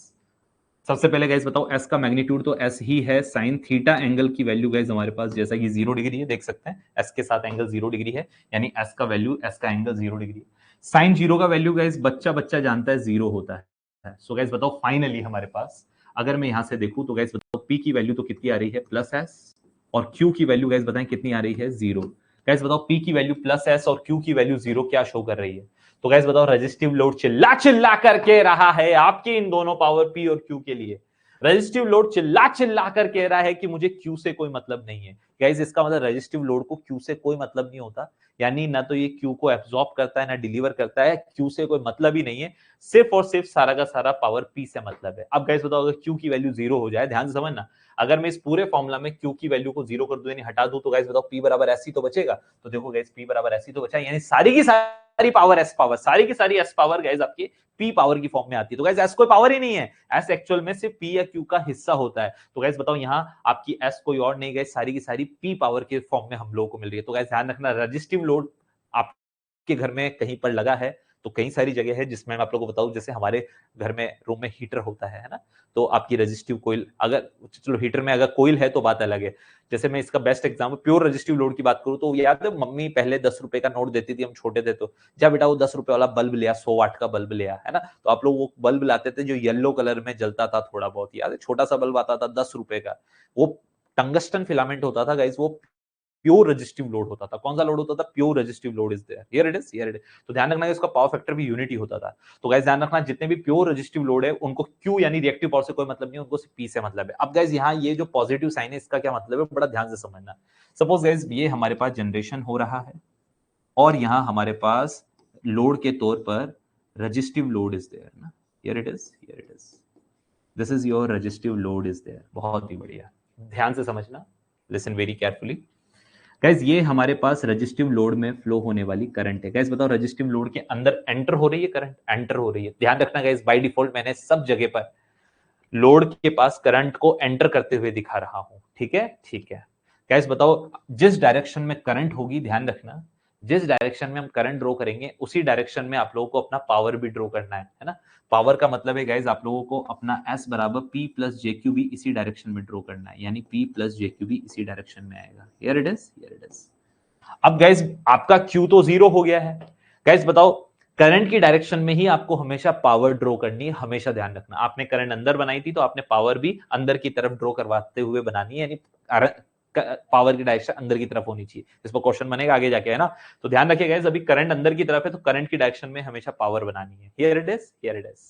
सबसे पहले गाइस बताओ एस का मैग्नीट्यूड तो एस ही है, साइन थीटा एंगल की वैल्यू गाइस हमारे पास जैसा कि 0 डिग्री है, देख सकते हैं एस के साथ एंगल 0 डिग्री है, यानी एस का वैल्यू, एस का एंगल 0 डिग्री। साइन 0 का वैल्यू गाइस बच्चा बच्चा जानता है 0 होता है। सो गाइस बताओ फाइनली हमारे पास अगर मैं यहां से देखूं तो गाइस बताओ पी की वैल्यू तो कितनी आ रही है, प्लस एस, और क्यू की वैल्यू गाइस बताएं कितनी आ रही है, 0। गाइस बताओ पी की वैल्यू प्लस एस और क्यू की वैल्यू 0 क्या शो कर रही है, तो गाइस बताओ रेजिस्टिव लोड चिल्ला चिल्ला करके रहा है आपके इन दोनों पावर पी और क्यू के लिए। रेजिस्टिव लोड चिल्ला चिल्ला कर कह रहा है कि मुझे क्यू से कोई मतलब नहीं है। गाइस इसका मतलब रेजिस्टिव लोड को क्यू से कोई मतलब नहीं होता, यानी ना तो ये क्यू को एब्सॉर्ब करता है ना डिलीवर करता है, क्यू से कोई मतलब ही नहीं है, सिर्फ और सिर्फ सारा का सारा पावर पी से मतलब है। अब गाइस बताओ अगर क्यू की वैल्यू 0 हो जाए, ध्यान से समझना, अगर मैं इस पूरे फॉर्मूला में क्यू की वैल्यू को 0 कर दूं यानी हटा दूं, तो गाइस बताओ पी बराबर एस ही तो बचेगा। तो देखो गाइस पी बराबर एस ही तो बचा, यानी सारी की सारी पावर एस पावर, सारी की सारी एस पावर गाइस आपकी पी पावर की फॉर्म में आती है। तो गाइस एस कोई पावर ही नहीं है, एस एक्चुअल में सिर्फ पी या क्यू का हिस्सा होता है। तो गाइस बताओ यहाँ आपकी एस कोई और नहीं, गाइस सारी की सारी पी पावर के फॉर्म में हम लोगों को मिल रही है। तो गाइस ध्यान रखना, रजिस्टिव लोड आपके घर में कहीं पर लगा है तो कई सारी जगह है जिसमें मैं आप लोगों को बताऊं, जैसे हमारे घर में रूम में हीटर होता है ना, तो आपकी रजिस्टिव कोइल, अगर चलो हीटर में अगर कोइल है तो बात अलग है। जैसे मैं इसका best example pure resistive load की बात करूं तो याद है मम्मी पहले 10 रुपए का नोट देती थी, हम छोटे थे तो जा बेटा वो 10 रुपए वाला बल्ब लिया, 100 वाट का बल्ब लिया, है ना। तो आप लोग वो बल्ब लाते थे जो येलो कलर में जलता था, थोड़ा बहुत याद है, छोटा सा बल्ब आता था 10 रुपए का, वो टंगस्टन फिलामेंट होता था गाइस, वो प्योर रेजिस्टिव लोड होता था। कौन सा लोड होता था, pure resistive load is there, here it is, here it is. तो ध्यान रखना इसका पावर फैक्टर भी यूनिटी होता था। तो गाइस ध्यान रखना जितने भी प्योर रेजिस्टिव लोड है उनको क्यू यानी रिएक्टिव पावर से कोई मतलब नहीं, उनको सिर्फ पी से मतलब है। अब गाइस यहाँ ये जो पॉजिटिव साइन है इसका क्या मतलब है, बड़ा ध्यान से समझना। सपोज गाइस ये हमारे पास जनरेशन हो रहा है और यहाँ हमारे पास लोड के तौर पर रेजिस्टिव लोड इज देयर ना, here it is, here it is, this is your resistive load is there. बहुत ही बढ़िया, ध्यान से समझना, लिसन वेरी केयरफुली। गाइस ये हमारे पास रेजिस्टिव लोड में फ्लो होने वाली करंट है। गाइस बताओ रेजिस्टिव लोड के अंदर एंटर हो रही है करंट, एंटर हो रही है। ध्यान रखना गाइस बाय डिफॉल्ट मैंने सब जगह पर लोड के पास करंट को एंटर करते हुए दिखा रहा हूं, ठीक है, ठीक है। गाइस बताओ जिस डायरेक्शन में करंट होगी, ध्यान रखना जिस डायरेक्शन में हम करंट ड्रॉ करेंगे उसी डायरेक्शन में आप लोगों को अपना पावर भी ड्रॉ करना है ना। पावर का मतलब है गाइस आप लोगों को अपना S बराबर P प्लस JQ भी इसी डायरेक्शन में ड्रॉ करना है, यानी P प्लस JQ भी इसी डायरेक्शन में आएगा। Here it is, here it is. अब गाइस आपका Q तो 0 हो गया है। गाइस बताओ करंट की डायरेक्शन में ही आपको हमेशा पावर ड्रॉ करनी है, हमेशा ध्यान रखना। आपने करंट अंदर बनाई थी तो आपने पावर भी अंदर की तरफ ड्रॉ करवाते हुए बनानी है, यानी पावर की डायरेक्शन अंदर की तरफ होनी चाहिए। इस पर क्वेश्चन बनेगा आगे जाके, है ना। तो ध्यान रखिएगा गाइस अभी करंट अंदर की तरफ है तो करंट की डायरेक्शन में हमेशा पावर बनानी है। Here it is, here it is.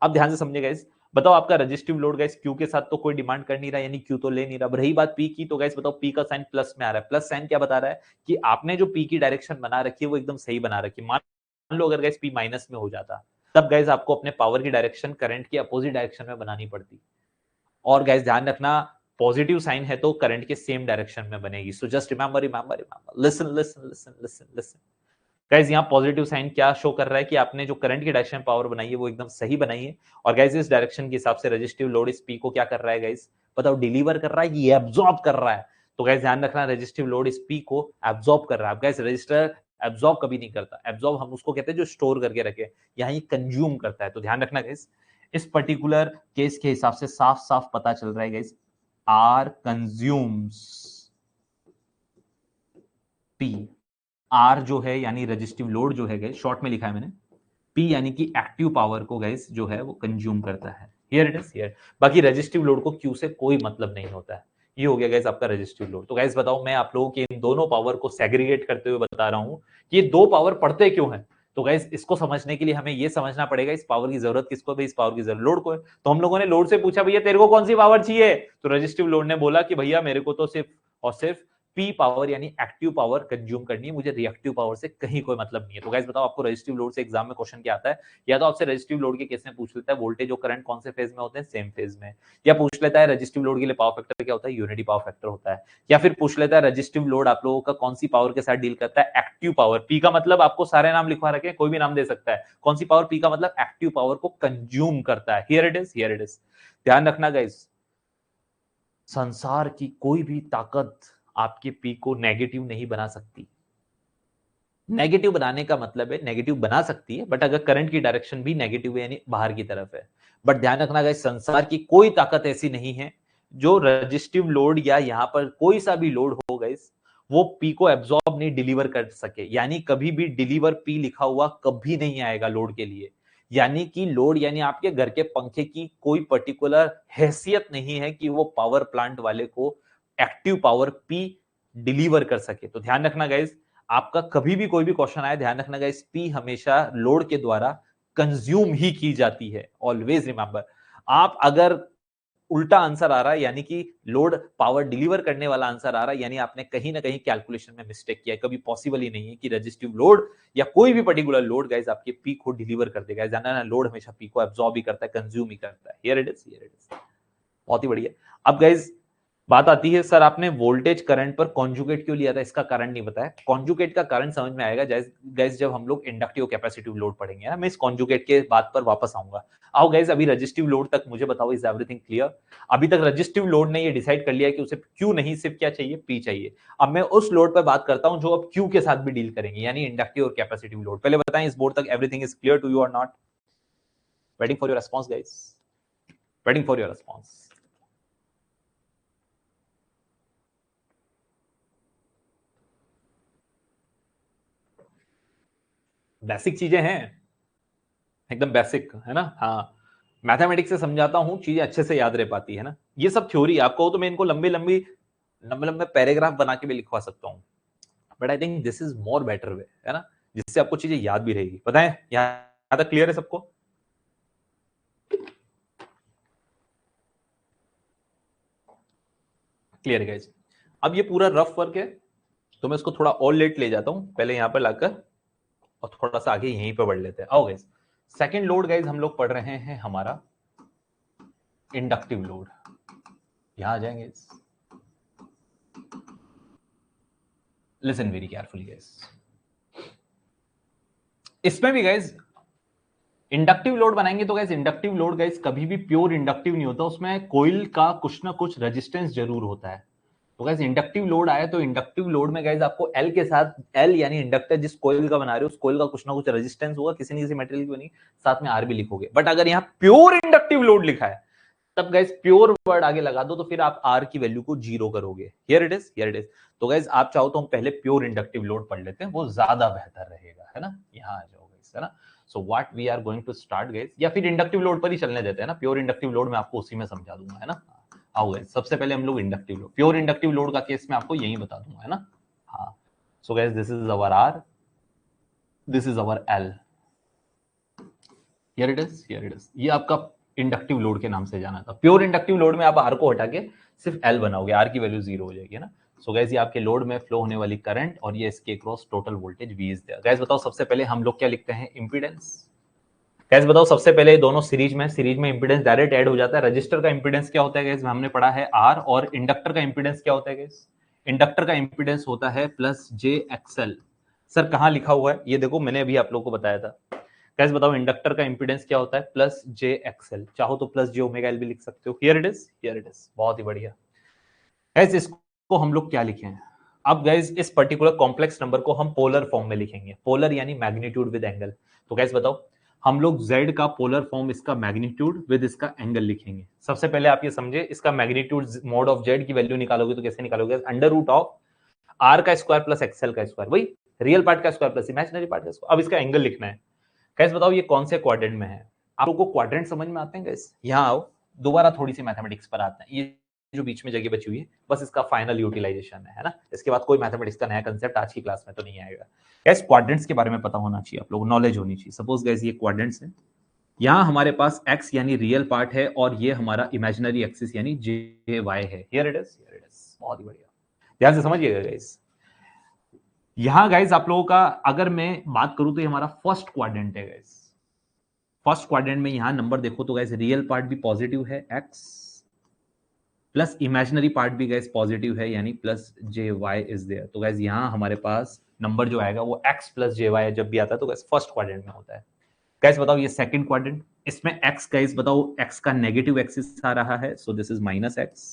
अब ध्यान से समझिएगा गाइस, बताओ आपका रजिस्टिव लोड गाइस क्यू के साथ तो कोई डिमांड कर नहीं रहा, यानी क्यू तो ले नहीं रहा। रही बात पी की, तो गाइस बताओ पी का साइन प्लस में आ रहा है। प्लस साइन क्या बता रहा है कि आपने जो पी की डायरेक्शन बना रखी है वो एकदम सही बना रखी है। मान लो अगर गाइस पी माइनस में हो जाता तब गाइस आपको अपने पावर की डायरेक्शन करंट की अपोजिट डायरेक्शन में बनानी पड़ती। और गाइस ध्यान रखना पॉजिटिव साइन है तो करंट के सेम डायरेक्शन में बनेगी। सो just remember, remember, remember, listen, listen, listen, listen, listen. Guys यहाँ पॉजिटिव साइन क्या शो कर रहा है कि आपने जो करंट की डायरेक्शन पावर बनाई है वो एकदम सही बनाई है। और गाइस इस डायरेक्शन के हिसाब से रेजिस्टिव लोड इस पी को क्या कर रहा है गाइस, बताओ डिलीवर कर रहा है कि एब्जॉर्ब कर रहा है। तो गाइस ध्यान रखना रेजिस्टिव लोड इस पी को एब्जॉर्ब कर रहा है। गाइस रेजिस्टर एब्जॉर्ब कभी नहीं करता। एब्जॉर्ब हम उसको कहते हैं जो स्टोर करके रखे, यहाँ ये कंज्यूम करता है। तो ध्यान रखना गाइस, इस पर्टिकुलर केस के हिसाब से साफ साफ पता चल रहा है guys, R consumes P. R जो है यानी रजिस्टिव लोड जो है गाइस, शॉर्ट में लिखा है मैंने, पी यानी कि एक्टिव पावर को गाइस जो है वो कंज्यूम करता है। Here it is here. बाकी रजिस्टिव लोड को क्यू से कोई मतलब नहीं होता है। ये हो गया गाइस आपका रजिस्टिव लोड। तो गाइस बताओ, मैं आप लोगों के इन दोनों पावर को सेग्रीगेट करते हुए बता रहा हूं कि ये दो पावर पढ़ते क्यों है। तो गाइस इसको समझने के लिए हमें ये समझना पड़ेगा इस पावर की जरूरत किसको है, इस पावर की जरूरत लोड को है। तो हम लोगों ने लोड से पूछा भैया तेरे को कौन सी पावर चाहिए, तो रजिस्टिव लोड ने बोला कि भैया मेरे को तो सिर्फ और सिर्फ पी पावर यानी एक्टिव पावर कंज्यूम करनी है, मुझे रिएक्टिव पावर से कहीं कोई मतलब नहीं है। तो गाइस बताओ, आपको रजिस्टिव लोड से एग्जाम में क्वेश्चन क्या आता है, या तो आपसे रजिस्टिव लोड के केस में पूछ लेता है वोल्टेज और करंट कौन से फेज में होते हैं, सेम फेज में, या पूछ लेता है रजिस्टिव लोड के लिए पावर फैक्टर क्या होता है, यूनिटी पावर फैक्टर होता है, या फिर पूछ लेता है रजिस्टिव लोड आप लोगों का कौन सी पावर के साथ डील करता है, एक्टिव पावर। पी का मतलब आपको सारे नाम लिखवा रखे हैं, कोई भी नाम दे सकता है, कौन सी पावर, पी का मतलब एक्टिव पावर को कंज्यूम करता है। Here it is, here it is. ध्यान रखना गाइस, संसार की कोई भी ताकत आपके पी को नेगेटिव नहीं बना सकती। नेगेटिव बनाने का मतलब है, नेगेटिव बना सकती है बट अगर करंट की डायरेक्शन भी नेगेटिव है यानी बाहर की तरफ है। बट ध्यान रखना गाइस, संसार की कोई ताकत ऐसी नहीं है जो रजिस्टिव लोड या यहां पर कोई सा भी लोड हो गाइस, वो पी को एब्जॉर्ब नहीं डिलीवर कर सके। यानी कभी भी डिलीवर पी लिखा हुआ कभी नहीं आएगा लोड के लिए। यानी कि लोड यानी आपके घर के पंखे की कोई पर्टिकुलर हैसियत नहीं है कि वो पावर प्लांट वाले को एक्टिव पावर पी डिलीवर कर सके। तो ध्यान रखना गाइस, आपका कभी भी कोई भी क्वेश्चन आए, ध्यान रखना गाइस, पी हमेशा लोड के द्वारा कंज्यूम ही की जाती है। ऑलवेज रिमेंबर, आप अगर उल्टा आंसर आ रहा है यानी कि लोड पावर डिलीवर करने वाला आंसर आ रहा है, यानी आपने कहीं ना कहीं कैलकुलेशन में मिस्टेक किया है। कभी पॉसिबल ही नहीं है कि रजिस्टिव लोड या कोई भी पर्टिकुलर लोड गाइस आपके पी को डिलीवर कर देगा। जानना ना, लोड हमेशा पी को एब्जॉर्ब ही करता है, कंज्यूम ही करता है। Here it is, here it is. बहुत ही बढ़िया। अब गाइस बात आती है, सर आपने वोल्टेज करंट पर कॉन्जुगेट क्यों लिया था, इसका कारण नहीं बताया। कॉन्जुगेट का कारण समझ में आएगा गाइस जब हम लोग इंडक्टिव कैपेसिटिव लोड पढ़ेंगे ना, मैं इस कॉन्जुगेट के बात पर वापस आऊंगा। आओ गाइस, अभी रजिस्टिव लोड तक मुझे बताओ, इज एवरीथिंग क्लियर। अभी तक रजिस्टिव लोड ने ये डिसाइड कर लिया कि उसे क्यू नहीं सिर्फ क्या चाहिए, पी चाहिए। अब मैं उस लोड पर बात करता हूं जो अब क्यू के साथ भी डील करेंगे, यानी इंडक्टिव और कैपेसिटिव लोड। पहले बताएं इस बोर्ड तक everything is clear to you और not. Waiting for your response guys, waiting for your response. Basic चीजें हैं, एकदम बेसिक है ना। हाँ, मैथमेटिक्स से समझाता हूं, चीजें अच्छे से याद रह पाती है ना। ये सब थ्योरी आपको तो मैं इनको लंबे लंबे लंबे लंबे पैराग्राफ बना के भी लिखवा सकता हूँ, but I think this is more better way, है ना, जिससे आपको चीजें याद भी रहेगी। बताएं यहां तक क्लियर है सबको? क्लियर है गाइस। अब ये पूरा रफ वर्क है, तो मैं इसको थोड़ा और लेट ले जाता हूं, पहले यहां पर लाकर और थोड़ा सा आगे यहीं पर बढ़ लेते हैं। आओ गाइस, सेकंड लोड गाइस हम लोग पढ़ रहे हैं हमारा इंडक्टिव लोड। यहां आ जाएंगे, लिसन वेरी केयरफुली गाइस। इसमें भी गाइस इंडक्टिव लोड बनाएंगे तो गाइस, इंडक्टिव लोड गाइस कभी भी प्योर इंडक्टिव नहीं होता, उसमें कोइल का कुछ ना कुछ रेजिस्टेंस जरूर होता है। तो गाइस इंडक्टिव लोड आया तो इंडक्टिव लोड में गाइस आपको एल के साथ, एल यानी इंडक्टर जिस कोइल का बना रहे हो उस कोइल का कुछ ना कुछ रेजिस्टेंस होगा, किसी न किसी मटेरियल की बनी, साथ में आर भी लिखोगे। बट अगर यहाँ प्योर इंडक्टिव लोड लिखा है तब गाइस प्योर वर्ड आगे लगा दो, तो फिर आप आर की वैल्यू को जीरो करोगे। Here it is, here it is. तो गाइस आप चाहो तो हम पहले प्योर इंडक्टिव लोड पढ़ लेते हैं, वो ज्यादा बेहतर रहेगा, है ना। यहाँ आ जाओ गाइस, है ना। So what we are going to start guys, या फिर इंडक्टिव लोड पर ही चलने देते हैं ना, प्योर इंडक्टिव लोड में आपको उसी में समझा दूंगा, है ना। आओ गाइस, सबसे पहले हम लोग inductive load, pure inductive load का केस में आपको यही बता दूंगा, है ना। हाँ, so guys this is our R, this is our L. Here it is, here it is. ये आपका इंडक्टिव लोड के नाम से जाना था। प्योर इंडक्टिव लोड में आप आर को हटा के सिर्फ एल बनाओगे, आर की वैल्यू जीरो हो जाएगी, है ना। सो गाइस ये आपके लोड में फ्लो होने वाली करंट और ये इसके cross total voltage V is there. Guys बताओ सबसे पहले हम लोग क्या लिखते हैं, इंपीडेंस। गाइस बताओ सबसे पहले दोनों सीरीज में इंपीडेंस डायरेक्ट ऐड हो जाता है। रजिस्टर का इंपीडेंस क्या होता है गाइस, हमने पढ़ा है आर, और इंडक्टर का इंपीडेंस क्या होता है गाइस, इंडक्टर का इंपीडेंस होता है प्लस जे एक्सएल। सर कहां लिखा हुआ है ये देखो, मैंने अभी आप लोगों को बताया था। गाइस बताओ इंडक्टर का इंपीडेंस क्या होता है, प्लस जे एक्सएल, चाहो तो प्लस जे ओमेगा एल भी लिख सकते हो। Here it is, here it is. बहुत ही बढ़िया गाइस, इसको हम लोग क्या लिखे हैं, अब गाइज इस पर्टिकुलर कॉम्प्लेक्स नंबर को हम पोलर फॉर्म में लिखेंगे, पोलर यानी मैग्नीट्यूड विद एंगल। तो गाइज बताओ, हम लोग z का पोलर फॉर्म इसका मैग्नीट्यूड विद इसका एंगल लिखेंगे। सबसे पहले आप ये समझे, इसका मैग्नीट्यूड मॉड ऑफ z की वैल्यू निकालोगे तो कैसे निकालोगे? अंडर रूट ऑफ r का स्क्वायर प्लस एक्सएल का स्क्वायर, वही रियल पार्ट का स्क्वायर प्लस इमेजिनरी पार्ट का स्क्वायर। अब इसका एंगल लिखना है। गाइस बताओ ये कौन से क्वाड्रेंट में है? आप लोगों को क्वाड्रेंट समझ में आते हैं गाइस? यहाँ आओ, दोबारा थोड़ी सी मैथमेटिक्स पर आते हैं। ये जो बीच में जगह बची हुई है बस इसका फाइनल यूटिलाइजेशन है ना। इसके बाद कोई मैथमेटिक्स का नया कंसेप्ट आज की क्लास में तो नहीं आएगा। गाइस क्वाड्रेंट्स के बारे में पता होना चाहिए, आप लोगों को नॉलेज होनी चाहिए। सपोज गाइस ये क्वाड्रेंट्स है, यहाँ हमारे पास x यानी रियल पार्ट है और ये हमारा इमेजिनरी एक्सिस यानी जे वाई है। Here it is, here it is. बहुत ही बढ़िया, ध्यान से समझिएगा गाइस। यहां गाइस आप लोगों का अगर मैं बात करूं तो ये हमारा फर्स्ट क्वाड्रेंट है गाइस। फर्स्ट क्वाड्रेंट में यहां नंबर देखो तो गाइस रियल पार्ट भी पॉजिटिव है x, प्लस इमेजिनरी पार्ट भी गाइस पॉजिटिव है यानी plus j y is there. तो गाइस यहां हमारे पास नंबर जो आएगा वो x प्लस जे वाई जब भी आता है तो गाइस फर्स्ट क्वाड्रेंट में होता है। गाइस बताओ ये सेकंड क्वाड्रेंट, इसमें x गाइस बताओ x का नेगेटिव एक्सिस आ रहा है, so this is minus x।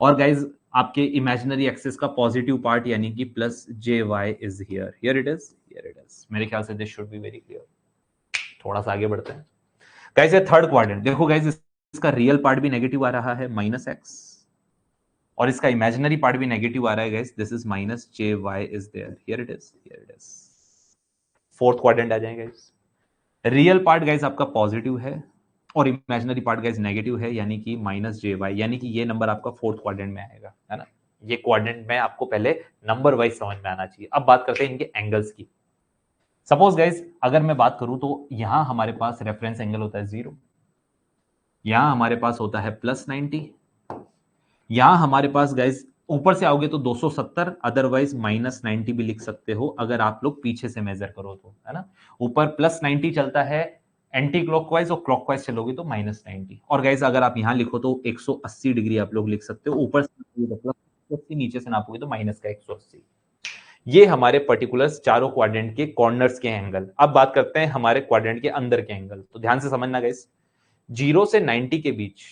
और गाइस आपके इमेजिनरी एक्सिस का पॉजिटिव पार्ट यानी कि plus j y is here. Here it is, here it is. मेरे ख्याल से this should be very clear. थोड़ा सा आगे बढ़ते हैं गाइस। ये थर्ड क्वाड्रेंट देखो गाइस, इसका रियल पार्ट भी नेगेटिव आ रहा है माइनस एक्स, और इसका इमेजिनरी पार्ट भी नेगेटिव आ रहा है guys, this is minus j y is there. Here it is, here it is. Fourth quadrant आ जाएगा गाइस। रियल पार्ट गाइस आपका पॉजिटिव है और इमेजिनरी पार्ट गाइस नेगेटिव है यानी कि माइनस जे वाई, यानी कि ये नंबर आपका फोर्थ क्वाड्रेंट में आएगा, है ना। ये क्वाड्रेंट में आपको पहले नंबर वाइज समझ में आना चाहिए। अब बात करते हैं इनके एंगल्स की। सपोज गाइस अगर मैं बात करूं तो यहां हमारे पास रेफरेंस एंगल होता है 0, यहां हमारे पास होता है प्लस 90, यहां हमारे पास गाइस ऊपर से आओगे तो 270, अदरवाइज माइनस 90 भी लिख सकते हो अगर आप लोग पीछे से मेजर करो तो, है ना। ऊपर प्लस 90 चलता है एंटी क्लॉकवाइज और क्लॉकवाइज चलोगे तो माइनस 90। और गाइस अगर आप यहां लिखो तो 180 डिग्री आप लोग लिख सकते हो, ऊपर से प्लस 180, नीचे से नापोगे तो माइनस का 180। ये हमारे पर्टिकुलर चारों क्वाड्रेंट के कॉर्नर्स के एंगल। अब बात करते हैं हमारे क्वाड्रेंट के अंदर के एंगल। तो ध्यान से समझना गाइस, 0 से 90 के बीच,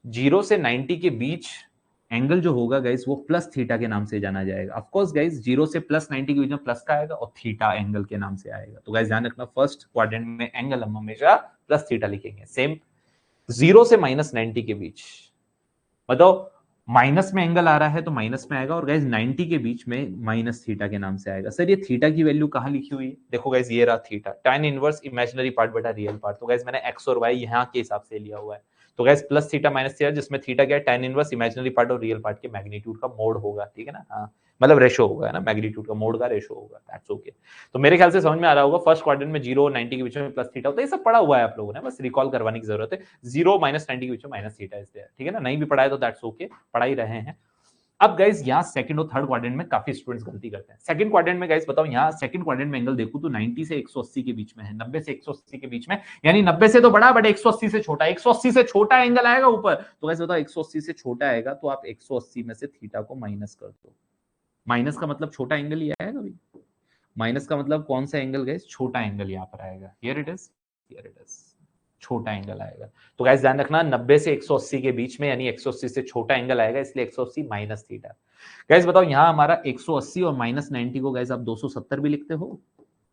0 से 90 के बीच एंगल जो होगा गाइस वो प्लस थीटा के नाम से जाना जाएगा। ऑफ कोर्स गाइस 0 से प्लस 90 के बीच में प्लस का आएगा और थीटा एंगल के नाम से आएगा। तो गाइस ध्यान रखना, फर्स्ट क्वाड्रेंट में एंगल हम हमेशा प्लस थीटा लिखेंगे। सेम 0 से माइनस 90 के बीच, बताओ माइनस में एंगल आ रहा है तो माइनस में आएगा, और गाइस 90 के बीच में माइनस थीटा के नाम से आएगा। सर ये थीटा की वैल्यू कहां लिखी हुई है? देखो गाइस ये रहा theta, tan inverse imaginary part बटा रियल पार्ट। तो गाइस मैंने x और y यहां के हिसाब से लिया हुआ है। तो guys plus theta minus theta, जिसमें थीटा क्या है? tan इनवर्स इमेजिनरी पार्ट और रियल पार्ट के मैग्नीट्यूड का मोड होगा, ठीक है ना। हाँ मतलब रेशो होगा, है ना, मैग्नीट्यूड का मोड का रेशो होगा, दैट्स ओके। तो मेरे ख्याल से समझ में आ रहा होगा, फर्स्ट क्वाड्रेंट में 0 और 90 के बीच में प्लस थीटा होता है। ये सब पढ़ा हुआ है आप लोगों ने, बस रिकॉल करवाने की जरूरत है। 0 माइनस 90 के बीच में माइनस थीटा इज देयर, ठीक है ना। नहीं भी पढ़ा है तो दैट्स ओके, पढ़ा ही रहे हैं। अब गाइस यहाँ सेकंड और थर्ड क्वाड्रेंट में काफी स्टूडेंट्स गलती करते हैं। सेकंड क्वाड्रेंट में गाइस बताओ, यहाँ सेकंड क्वाड्रेंट में एंगल देखो तो 90 से 180 के बीच में है, 90 से 180 के बीच में, यानी 90 से तो बड़ा बट 180 से छोटा। 180 से छोटा एंगल आएगा ऊपर, तो गाइस बताओ 180 से छोटा आएगा तो आप 180 में से थीटा को माइनस कर दो। माइनस का मतलब छोटा एंगल ही आएगा भाई। माइनस का मतलब कौन सा एंगल गाइस? छोटा एंगल यहाँ पर आएगा। Here it is, here it is, छोटा एंगल आएगा। तो गाइस ध्यान रखना 90 से 180 के बीच में, यानी 180 से छोटा एंगल आएगा, इसलिए 180 माइनस थीटा। गाइस बताओ यहाँ हमारा 180 और माइनस 90 को गाइस आप 270 भी लिखते हो,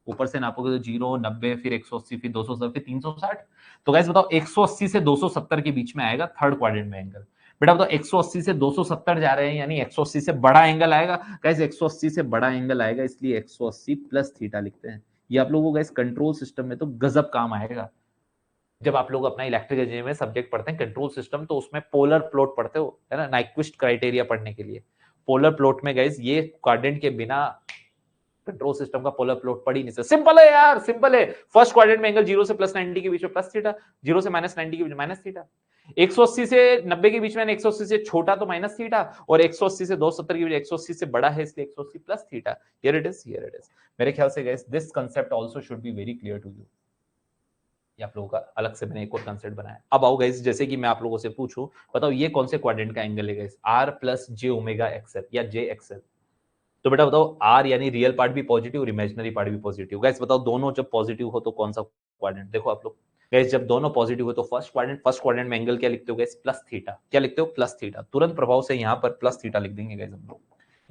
ऊपर से नापोगे तो 0, 90, फिर 180, फिर 270, फिर 360। तो गाइस बताओ 180 से 270 के बीच में आएगा थर्ड क्वाड्रेंट में एंगल। बेटा बताओ 180 से 270 जा रहे हैं, यानी 180 से बड़ा एंगल आएगा। गाइस 180 से बड़ा एंगल आएगा, इसलिए 180 प्लस थीटा लिखते हैं। ये आप लोगों को गाइस कंट्रोल सिस्टम में तो गजब काम आएगा। जब आप लोग अपना इलेक्ट्रिकल इंजीनियरिंग में सब्जेक्ट पढ़ते हैं कंट्रोल सिस्टम, तो उसमें पोलर प्लॉट पढ़ते हो, है ना, नाइक्विस्ट क्राइटेरिया पढ़ने के लिए। पोलर प्लॉट में गाइस ये क्वाड्रेंट के बिना कंट्रोल सिस्टम का पोलर प्लॉट पढ़ ही नहीं सकते। सिंपल है यार, सिंपल है। फर्स्ट क्वाड्रेंट में एंगल 0 से प्लस 90 के बीच में प्लस थीटा, 0 से माइनस 90 के बीच में माइनस थीटा, 180 से 90 के बीच में 180 से छोटा तो माइनस थीटा, और 180 से 270 के बीच 180 से बड़ा है, इसलिए 180 plus theta. Here it is, here it is. मेरे ख्याल से guys this concept also should be very clear to you. आप लोगों का अलग से मैंने एक और कंसेप्ट बनाया। अब आओ गाइस, जैसे कि मैं आप लोगों से पूछूं, बताओ ये कौन से क्वाड्रेंट का एंगल है गाइस? r प्लस जे ओमेगा एक्सएल या जे एक्सएल। तो बेटा बताओ r यानी रियल पार्ट भी पॉजिटिव और इमेजिनरी पार्ट भी पॉजिटिव। गाइस बताओ दोनों जब पॉजिटिव हो तो कौन सा क्वाड्रेंट? देखो आप लोग गाइस, जब दोनों पॉजिटिव हो तो फर्स्ट क्वाड्रेंट में एंगल क्या लिखते हो गाइस? Plus theta. क्या लिखते हो? Plus theta. तुरंत प्रभाव से यहाँ पर प्लस थीटा लिख देंगे गाइस हम लोग।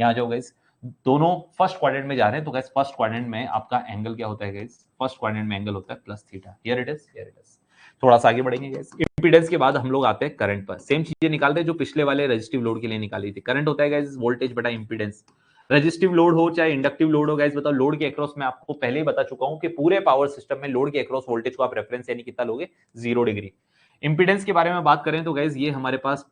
यहाँ जाओ गाइस, दोनों फर्स्ट क्वाड्रेंट में जा रहे हैं, तो गाइस फर्स्ट क्वाड्रेंट में आपका एंगल क्या होता है गाइस, फर्स्ट क्वाड्रेंट में एंगल होता है plus theta. Here it is, here it is. थोड़ा सा आगे बढ़ेंगे गाइस, इंपीडेंस के बाद हम लोग आते हैं करंट पर। सेम चीजें निकालते हैं जो पिछले वाले रेजिस्टिव लोड के लिए निकाली थी। करंट होता है गाइस वोल्टेज बटा इंपीडेंस। रेजिस्टिव लोड हो चाहे इंडक्टिव लोड हो गाइस, बताओ लोड के अक्रॉस मैं आपको पहले ही बता चुका हूं कि पूरे पावर सिस्टम में लोड के अक्रॉस वोल्टेज को आप रेफरेंस यानी कितना लोगे, 0 डिग्री। इंपीडेंस के बारे में बात करें तो गाइस ये हमारे पास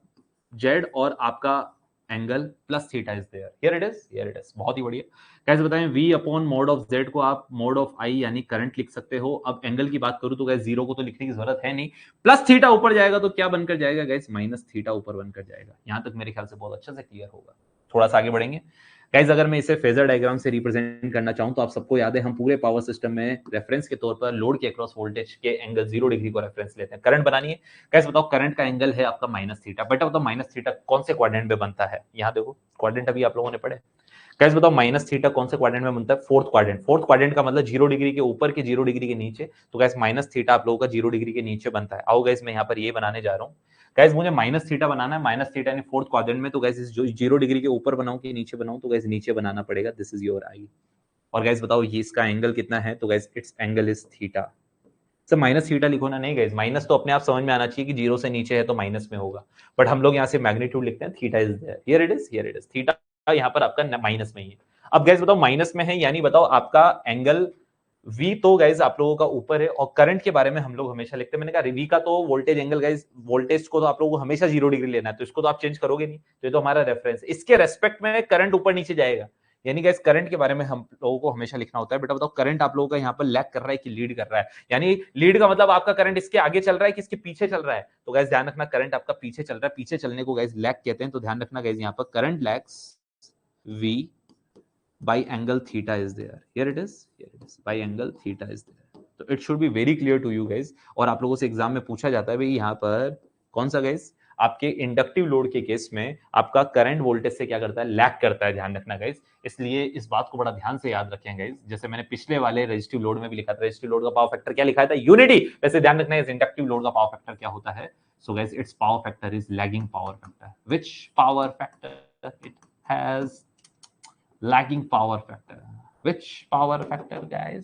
जेड और आपका angle plus theta is there. Here it is, here it is. बहुत ही बढ़िया। कैसे बताएं, v upon mod of z को आप मोड ऑफ i यानी करंट लिख सकते हो। अब एंगल की बात करूं तो गाइस 0 को तो लिखने की जरूरत है नहीं, प्लस थीटा ऊपर जाएगा तो क्या बनकर जाएगा गाइस, माइनस थीटा ऊपर बनकर जाएगा। यहां तक मेरे ख्याल से बहुत अच्छे से क्लियर होगा। थोड़ा सा आगे बढ़ेंगे गाइस, अगर मैं इसे फेजर डायग्राम से रिप्रेजेंट करना चाहूं तो आप सबको याद है हम पूरे पावर सिस्टम में रेफरेंस के तौर पर लोड के अक्रॉस वोल्टेज के एंगल 0 डिग्री को रेफरेंस लेते हैं। करंट बनानी है गाइस, बताओ करंट का एंगल है आपका माइनस थीटा। बेटा बताओ माइनस थीटा कौन से क्वाड्रेंट में बनता है, यहाँ देखो क्वाड्रेंट अभी आप लोगों ने पढ़े। गाइस बताओ माइनस थीटा कौन से क्वाड्रेंट में बनता है, फोर्थ क्वाड्रेंट। फोर्थ क्वाड्रेंट का मतलब 0 डिग्री के ऊपर के 0 डिग्री के नीचे, तो गाइस माइनस थीटा आप लोगों का 0 डिग्री के नीचे बनता है। आओ गाइस मैं यहाँ पर ये बनाने जा रहा हूँ गाइस, मुझे माइनस थीटा बनाना है, माइनस थीटा यानी फोर्थ क्वाड्रेंट में, तो गाइस इस जो 0 डिग्री के ऊपर बनाऊं कि नीचे बनाऊं, तो गाइस नीचे बनाना पड़ेगा। दिस इज योर आई। और गाइस बताओ ये इसका एंगल कितना है, तो guys it's angle is theta. Sir minus theta लिखो ना, नहीं गाइस माइनस तो अपने आप समझ में आना चाहिए कि 0 से नीचे है तो माइनस में होगा, बट हम लोग यहाँ से मैग्नीट्यूड लिखते हैं, theta is there. Here it is, here it is. Theta यहाँ पर आपका माइनस में ही है। अब गाइस बताओ माइनस में है यानी बताओ आपका एंगल V तो गाइज आप लोगों का ऊपर है, और करंट के बारे में हम लोग हमेशा लिखते हैं। मैंने कहा V का तो वोल्टेज एंगल गाइज, वोल्टेज को तो आप लोगों को हमेशा 0 डिग्री लेना है, तो इसको तो आप चेंज करोगे नहीं, तो ये तो हमारा रेफरेंस। इसके रेस्पेक्ट में करंट ऊपर नीचे जाएगा, यानी गाइज करंट के बारे में हम लोगों को हमेशा लिखना होता है। बेटा बताओ करंट आप लोगों का यहाँ पर लैग कर रहा है कि लीड कर रहा है, यानी लीड का मतलब आपका करंट इसके आगे चल रहा है कि इसके पीछे चल रहा है। तो गाइज ध्यान रखना करंट आपका पीछे चल रहा है, पीछे चलने को गाइज लैग कहते हैं। तो ध्यान रखना गाइज यहाँ पर current lags V by angle theta is there. Here it is, here it is. By angle theta is there. तो it should be very clear to you guys. और आप लोगों से एग्जाम में पूछा जाता है भाई यहाँ पर कौन सा गाइस, आपके इंडक्टिव लोड के केस में आपका करंट वोल्टेज से क्या करता है, लैग करता है। ध्यान रखना गाइस, इसलिए इस बात को बड़ा ध्यान से याद रखें गाइस। जैसे मैंने पिछले वाले रेजिस्टिव लोड में भी लिखा था, रेजिस्टिव लोड का पावर फैक्टर क्या लिखा था, यूनिटी। वैसे ध्यान रखना है इंडक्टिव लोड का पावर फैक्टर क्या होता है। So guys its power factor is lagging power factor. Which power factor it has, lagging power factor. Which power factor guys,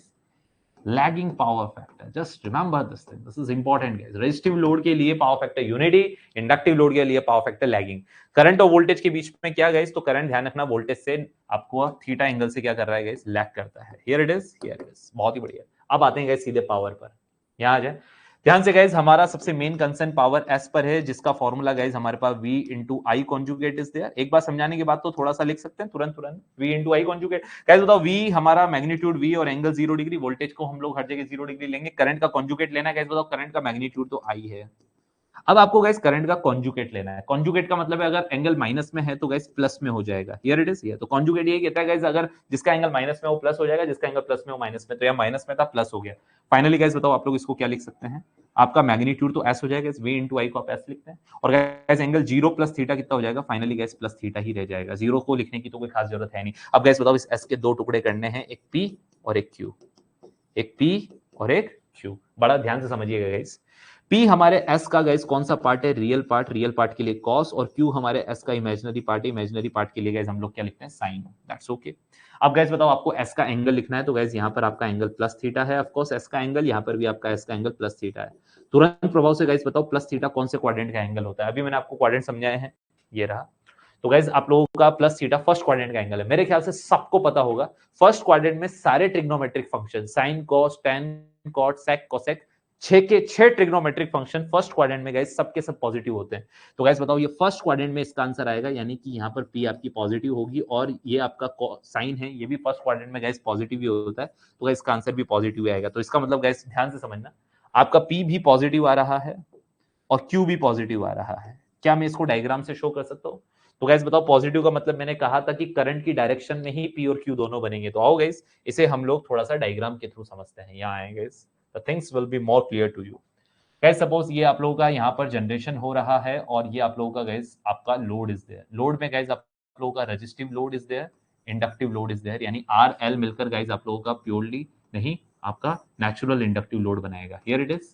lagging power factor. Just remember this thing, this is important guys. resistive load के लिए power factor unity, inductive load के लिए power factor lagging। Current और voltage के बीच में क्या guys, तो current ध्यान रखना वोल्टेज से आपको थीटा एंगल से क्या कर रहा है गाइस, लैग करता है। Here it is, here it is. बहुत ही बढ़िया। अब आते हैं गाइस सीधे पावर पर, यहां आ जाए ध्यान से गाइज। हमारा सबसे मेन कंसर्न पावर एस पर है, जिसका फॉर्मूला गाइज हमारे पास v into I conjugate is there. एक बार समझाने के बाद तो थोड़ा सा लिख सकते हैं तुरंत तुरंत, v into I conjugate. Guys बताओ v हमारा मैग्नीट्यूड v और एंगल 0 डिग्री, वोल्टेज को हम लोग हर जगह 0 डिग्री लेंगे। करंट का कॉन्जुगेट लेना है गाइज, बताओ करंट का मैग्नीट्यूड तो i है। अब आपको गाइस करंट का कॉन्जुगेट लेना है। कॉन्जुगेट का मतलब है अगर एंगल माइनस में है तो गाइस प्लस में हो जाएगा। Here it is, here. तो कॉन्जुगेट ये कहता है गाइस अगर जिसका एंगल माइनस में हो प्लस हो जाएगा, जिसका एंगल प्लस में हो माइनस में। तो यहाँ माइनस में था प्लस हो गया। फाइनली गाइस बताओ आप लोग इसको क्या लिख सकते हैं, आपका मैग्नीट्यूड तो एस हो जाएगा, v इंटू आई को आप एस लिखते हैं, और गाइस एंगल 0 प्लस थीटा कितना हो जाएगा, फाइनली गाइस प्लस थीटा ही रह जाएगा। 0 को लिखने की तो कोई खास जरूरत है नहीं। अब गाइस बताओ इस एस के दो टुकड़े करने हैं, एक p और एक q, एक p और एक q। बड़ा ध्यान से समझिएगा गाइस। P हमारे S का गाइस कौन सा पार्ट है, रियल पार्ट। रियल पार्ट के लिए cos, और Q हमारे S का इमेजिनरी पार्ट है। इमेजिनरी पार्ट के लिए गाइस हम लोग क्या लिखते हैं, साइन। That's okay. अब गाइस बताओ आपको S का एंगल लिखना है, तो गाइस यहाँ पर आपका एंगल प्लस थीटा है। ऑफ कोर्स S का एंगल, यहाँ पर भी आपका S का एंगल प्लस थीटा है। तुरंत प्रभाव से गाइस बताओ प्लस थीटा कौन से क्वाड्रेंट का एंगल होता है। अभी मैंने आपको क्वाड्रेंट समझाए हैं, ये रहा। तो गाइस आप लोगों का प्लस थीटा फर्स्ट क्वाड्रेंट का एंगल है। मेरे ख्याल से सबको पता होगा फर्स्ट क्वाड्रेंट में सारे trigonometric function, sine, cos, tan, cot, sec, cosec, 6 के 6 ट्रिग्नोमेट्रिक फंक्शन फर्स्ट क्वाड्रेंट में गाइस सबके सब पॉजिटिव होते हैं। तो गाइस बताओ ये फर्स्ट क्वाड्रेंट में इसका आंसर आएगा, यानी कि यहाँ पर p आपकी पॉजिटिव होगी, और ये आपका साइन है, ये भी फर्स्ट क्वाड्रेंट में गाइस पॉजिटिव ही होता है। तो गाइस इसका आंसर भी पॉजिटिव आएगा। तो इसका मतलब गाइस ध्यान से समझना, आपका p भी पॉजिटिव आ रहा है और q भी पॉजिटिव आ रहा है। क्या मैं इसको डायग्राम से शो कर सकता हूँ? तो गाइस बताओ पॉजिटिव का मतलब मैंने कहा था कि करंट की डायरेक्शन में ही p और q दोनों बनेंगे। तो आओ गाइस इसे हम लोग थोड़ा सा डायग्राम के थ्रू समझते हैं। यहाँ आएंगे guys, the things will be more clear to you। Guys suppose ये आप लोगों का यहाँ पर जनरेशन हो रहा है, और ये आप लोगों का गाइस आपका लोड इज देयर। लोड में गाइस आप लोगों का resistive load is there, inductive load is there, यानी आर एल मिलकर गाइस आप लोगों का प्योरली नहीं आपका नेचुरल इंडक्टिव लोड बनाएगा। Here it is,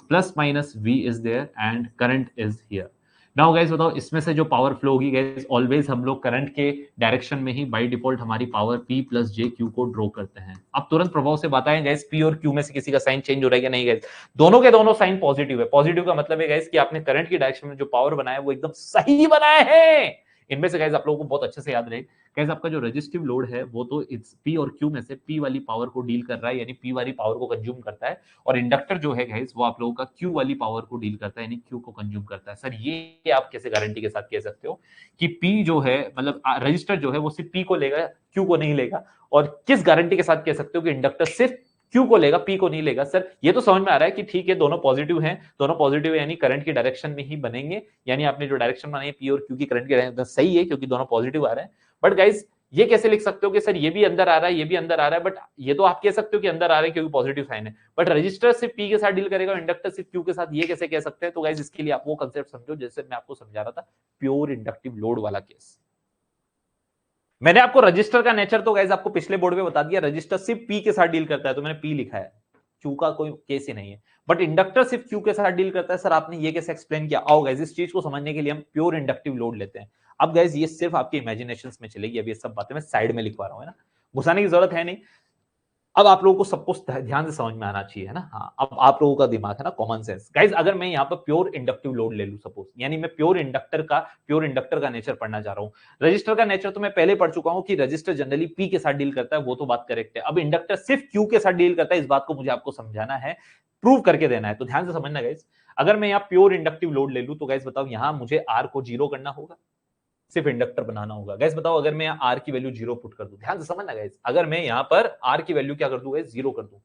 plus minus v is there and current is here. Now guys बताओ इसमें से जो पावर फ्लो होगी गाइस, ऑलवेज हम लोग करंट के डायरेक्शन में ही बाय डिफॉल्ट हमारी power P plus j Q को ड्रॉ करते हैं। अब तुरंत प्रभाव से बताएं गाइस, P और Q में से किसी का साइन चेंज हो रहा है या नहीं गाइस? दोनों के दोनों साइन पॉजिटिव है। पॉजिटिव का मतलब है गाइस कि आपने करंट की डायरेक्शन में जो पावर बनाया है वो एकदम सही बनाया है। इनमें से गाइस आप लोगों को बहुत अच्छे से याद रहे गाइस, आपका जो रेजिस्टिव लोड है वो तो इट्स P और Q में से P वाली पावर को डील कर रहा है, यानी P वाली पावर को कंज्यूम करता है, और इंडक्टर जो है गाइस वो आप लोगों का Q वाली पावर को डील करता है, यानी Q को कंज्यूम करता है। सर ये आप कैसे गारंटी के साथ कह सकते हो कि P जो है मतलब रजिस्टर जो है वो सिर्फ P को लेगा, Q को नहीं लेगा? और किस गारंटी के साथ कह सकते हो कि इंडक्टर सिर्फ Q को लेगा, P को नहीं लेगा? सर ये तो समझ में आ रहा है कि ठीक है दोनों पॉजिटिव हैं, दोनों पॉजिटिव यानी करंट की डायरेक्शन में ही बनेंगे, यानी आपने जो डायरेक्शन बनाई है P और Q की करंट की डायरेक्शन सही है क्योंकि दोनों पॉजिटिव आ रहे हैं। बट गाइस ये कैसे लिख सकते हो कि सर ये भी अंदर आ रहा है, ये भी अंदर आ रहा है, बट ये तो आप कह सकते हो कि अंदर आ रहा है क्योंकि पॉजिटिव साइन है, बट रजिस्टर सिर्फ P के साथ डील करेगा, इंडक्टर सिर्फ Q के साथ, ये कैसे कह सकते हैं? तो गाइस इसके लिए आप वो कांसेप्ट समझो जैसे मैं आपको समझा रहा था प्योर इंडक्टिव लोड वाला केस। मैंने आपको रजिस्टर का नेचर तो गाइस आपको पिछले बोर्ड में बता दिया, रजिस्टर सिर्फ P के साथ डील करता है तो मैंने P लिखा है, Q का कोई केस ही नहीं है। बट इंडक्टर सिर्फ Q के साथ डील करता है। सर आपने ये कैसे एक्सप्लेन किया? आओ गाइस इस चीज को समझने के लिए हम प्योर इंडक्टिव लोड लेते हैं। अब गाइस ये सिर्फ आपके इमेजिनेशन में चलेगी, अभी ये सब बातें मैं साइड में लिखवा रहा हूं, है ना, घुसाने की जरूरत है नहीं। अब आप लोगों को सब कुछ ध्यान से समझ में आना चाहिए, है ना? हाँ, अब आप लोगों का दिमाग है ना, कॉमन सेंस। गाइस अगर मैं यहाँ पर प्योर इंडक्टिव लोड ले लूं सपोज, यानी मैं प्योर इंडक्टर का नेचर पढ़ना चाह रहा हूँ। रजिस्टर का नेचर तो मैं पहले पढ़ चुका हूं कि रजिस्टर जनरली P के साथ डील करता है, वो तो बात करेक्ट है। अब इंडक्टर सिर्फ Q के साथ डील करता है, इस बात को मुझे आपको समझाना है, प्रूव करके देना है, तो ध्यान से समझना गाइस। अगर मैं यहाँ प्योर इंडक्टिव लोड ले लूं तो गाइस बताओ यहाँ मुझे R को 0 करना होगा, सिर्फ इंडक्टर बनाना होगा। गैस बताओ अगर मैं आर की वैल्यू 0 पुट कर दूं, ध्यान से समझना गैस, अगर मैं यहां पर आर की वैल्यू क्या कर दूं गैस, 0 कर दूं।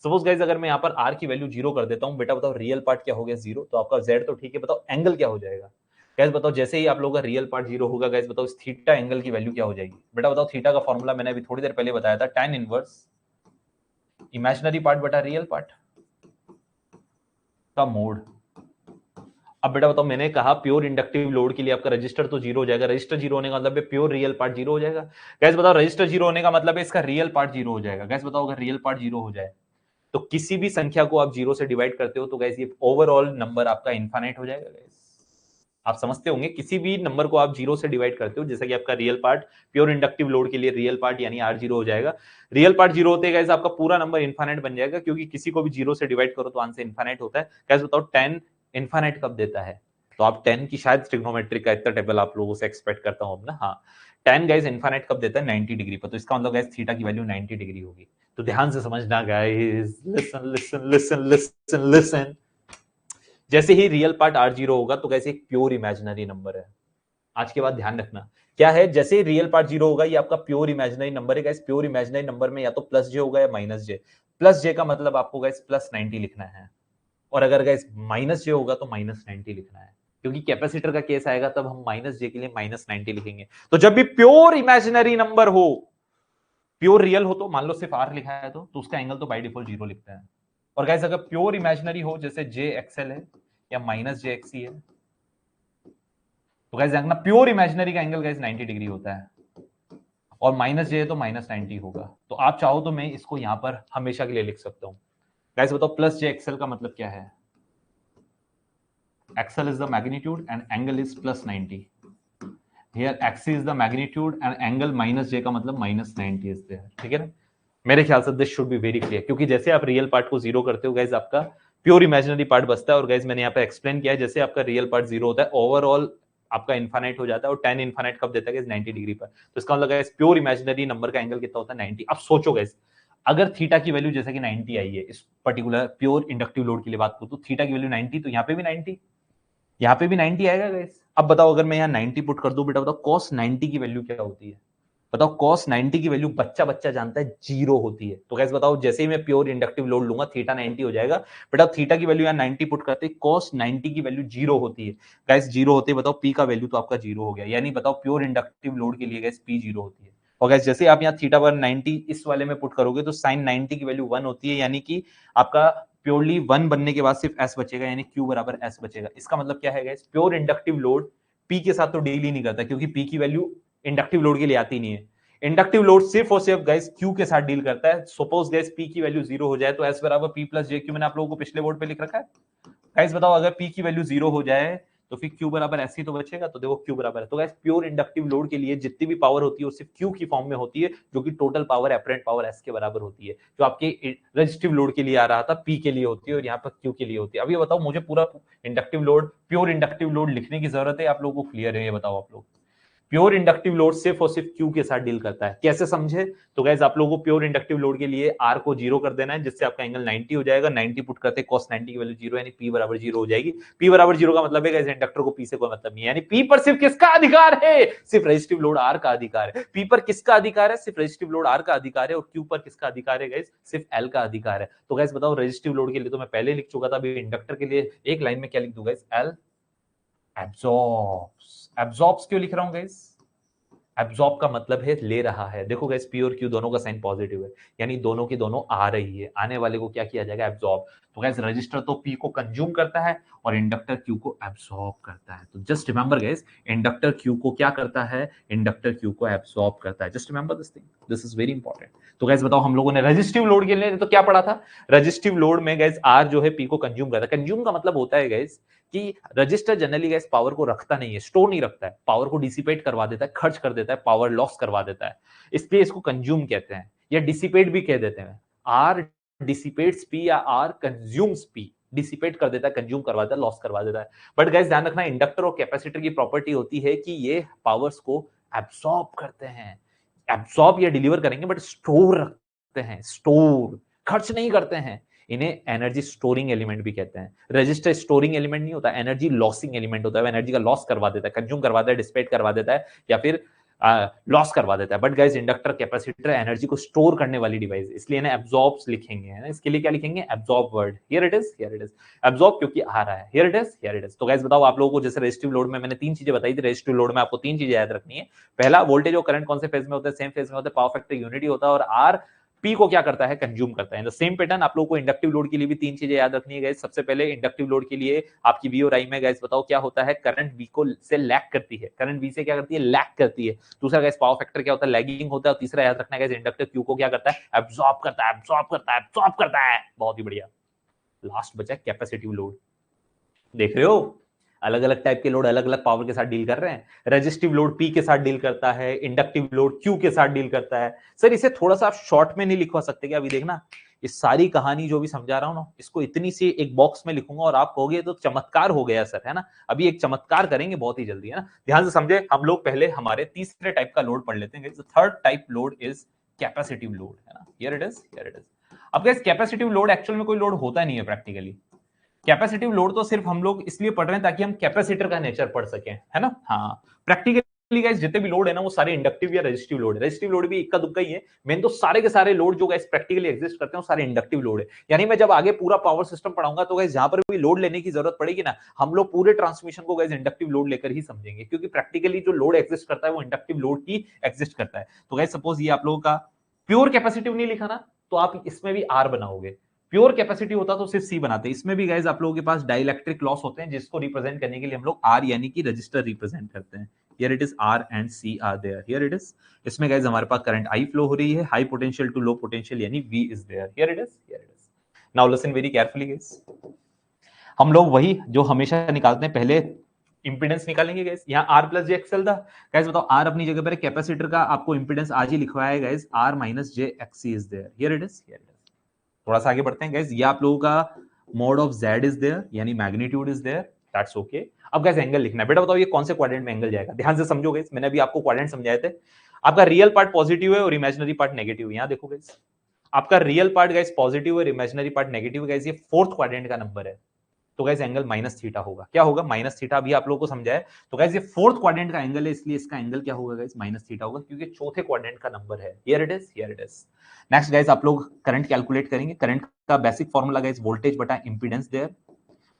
सपोज गैस अगर मैं यहां पर आर की वैल्यू 0 कर देता हूं, बेटा बताओ रियल पार्ट क्या हो गया 0, तो आपका जेड तो ठीक है, बताओ एंगल क्या हो जाएगा? गैस बताओ जैसे ही आप लोगों का रियल पार्ट 0 होगा, गैस बताओ इस थीटा एंगल की वैल्यू क्या हो जाएगी? बेटा बताओ थीटा का फॉर्मूला मैंने अभी थोड़ी देर पहले बताया था, tan इनवर्स इमेजिनरी पार्ट बटा रियल पार्ट का मोड। अब बेटा बताओ मैंने कहा प्योर इंडक्टिव लोड के लिए आपका रजिस्टर तो 0 हो जाएगा, रजिस्टर 0 होने का मतलब है प्योर रियल पार्ट 0 हो जाएगा। गैस बताओ रजिस्टर 0 होने का मतलब है इसका रियल पार्ट 0 हो जाएगा। गैस बताओ अगर रियल पार्ट 0 हो जाए तो किसी भी संख्या को आप 0 से डिवाइड करते हो तो गैस ये ओवरऑल नंबर आपका इनफाइनाइट हो जाएगा। गैस आप समझते होंगे किसी भी नंबर को आप 0 से डिवाइड करते हो, जैसे कि आपका real part pure inductive load के लिए रियल पार्ट यानी R0 हो जाएगा। रियल पार्ट 0 होते गैस आपका पूरा नंबर इनफाइनाइट बन जाएगा, क्योंकि किसी को भी 0 से डिवाइड करो तो आंसर इनफाइनाइट होता है। गैस बताओ 10 इनफाइनाइट कब देता है? तो आप 10 की शायद ट्रिग्नोमेट्रिक का इतना टेबल आप लोगों से एक्सपेक्ट करता हूं ना। हाँ 10 गाइस इनफाइनाइट कब देता है? 90 डिग्री पर, तो इसका मतलब गाइस थीटा की वैल्यू 90 डिग्री होगी। तो ध्यान से समझना guys, listen listen listen listen listen. जैसे ही रियल पार्ट R0 होगा तो गाइस एक प्योर इमेजिनरी नंबर है। आज के बाद ध्यान रखना क्या है, जैसे ही रियल पार्ट 0 होगा ये आपका प्योर इमेजिनरी नंबर है। गाइस प्योर इमेजिनरी नंबर में या तो प्लस जे होगा या माइनस जे। प्लस जे का मतलब आपको गाइस प्लस 90 लिखना है, और अगर गाइस माइनस जे होगा तो माइनस 90 लिखना है, क्योंकि कैपेसिटर का केस आएगा तब हम माइनस जे के लिए माइनस 90 लिखेंगे। तो जब भी प्योर इमेजिनरी नंबर हो, प्योर रियल हो तो मान लो सिर्फ आर लिखा है तो उसका एंगल तो बाय डिफॉल्ट 0 लिखता है। और गाइस अगर प्योर इमेजिनरी हो जैसे जे एक्सएल है या माइनस जे एक्सी है, तो गाइस देखना प्योर इमेजिनरी का एंगल गाइस 90 डिग्री होता है, और माइनस जे है तो माइनस 90 होगा। तो आप चाहो तो मैं इसको यहां पर हमेशा के लिए लिख सकता हूं। गाइस बताओ प्लस जे एक्सएल का मतलब क्या है? XL is the magnitude and angle is plus 90। Here x is the magnitude and angle minus j का मतलब माइनस 90 इज देयर। ठीक है ना? मेरे ख्याल से this should be very clear, क्योंकि जैसे आप रियल पार्ट को 0 करते हो गाइस आपका प्योर इमेजिनरी पार्ट बचता है। और गाइस मैंने यहाँ पे एक्सप्लेन किया है जैसे आपका रियल पार्ट 0 होता है ओवरऑल आपका इनफाइनाइट हो जाता है, और 10 इनफाइनाइट कब देता है? 90 डिग्री पर। तो इसका मतलब गाइस प्योर इमेजिनरी नंबर का एंगल कितना होता है? 90। अब सोचो गाइस अगर थीटा की वैल्यू जैसे कि 90 आई है इस पर्टिकुलर प्योर इंडक्टिव लोड के लिए बात करूं तो थीटा की वैल्यू 90, तो यहाँ पे भी 90, यहाँ पे भी 90 आएगा गाइस। अब बताओ अगर मैं यहाँ 90 पुट कर दूं, बेटा बताओ cos 90 की वैल्यू क्या होती है? बताओ cos 90 की वैल्यू बच्चा बच्चा जानता है 0 होती है। तो गाइस बताओ जैसे ही मैं प्योर इंडक्टिव लोड लूंगा थीटा 90 हो जाएगा। बेटा थीटा की वैल्यू यहाँ 90 पुट करते cos 90 की वैल्यू 0 होती है। गाइस 0 होते बताओ p का वैल्यू तो आपका 0 हो गया, यानी बताओ प्योर इंडक्टिव लोड के लिए गाइस p 0 होती है। और गाइस जैसे आप यहाँ थीटा पर 90 इस वाले में पुट करोगे तो sin 90 की वैल्यू 1 होती है, यानी कि आपका प्योरली 1 बनने के बाद सिर्फ s बचेगा, यानी q बराबर s बचेगा। इसका मतलब क्या है guys, pure inductive load p के साथ तो डील ही नहीं करता, क्योंकि p की वैल्यू इंडक्टिव लोड के लिए आती नहीं है। इंडक्टिव लोड सिर्फ और सिर्फ गाइस Q के साथ डील करता है। सपोज गाइस P की वैल्यू 0 हो जाए तो S बराबर P प्लस JQ, मैंने आप लोगों को पिछले बोर्ड पे लिख रखा है। गाइस बताओ अगर P की वैल्यू 0 हो जाए तो फिर Q बराबर ऐसे ही तो बचेगा, तो देखो Q बराबर है। तो गाइस प्योर इंडक्टिव लोड के लिए जितनी भी पावर होती है वो सिर्फ Q की फॉर्म में होती है, जो कि total power apparent power S के बराबर होती है। जो आपके रेजिस्टिव लोड के लिए आ रहा था P के लिए होती है और यहाँ पर Q के लिए होती है। अब ये बताओ मुझे पूरा inductive load, pure inductive load लिखने की जरूरत है, आप लोगों को क्लियर है? ये बताओ आप लोग। प्योर इंडक्टिव लोड सिर्फ और सिर्फ क्यू के साथ डील करता है, कैसे समझे? तो गाइस आप लोगों को प्योर इंडक्टिव लोड के लिए आर को 0 कर देना है, जिससे आपका एंगल 90 हो जाएगा। 90 पुट करते cos 90 की वैल्यू 0, यानी P बराबर 0 हो जाएगी। P बराबर 0 का मतलब है गाइस इंडक्टर को P से कोई मतलब नहीं है, यानी P पर सिर्फ किसका अधिकार है? सिर्फ रेजिस्टिव लोड R का अधिकार है। P पर किसका अधिकार है? सिर्फ रेजिस्टिव लोड R का अधिकार है। और Q पर किसका अधिकार है गाइस? सिर्फ L का अधिकार है। तो गाइस बताओ रेजिस्टिव लोड के लिए तो मैं पहले लिख चुका था, अभी इंडक्टर के लिए एक लाइन में क्या लिख दूं गाइस? L absorbs. एब्जॉर्ब्स क्यों लिख रहा हूं गाइस? एब्जॉर्ब का मतलब है ले रहा है। देखो गाइस P और Q दोनों का साइन पॉजिटिव है, यानी दोनों की दोनों आ रही है। आने वाले को क्या किया जाएगा? एब्जॉर्ब। तो गाइस रजिस्टर तो P को कंज्यूम करता है और इंडक्टर Q को एब्जॉर्ब करता है। तो just remember guys, inductor Q को क्या करता है? इंडक्टर Q को एब्जॉर्ब करता है। Just remember this thing, this is very important. तो गाइस बताओ हम लोगों ने रेजिस्टिव लोड के लिए तो क्या पढ़ा था? रेजिस्टिव लोड में गाइस R जो है P को कंज्यूम करता है। कंज्यूम का मतलब होता है गाइस कि रजिस्टर जनरली गैस पावर को रखता नहीं है, स्टोर नहीं रखता है, पावर को डिसिपेट करवा देता है, खर्च कर देता है, पावर लॉस करवा देता है, इसलिए इसको कंज्यूम कहते हैं, या डिसिपेट भी कह देते हैं। आर डिसिपेट्स पी या आर कंज्यूम्स पी, डिसिपेट कर देता है, कंज्यूम करवा देता है, लॉस करवा देता है। बट गाइस ध्यान रखना, इंडक्टर और कैपेसिटर की प्रॉपर्टी होती है कि ये पावर्स को एब्सॉर्ब करते हैं। एब्सॉर्ब या डिलीवर करेंगे बट स्टोर रखते हैं, स्टोर, खर्च नहीं करते हैं। इन्हें एनर्जी स्टोरिंग एलिमेंट भी कहते हैं। रजिस्टर स्टोरिंग एलिमेंट नहीं होता, एनर्जी लॉसिंग एलिमेंट होता है। एनर्जी का लॉस करवा देता है, कंज्यूम करवा देता है, डिसिपेट करवा देता है, या फिर लॉस करवा देता है। But guys inductor capacitor energy को स्टोर करने वाली डिवाइस, इसलिए ना एब्जॉर्ब्स लिखेंगे, है ना? इसके लिए क्या लिखेंगे? Absorb word. Here it is, here it is. Absorb क्योंकि आ रहा है। Here it is, here it is. तो गाइस बताओ आप लोगों को, जैसे रेजिस्टिव लोड में मैंने तीन चीजें बताई थी, रेजिस्टिव लोड में आपको तीन चीजें याद रखनी है। पहला, वोल्टेज और करंट कौन से फेज में होता है? सेम फेज में होता है। पावर फैक्टर यूनिटी होता है। और आर P को क्या करता है? कंज्यूम करता है। सेम पैटर्न आप लोगों को इंडक्टिव लोड के लिए भी तीन चीजें याद रखनी है गाइस। सबसे पहले इंडक्टिव लोड के लिए आपकी V और I में गाइस बताओ क्या होता है? करंट V को से लैग करती है, करंट V से क्या करती है? लैग करती है। दूसरा गाइस पावर फैक्टर क्या होता है? लैगिंग होता है। और तीसरा याद रखना है गाइस, इंडक्टर Q को क्या करता है? एब्जॉर्ब करता है, एब्जॉर्ब करता है, एब्जॉर्ब करता है। बहुत ही बढ़िया। लास्ट बचा कैपेसिटिव लोड। देख रहे हो, अलग अलग टाइप के लोड अलग अलग पावर के साथ डील कर रहे हैं। रेजिस्टिव लोड P के साथ डील करता है, इंडक्टिव लोड Q के साथ डील करता है। सर इसे थोड़ा सा आप शॉर्ट में नहीं लिखवा सकते क्या? अभी देखना, इस सारी कहानी जो भी समझा रहा हूं ना, इसको इतनी सी एक बॉक्स में लिखूंगा और आप कहोगे तो चमत्कार हो गया सर, है ना? अभी एक चमत्कार करेंगे बहुत ही जल्दी, है ना? ध्यान से समझे। हम लोग पहले हमारे तीसरे टाइप का लोड पढ़ लेते हैं। Third type load is capacitive load, है ना? Here it is, here it is. अब गाइस कैपेसिटिव लोड एक्चुअल में कोई लोड होता नहीं है प्रैक्टिकली। कैपेसिटिव लोड तो सिर्फ हम लोग इसलिए पढ़ रहे हैं ताकि हम कैपेसिटर का नेचर पढ़ सकें, है ना? हाँ, प्रैक्टिकली गाइस जितने भी लोड है ना वो सारे इंडक्टिव या रेजिस्टिव लोड है। रेजिस्टिव लोड भी इक्का दुक्का ही है। मेन तो सारे के सारे लोड जो गाइस प्रैक्टिकली एग्जिस्ट करते हैं वो सारे इंडक्टिव लोड है। यानी मैं जब आगे पूरा पावर सिस्टम पढ़ाऊंगा तो गाइस जहां पर भी लोड लेने की जरूरत पड़ेगी ना, हम लोग पूरे ट्रांसमिशन को गाइस इंडक्टिव लोड लेकर ही समझेंगे, क्योंकि प्रैक्टिकली जो लोड एग्जिस्ट करता है वो इंडक्टिव लोड ही एग्जिस्ट करता है। तो गाइस सपोज ये आप लोगों का प्योर कैपेसिटिव नहीं लिखा ना, तो आप इसमें भी आर बनाओगे। प्योर कैपेसिटी होता तो सिर्फ सी बनाते। इसमें भी गाइस आप लोगों के पास डाइलेक्ट्रिक लॉस होते हैं, जिसको रिप्रेजेंट करने के लिए हम लोग आर यानी कि रजिस्टर रिप्रेजेंट करते हैं। Here it is, R and C R there. Here it is. इसमें गाइस हमारे पास करंट आई फ्लो हो रही है, high potential to low potential, यानी V is there. Here it is, here it is. Now listen very carefully guys. हम लोग वही जो हमेशा निकालते हैं, पहले इंपीडेंस निकालेंगे गाइस। यहाँ आर प्लस जे एक्सएल था गाइस। बताओ आर अपनी जगह पर, कैपेसिटर का आपको इंपीडेंस आज ही लिखवाया है guys, R minus J XC is there. Here it is, here it is. थोड़ा सा आगे बढ़ते हैं गाइस। ये आप लोगों का mod of Z is there, यानी magnitude is there, that's okay. अब गाइस एंगल लिखना है। बेटा बताओ ये कौन से क्वाड्रेंट में एंगल जाएगा? ध्यान से समझो गाइस, मैंने अभी आपको क्वाड्रेंट समझाए थे। आपका रियल पार्ट पॉजिटिव है और इमेजिनरी पार्ट नेगेटिव है। यहां देखो गाइस, आपका रियल पार्ट गाइस पॉजिटिव है, इमेजिनरी पार्ट नेगेटिव है गाइस। ये फोर्थ क्वाड्रेंट का नंबर है, तो गाइस एंगल माइनस थीटा होगा। क्या होगा? Minus theta. अभी आप लोगों को समझा है। तो गाइस ये फोर्थ क्वाड्रेंट का एंगल है, इसलिए इसका एंगल क्या होगा गाइस? माइनस थीटा होगा, क्योंकि चौथे क्वाड्रेंट का नंबर है। Here it is, here it is. Next guys आप लोग करंट कैलकुलेट करेंगे। करंट का बेसिक फॉर्मूला गाइस वोल्टेज बटा इंपीडेंस देयर।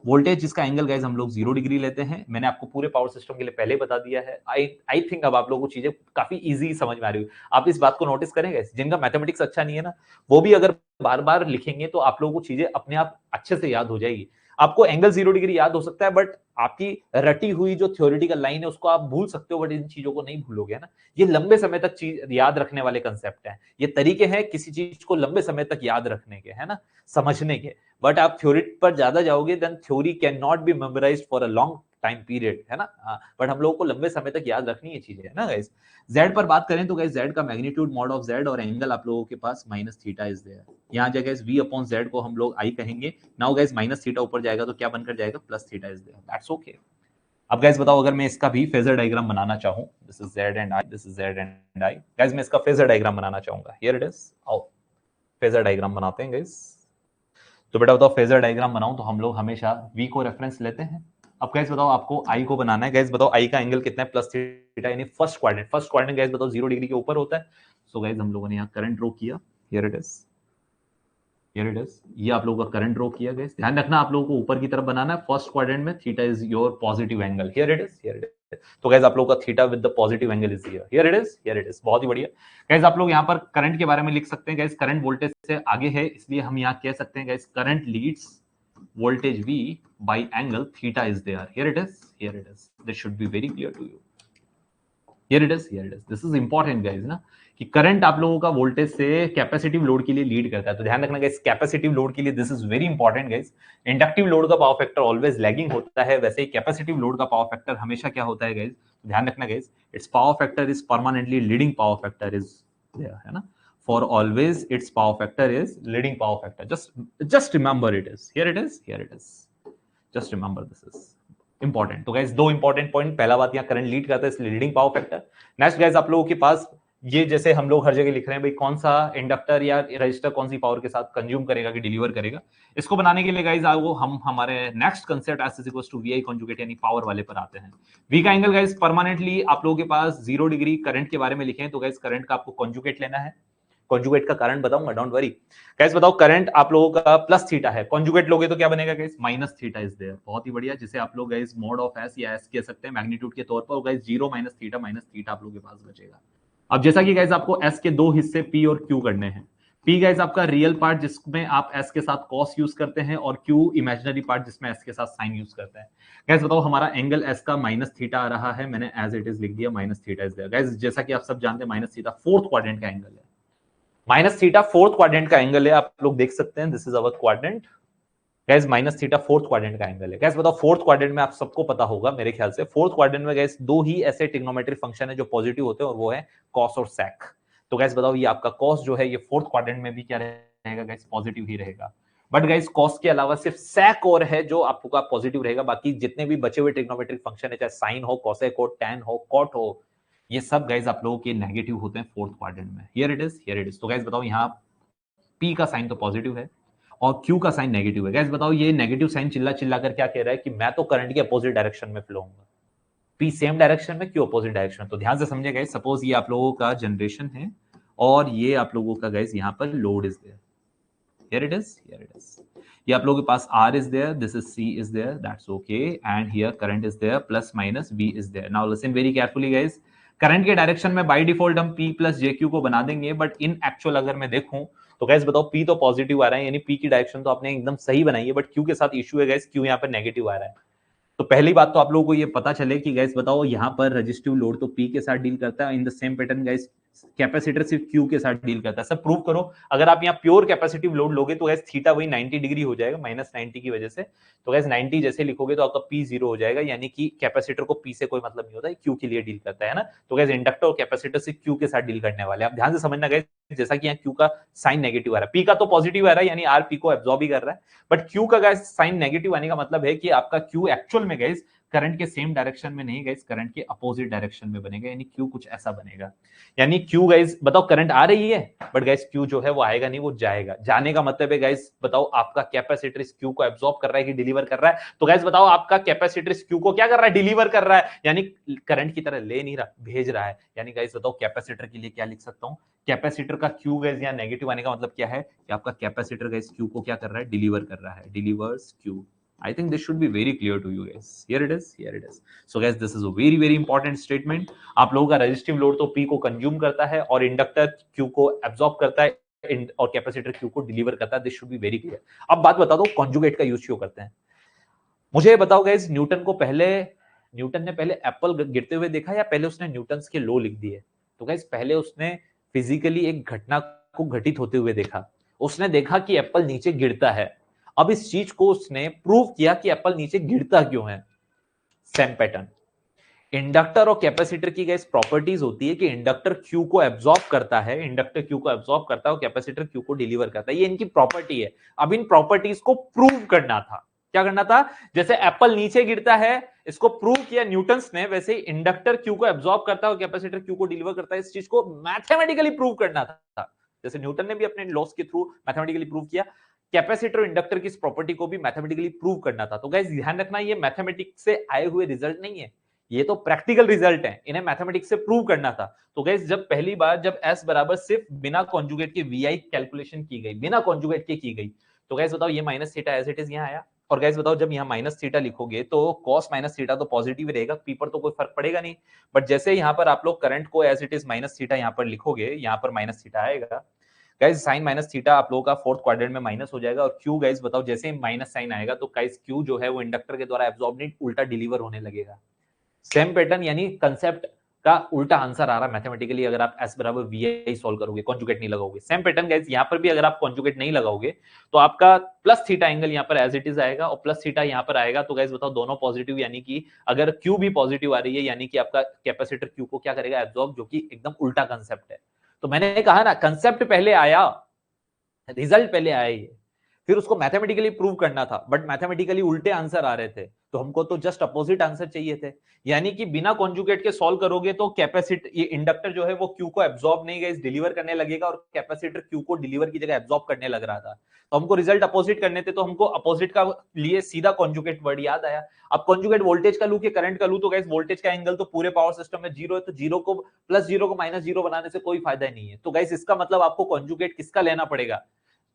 वोल्टेज जिसका एंगल गाइस हम लोग 0 डिग्री लेते हैं। मैंने आपको पूरे पावर सिस्टम के लिए पहले बता दिया है। आई थिंक अब आप लोगों को चीजें काफी इजी समझ में आ रही हो। आप इस बात को नोटिस करें गाइस, जिनका मैथमेटिक्स अच्छा नहीं है ना, वो भी अगर बार बार लिखेंगे तो आप लोगों को चीजें अपने आप अच्छे से याद हो जाएगी। आपको एंगल 0 डिग्री याद हो सकता है, बट आपकी रटी हुई जो थ्योरेटिकल लाइन है उसको आप भूल सकते हो, बट इन चीजों को नहीं भूलोगे, है ना? ये लंबे समय तक चीज याद रखने वाले कंसेप्ट हैं। ये तरीके हैं किसी चीज को लंबे समय तक याद रखने के, है ना, समझने के। बट आप थ्योरी पर ज्यादा जाओगे, then theory can not be memorized for a long time period, है ना। बट हम लोगों को लंबे समय तक याद रखनी ये चीजें, है ना गाइस। जेड पर बात करें तो गाइस जेड का मैग्नीट्यूड मॉड ऑफ जेड और एंगल आप लोगों के पास माइनस थीटा इज देयर। यहाँ जगह गाइस वी अपॉन जेड को हम लोग आई कहेंगे। नाउ गाइस माइनस थीटा ऊपर जाएगा तो क्या बनकर जाएगा, plus theta is there, that's okay. अब गाइस बताओ अगर मैं इसका भी फेजर डायग्राम बनाना चाहूं, this is Z and I, this is Z and I. Guys मैं इसका फेजर डायग्राम बनाना चाहूंगा, हियर इट इज। आओ फेजर डायग्राम बनाते हैं गाइस। तो बेटा बताओ फेजर डायग्राम बनाऊं तो हम लोग हमेशा v को रेफरेंस लेते हैं। अब गाइस बताओ आपको i को बनाना है। गाइस बताओ i का एंगल कितना है, प्लस थीटा, यानी first quadrant. First quadrant guys बताओ 0 डिग्री के ऊपर होता है। सो गाइस हम लोगों ने यहाँ करंट ड्रॉ किया, here it is, here it is. ये आप लोगों का करंट ड्रॉ किया। गाइस ध्यान रखना आप लोगों को ऊपर की तरफ बनाना है। फर्स्ट क्वाड्रेंट में theta is your positive angle, here it is, here it is. तो गाइस आप लोगों का theta with the positive angle is here, here it is, here it is. बहुत ही बढ़िया। गाइस आप लोग यहाँ पर करंट के बारे में लिख सकते हैं। गाइस करंट वोल्टेज से आगे है, इसलिए हम यहाँ कह सकते हैं guys current Leeds voltage V by angle theta is there. Here it is, here it is. This should be very clear to you. Here it is, here it is. This is important guys ना, कि current आप लोगों का voltage से capacitive load के लिए lead करता है। तो ध्यान रखना गाइस, कैपेसिटिव लोड के लिए this is very important guys. Inductive load का पावर फैक्टर ऑलवेज लैगिंग होता है, वैसे ही कैपेसिटिव लोड का पावर फैक्टर हमेशा क्या होता है गाइस, ध्यान रखना guys, its power factor is permanently leading power factor is there, है ना। For always its power factor is leading power factor. Just remember it is. Here it is. Here it is. Just remember this is important. तो guys दो important point, पहला बात यहाँ current lead करता है इसलिए leading power factor. Next guys आप लोगों के पास ये जैसे हम लोग हर जगह लिख रहे हैं भाई कौन सा इंडक्टर या रजिस्टर कौन सी पावर के साथ कंज्यूम करेगा कि डिलीवर करेगा। इसको बनाने के लिए गाइस आओ हम हमारे next concept S is equals to V I conjugate यानी पावर वाले पर आते हैं। वी का एंगल गाइस परमानेंटली आप लोगों के पास 0 डिग्री करंट के बारे में लिखे हैं, तो गाइस करंट का आपको कॉन्जुगेट लेना है। कॉन्जुगेट का कारण बताऊंगा, डोंट वरी। गाइस बताओ करंट आप लोगों का प्लस थीटा है, कॉन्जुगेट लोगे तो क्या बनेगा guys, minus theta is there. बहुत ही बढ़िया, जिसे आप लोग गाइस मॉड ऑफ एस या एस कह सकते हैं मैग्नीट्यूड के तौर पर। गाइस 0 माइनस थीटा आप लोगों के पास बचेगा। अब जैसा कि गाइस आपको एस के दो हिस्से पी और क्यू करने हैं। पी गाइस आपका रियल पार्ट जिसमें आप एस के साथ कॉस यूज करते हैं, और क्यू इमेजिनरी पार्ट जिसमें एस के साथ साइन यूज करते हैं। गाइस बताओ हमारा एंगल एस का माइनस थीटा आ रहा है, मैंने एज इट इज लिख दिया minus theta is there. Guys जैसा कि आप सब जानते हैं माइनस थीटा फोर्थ क्वाड्रेंट का एंगल है, माइनस थीटा फोर्थ क्वाड्रेंट का एंगल है। आप लोग देख सकते हैं this is our quadrant. Guys minus theta fourth quadrant का एंगल है। गाइस बताओ फोर्थ क्वाड्रेंट में आप सबको पता होगा मेरे ख्याल से, फोर्थ क्वाड्रेंट में गाइस दो ही ऐसे ट्रिग्नोमेट्रिक फंक्शन है जो पॉजिटिव होते हैं, और वो है कॉस और सेक। तो गाइस बताओ ये आपका कॉस जो है ये फोर्थ क्वाड्रेंट में भी क्या रहेगा गाइस, पॉजिटिव ही रहेगा। बट गाइस कॉस के अलावा सिर्फ सेक और है जो आपका पॉजिटिव रहेगा, बाकी जितने भी बचे हुए ट्रिग्नोमेट्रिक फंक्शन है, चाहे साइन हो, कोसेक हो, टैन हो, कॉट हो, ये सब गाइस आप लोगों के नेगेटिव होते हैं फोर्थ क्वाड्रेंट में। Here it is, here it is. तो गाइस बताओ यहाँ P का साइन तो पॉजिटिव है और Q का साइन नेगेटिव है। गाइस बताओ ये नेगेटिव साइन चिल्ला चिल्ला कर क्या कह रहा है कि मैं तो करंट के अपोजिट डायरेक्शन में फ्लो होऊंगा। P सेम डायरेक्शन में, Q अपोजिट डायरेक्शन। तो ध्यान से समझिए गाइस, सपोज ये आप लोगों का जनरेशन है और ये आप लोगों का गाइस यहाँ पर load is there, here it is, here it is. ये आप लोगों के पास R is there, this is C is there, that's okay, and here current is there, plus minus V is there. Now listen very carefully guys, current के direction में by default हम P plus JQ को बना देंगे, but in actual अगर मैं देखूं तो गाइस बताओ P तो पॉजिटिव आ रहा है, यानी P की डायरेक्शन तो आपने एकदम सही बनाई है, बट Q के साथ इश्यू है गाइस, Q यहाँ पर नेगेटिव आ रहा है। तो पहली बात तो आप लोगों को ये पता चले कि गाइस बताओ यहाँ पर रेजिस्टिव लोड तो P के साथ डील करता है, in the same pattern guys capacitor सिर्फ Q के साथ डील करता है। सब प्रूव करो। अगर आप यहाँ प्योर कैपेसिटिव लोड लोगे तो गाइस थीटा वही 90 डिग्री हो जाएगा, माइनस 90 की वजह से। तो गाइस 90 जैसे लिखोगे तो आपका P 0 हो जाएगा, यानी कि कैपेसिटर को P से कोई मतलब नहीं होता है, Q के लिए डील करता है ना। तो गाइस इंडक्टर और कैपेसिटर से Q के साथ डील करने वाले। आप ध्यान से समझना गाइस, जैसा कि यहाँ Q का साइन नेगेटिव आ रहा है, P का तो पॉजिटिव आ रहा है, यानी R P को एब्जॉर्ब ही कर रहा है, बट Q का गाइस साइन नेगेटिव आने का मतलब है कि आपका Q एक्चुअल में गाइस करंट के सेम डायरेक्शन में नहीं गाइस, करंट के अपोजिट डायरेक्शन में बनेगा, यानी Q कुछ ऐसा बनेगा। यानी Q गाइस बताओ करंट आ रही है, बट गाइस Q जो है वो आएगा नहीं, वो जाएगा। जाने का मतलब है गाइस बताओ आपका कैपेसिटर इस Q को एब्जॉर्ब कर रहा है कि डिलीवर कर रहा है। तो गाइस बताओ आपका कैपेसिटर इस Q को क्या कर रहा है, डिलीवर कर रहा है, यानी करंट की तरह ले नहीं रहा, भेज रहा है। यानी गाइस बताओ कैपेसिटर के लिए क्या लिख सकता हूं, कैपेसिटर का Q गाइस यहाँ नेगेटिव आने का मतलब क्या है कि आपका कैपेसिटर गाइस Q को क्या कर रहा है, डिलीवर कर रहा है, delivers Q। I think this should be very clear to you guys. Here it is, here it is. So guys, this is a very very important statement. आप लोगों का रेजिस्टिव लोड तो P को consume करता है और inductor Q को absorb करता है और कैपेसिटर Q को डिलीवर करता है। This should be very clear. अब बात बता दो कॉन्जुगेट का यूज क्यों करते हैं। मुझे बताओ गाइस, न्यूटन ने पहले एप्पल गिरते हुए देखा या पहले उसने न्यूटन्स के लॉ लिख दिए। तो गाइस पहले उसने फिजिकली एक घटना को घटित होते हुए देखा। उसने देखा कि एप्पल नीचे गिरता है। अब इस चीज को उसने प्रूव किया कि एप्पल नीचे गिरता क्यों है। Same pattern. इंडक्टर और कैपेसिटर की गाइस प्रॉपर्टीज होती है कि इंडक्टर क्यू को एब्जॉर्ब करता है, इंडक्टर क्यू को एब्जॉर्ब करता है और कैपेसिटर क्यू को डिलीवर करता है, ये इनकी प्रॉपर्टी है। अब इन प्रॉपर्टीज को प्रूव करना था। क्या करना था? जैसे एप्पल नीचे गिरता है, इसको प्रूव किया न्यूटन्स ने, वैसे इंडक्टर क्यू को एब्जॉर्ब करता है और कैपेसिटर क्यू को डिलीवर करता है। इस चीज को मैथमेटिकली प्रूव करना था, जैसे न्यूटन ने भी अपने लॉस के थ्रू मैथमेटिकली प्रूव किया। कैपेसिटर और इंडक्टर की इस प्रॉपर्टी को भी मैथमेटिकली प्रूव करना था। तो गाइस ध्यान रखना, ये मैथमेटिक्स से आए हुए रिजल्ट नहीं है, ये तो प्रैक्टिकल रिजल्ट है, इन्हें मैथमेटिक्स से प्रूव करना था। तो गाइस जब पहली बार जब s बराबर सिर्फ बिना कॉन्जुगेट के vi कैलकुलेशन की गई, बिना कॉन्जुगेट के की गई, तो गाइस बताओ ये minus theta as it is यहां आया। और गाइस बताओ जब यहां माइनस थीटा लिखोगे तो cos माइनस थीटा तो पॉजिटिव ही रहेगा, पी पर तो कोई फर्क पड़ेगा नहीं। बट जैसे यहां पर आप लोग करंट को as it is minus theta यहां पर लिखोगे, यहां पर माइनस थीटा आएगा। गाइस साइन माइनस थीटा आप लोगों का फोर्थ क्वाड्रेंट में माइनस हो जाएगा। और क्यू गाइस बताओ जैसे ही माइनस साइन आएगा तो गाइस क्यू जो है वो इंडक्टर के द्वारा एब्जॉर्ब नहीं उल्टा डिलीवर होने लगेगा। सेम पैटर्न, यानी कंसेप्ट का उल्टा आंसर आ रहा है मैथमेटिकली अगर आप s बराबर vi सॉल्व करोगे, कॉन्जुगेट नहीं लगाओगे। सेम पैटर्न गाइस यहां पर भी अगर आप कॉन्जुगेट नहीं लगाओगे तो आपका प्लस थीटा एंगल यहां पर एज इट इज आएगा और प्लस थीटा यहां पर आएगा। तो गाइस बताओ दोनों पॉजिटिव, यानी कि अगर q भी पॉजिटिव आ रही है यानी कि आपका कैपेसिटर q को क्या करेगा? एब्जॉर्ब, जो कि एकदम उल्टा कंसेप्ट है। तो मैंने कहा ना, कंसेप्ट पहले आया, रिजल्ट पहले आया ही है, फिर उसको मैथमेटिकली प्रूव करना था। बट मैथमेटिकली उल्टे आंसर आ रहे थे, तो हमको तो जस्ट अपोजिट आंसर चाहिए थे। यानी कि बिना कॉन्जुगेट के सॉल्व करोगे तो कैपेसिटर, ये इंडक्टर जो है वो क्यू को एब्जॉर्ब नहीं गाइस डिलीवर करने लगेगा और कैपेसिटर क्यू को डिलीवर की जगह एब्जॉर्ब करने लग रहा था। तो हमको रिजल्ट अपोजिट करने थे, तो हमको अपोजिट का लिए सीधा कॉन्जुगेट वर्ड याद आया। अब कॉन्जुगेट वोल्टेज का लू कि करंट का लू, तो गाइस वोल्टेज का एंगल तो पूरे पावर सिस्टम में जीरो है, तो जीरो को प्लस जीरो को माइनस जीरो बनाने से कोई फायदा नहीं है। तो गाइस इसका मतलब आपको कॉन्जुगेट किसका लेना पड़ेगा?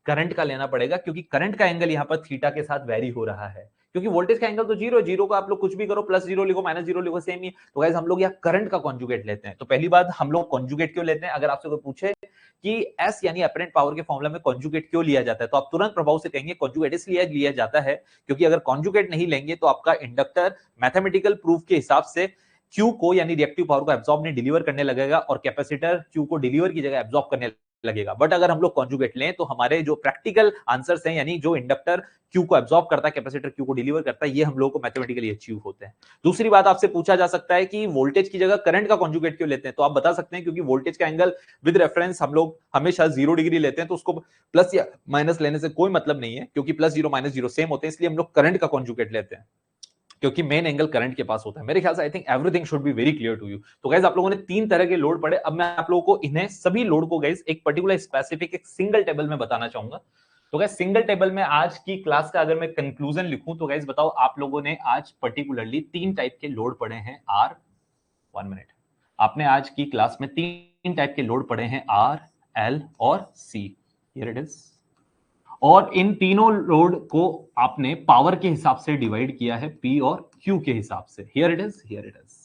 करंट का लेना पड़ेगा, क्योंकि करंट का एंगल यहां पर थीटा के साथ वेरी हो रहा है। क्योंकि वोल्टेज का एंगल तो जीरो, जीरो को आप लोग कुछ भी करो, प्लस जीरो लिखो माइनस जीरो लिखो सेम ही। तो गाइस हम लोग यहाँ करंट का कॉन्जुगेट लेते हैं। तो पहली बात, हम लोग कॉन्जुगेट क्यों लेते हैं? अगर आपसे कोई पूछे कि एस यानी अपरेंट पावर के फॉर्मूला में कॉन्जुगेट क्यों लिया जाता है, तो आप तुरंत प्रभाव से कहेंगे कॉन्जुगेट इसलिए लिया जाता है क्योंकि अगर कॉन्जुगेट नहीं लेंगे तो आपका इंडक्टर मैथमेटिकल प्रूफ के हिसाब से क्यू को यानी रिएक्टिव पावर को एब्जॉर्ब नहीं डिलीवर करने लगेगा और कैपेसिटर क्यू को डिलीवर की जगह एब्जॉर्ब करने लगेगा। बट अगर हम लोग कॉन्जुगेट लें तो हमारे जो प्रैक्टिकल आंसर्स हैं, यानी जो इंडक्टर क्यू को एब्जॉर्ब करता है, कैपेसिटर क्यू को डिलीवर करता है, ये हम लोगों को मैथमेटिकली अचीव होते हैं। दूसरी बात आपसे पूछा जा सकता है कि वोल्टेज की जगह करंट का कॉन्जुगेट क्यों लेते हैं, तो आप बता सकते हैं क्योंकि वोल्टेज का एंगल विद रेफरेंस हम लोग हमेशा 0 डिग्री लेते हैं, तो उसको प्लस या माइनस लेने से कोई मतलब नहीं है, क्योंकि plus zero minus zero same होते हैं, इसलिए हम लोग करंट का कॉन्जुगेट लेते हैं क्योंकि मेन एंगल करंट के पास होता है। मेरे ख्याल से I think everything should be very clear to you. तो गाइस आप लोगों ने 3 तरह के लोड पढ़े, अब मैं आप लोगों को इन्हें सभी लोड को गाइस एक पर्टिकुलर स्पेसिफिक एक सिंगल टेबल में बताना चाहूंगा। तो गाइस सिंगल टेबल में आज की क्लास का अगर मैं कंक्लूजन लिखूं तो गाइस बताओ आप लोगों ने आज पर्टिकुलरली 3 टाइप के लोड पढ़े हैं। आर 1 मिनट, आपने आज की क्लास में 3 टाइप के लोड पढ़े हैं, आर, एल और सी। Here it is. और इन तीनों लोड को आपने पावर के हिसाब से डिवाइड किया है, पी और क्यू के हिसाब से। Here it is, here it is.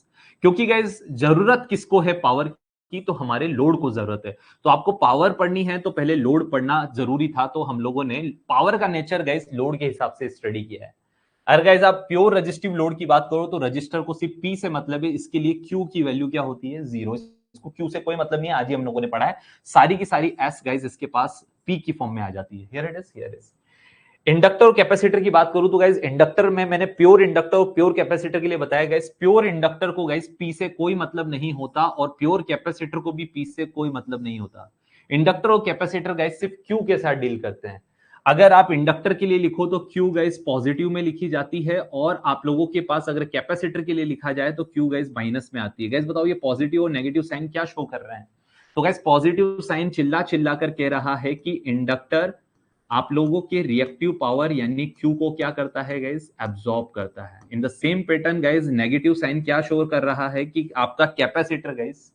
क्योंकि गाइस जरूरत किसको है? पावर की, तो हमारे लोड को जरूरत है। तो आपको पावर पढ़नी है तो पहले लोड पढ़ना जरूरी था, तो हम लोगों ने पावर का नेचर गाइस लोड के हिसाब से स्टडी किया है। अगर गाइस आप प्योर रजिस्टिव लोड की बात करो तो रजिस्टर को सिर्फ पी से मतलब है, इसके लिए क्यू की वैल्यू क्या होती है? 0। इसको क्यू से कोई मतलब नहीं है, आज ही हम लोगों ने पढ़ा है। सारी की सारी एस गाइस इसके पास पी की फॉर्म में आ जाती है। Here it is, here is. Inductor और कैपेसिटर की बात करूं तो गाइस इंडक्टर में मैंने प्योर इंडक्टर और प्योर कैपेसिटर के लिए बताया गाइस, प्योर इंडक्टर को गाइस पी से कोई मतलब नहीं होता और प्योर कैपेसिटर को भी पी से कोई मतलब नहीं होता। इंडक्टर और कैपेसिटर गाइस सिर्फ क्यू के साथ डील करते हैं। अगर आप इंडक्टर के लिए लिखो तो क्यू गाइस पॉजिटिव में लिखी जाती है, और आप लोगों के पास अगर कैपेसिटर के लिए लिखा जाए तो क्यू गाइस माइनस में आती है। गाइस बताओ ये पॉजिटिव और नेगेटिव साइन क्या शो कर रहे हैं? तो गाइस पॉजिटिव साइन चिल्ला चिल्ला कर कह रहा है कि इंडक्टर आप लोगों के रिएक्टिव पावर यानी क्यू को क्या करता है गाइस? एब्जॉर्ब करता है। In the same pattern guys negative sign क्या शो कर रहा है कि आपका कैपेसिटर गाइस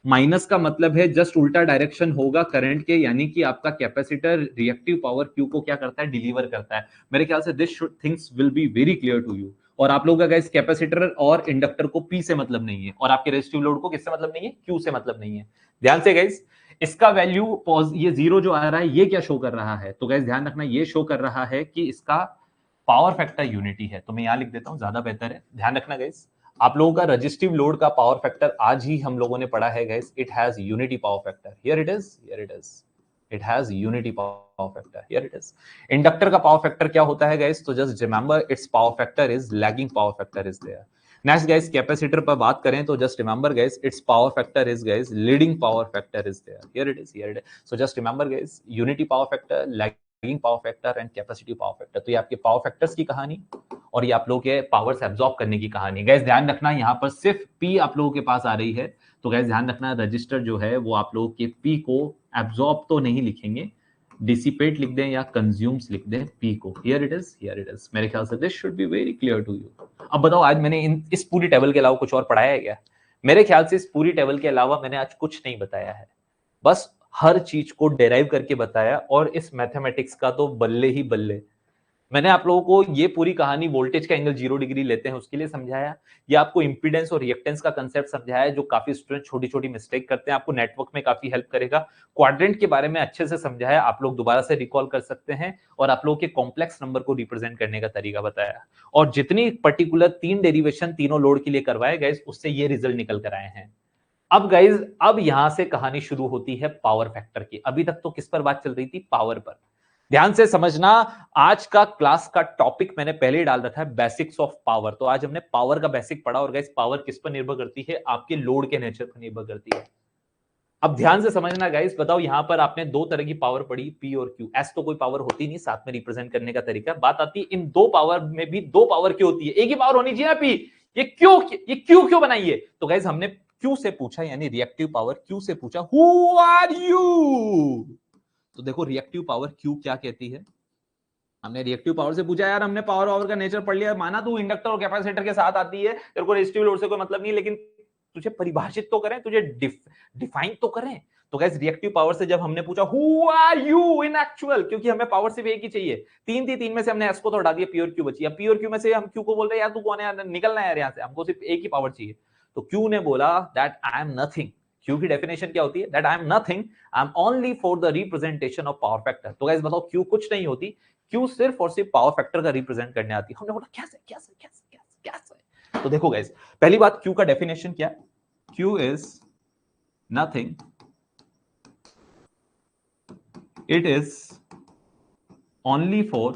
माइनस का मतलब है जस्ट उल्टा डायरेक्शन होगा करंट के, यानी कि आपका कैपेसिटर रिएक्टिव पावर क्यू को क्या करता है? डिलीवर करता है। मेरे ख्याल से this things will be very clear to you. और आप लोगों का गाइस कैपेसिटर और इंडक्टर को पी से मतलब नहीं है, और आपके रेजिस्टिव लोड को किससे मतलब नहीं है? क्यू से मतलब नहीं है। ध्यान से गाइस, इसका वैल्यू ये 0 जो आ रहा है ये क्या शो कर रहा है? तो गाइस ध्यान रखना, ये शो कर रहा है कि इसका पावर फैक्टर यूनिटी है। तो मैं यहां लिख देता हूं, ज्यादा बेहतर है। ध्यान रखना गाइस, आप लोगों का रजिस्टिव लोड का पावर फैक्टर आज ही हम लोगों ने पढ़ा है guys, it has unity power factor. Here it is, here it is. It has unity power factor. Here it is. Inductor का पावर फैक्टर क्या होता है गाइस? तो just remember its power factor is lagging power factor is there. Next guys, capacitor पर बात करें तो just remember guys, its power factor is guys, leading power factor is there, here it is. So just remember guys, unity power factor, lagging power factor and capacity power factor. तो ये आपके power factors की कहानी और ये आप लोगों के पावर्स एब्जॉर्ब करने की कहानी। गाइस ध्यान रखना, यहाँ पर सिर्फ पी आप लोगों के पास आ रही है, तो गाइस ध्यान रखना, रजिस्टर जो है वो आप लोगों के पी को एब्जॉर्ब तो नहीं लिखेंगे, डिसिपेट लिख दें या कंज्यूम्स लिख दें पी को। Here it is. मेरे ख्याल से this should be very clear to you. अब बताओ, आज मैंने इस पूरी टेबल के अलावा कुछ और पढ़ाया है क्या? मेरे ख्याल से इस पूरी टेबल के अलावा मैंने आज कुछ नहीं बताया है, बस हर चीज को डेराइव करके बताया। और इस मैथमेटिक्स का तो बल्ले ही बल्ले, मैंने आप लोगों को ये पूरी कहानी वोल्टेज का एंगल 0 डिग्री लेते हैं उसके लिए समझाया, या आपको इंपीडेंस और रिएक्टेंस का कंसेप्ट समझाया, जो काफी स्टूडेंट छोटी छोटी मिस्टेक करते हैं, आपको नेटवर्क में काफी हेल्प करेगा। क्वाड्रेंट के बारे में अच्छे से समझाया, आप लोग दोबारा से रिकॉल कर सकते हैं, और आप लोगों के कॉम्प्लेक्स नंबर को रिप्रेजेंट करने का तरीका बताया, और जितनी पर्टिकुलर 3 डेरिवेशन तीनों लोड के लिए करवाए गए उससे ये रिजल्ट निकल कर आए हैं। अब गाइज, अब यहां से कहानी शुरू होती है पावर फैक्टर की। अभी तक तो किस पर बात चल रही थी? पावर पर। ध्यान से समझना, आज का क्लास का टॉपिक मैंने पहले ही डाल रखा है, बेसिक्स ऑफ पावर। तो आज हमने पावर का बेसिक पढ़ा, और गाइस पावर किस पर निर्भर करती है? आपके लोड के नेचर पर निर्भर करती है। अब ध्यान से समझना गाइस, बताओ यहां पर आपने दो तरह की पावर पढ़ी, पी और क्यू। एस तो कोई पावर होती नहीं, साथ में रिप्रेजेंट करने का तरीका। बात आती है इन दो पावर में भी दो पावर क्यों होती है? एक ही पावर होनी चाहिए ना पी। ये क्यों बनाइए? तो गाइस हमने क्यू से पूछा, यानी रिएक्टिव पावर क्यू से पूछा, हु आर यू? तो देखो रिएक्टिव पावर क्यू क्या कहती है। हमने रिएक्टिव पावर से पूछा, यार हमने पावर का नेचर पढ़ लिया, माना तू इंडक्टर और कैपेसिटर के साथ आती है, तेरे को रेजिस्टिव लोड से कोई मतलब नहीं, लेकिन तुझे परिभाषित तो करें, तुझे डिफाइन तो करें। तो गाइस रिएक्टिव पावर से जब हमने पूछा who are you in actual, क्योंकि हमें पावर सिर्फ एक ही चाहिए, तीन थी, तीन में से हमने एस को तो हटा दिया, पी और क्यू बची। अब पी और क्यू में से हम क्यू को बोल रहे हैं, यार तू कौन है, निकलना है यार यहाँ से, हमको सिर्फ एक ही पावर चाहिए। तो क्यू ने बोला that I am nothing. Q की डेफिनेशन क्या होती है? That I am nothing, I am only for the representation of power factor. तो गाइस बताओ, क्यू कुछ नहीं होती, क्यू सिर्फ और सिर्फ पावर फैक्टर का रिप्रेजेंट करने आती है। हमने बोला कैसे? तो देखो गाइस, पहली बात, क्यू का डेफिनेशन क्या? Q is nothing, it is only for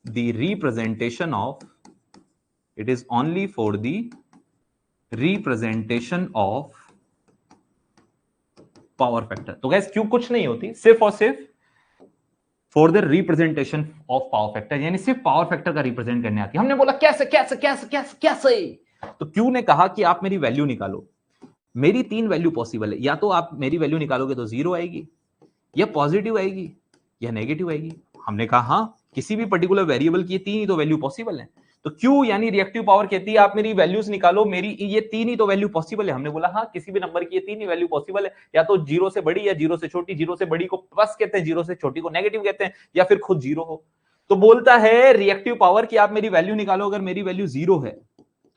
the representation of power factor. तो गाइस क्यू कुछ नहीं होती, सिर्फ और सिर्फ for the representation of power factor, यानी सिर्फ पावर फैक्टर का रिप्रेजेंट करने आती है। हमने बोला कैसे? तो क्यू ने कहा कि आप मेरी वैल्यू निकालो। मेरी तीन वैल्यू पॉसिबल है, या तो आप मेरी वैल्यू निकालोगे तो 0 आएगी, या पॉजिटिव आएगी, या नेगेटिव आएगी। हमने कहा हाँ, किसी भी पर्टिकुलर वेरिएबल की तीन ही तो वैल्यू पॉसिबल है। तो क्यू यानी रिएक्टिव पावर कहती है आप मेरी वैल्यूज निकालो, मेरी ये तीन ही तो वैल्यू पॉसिबल है। हमने बोला हाँ, किसी भी नंबर की ये तीन ही वैल्यू पॉसिबल है, या तो 0 से बड़ी या 0 से छोटी। 0 से बड़ी को प्लस कहते हैं, 0 से छोटी को नेगेटिव कहते हैं, या फिर खुद 0 हो। तो बोलता है रिएक्टिव पावर की आप मेरी वैल्यू निकालो, अगर मेरी वैल्यू 0 है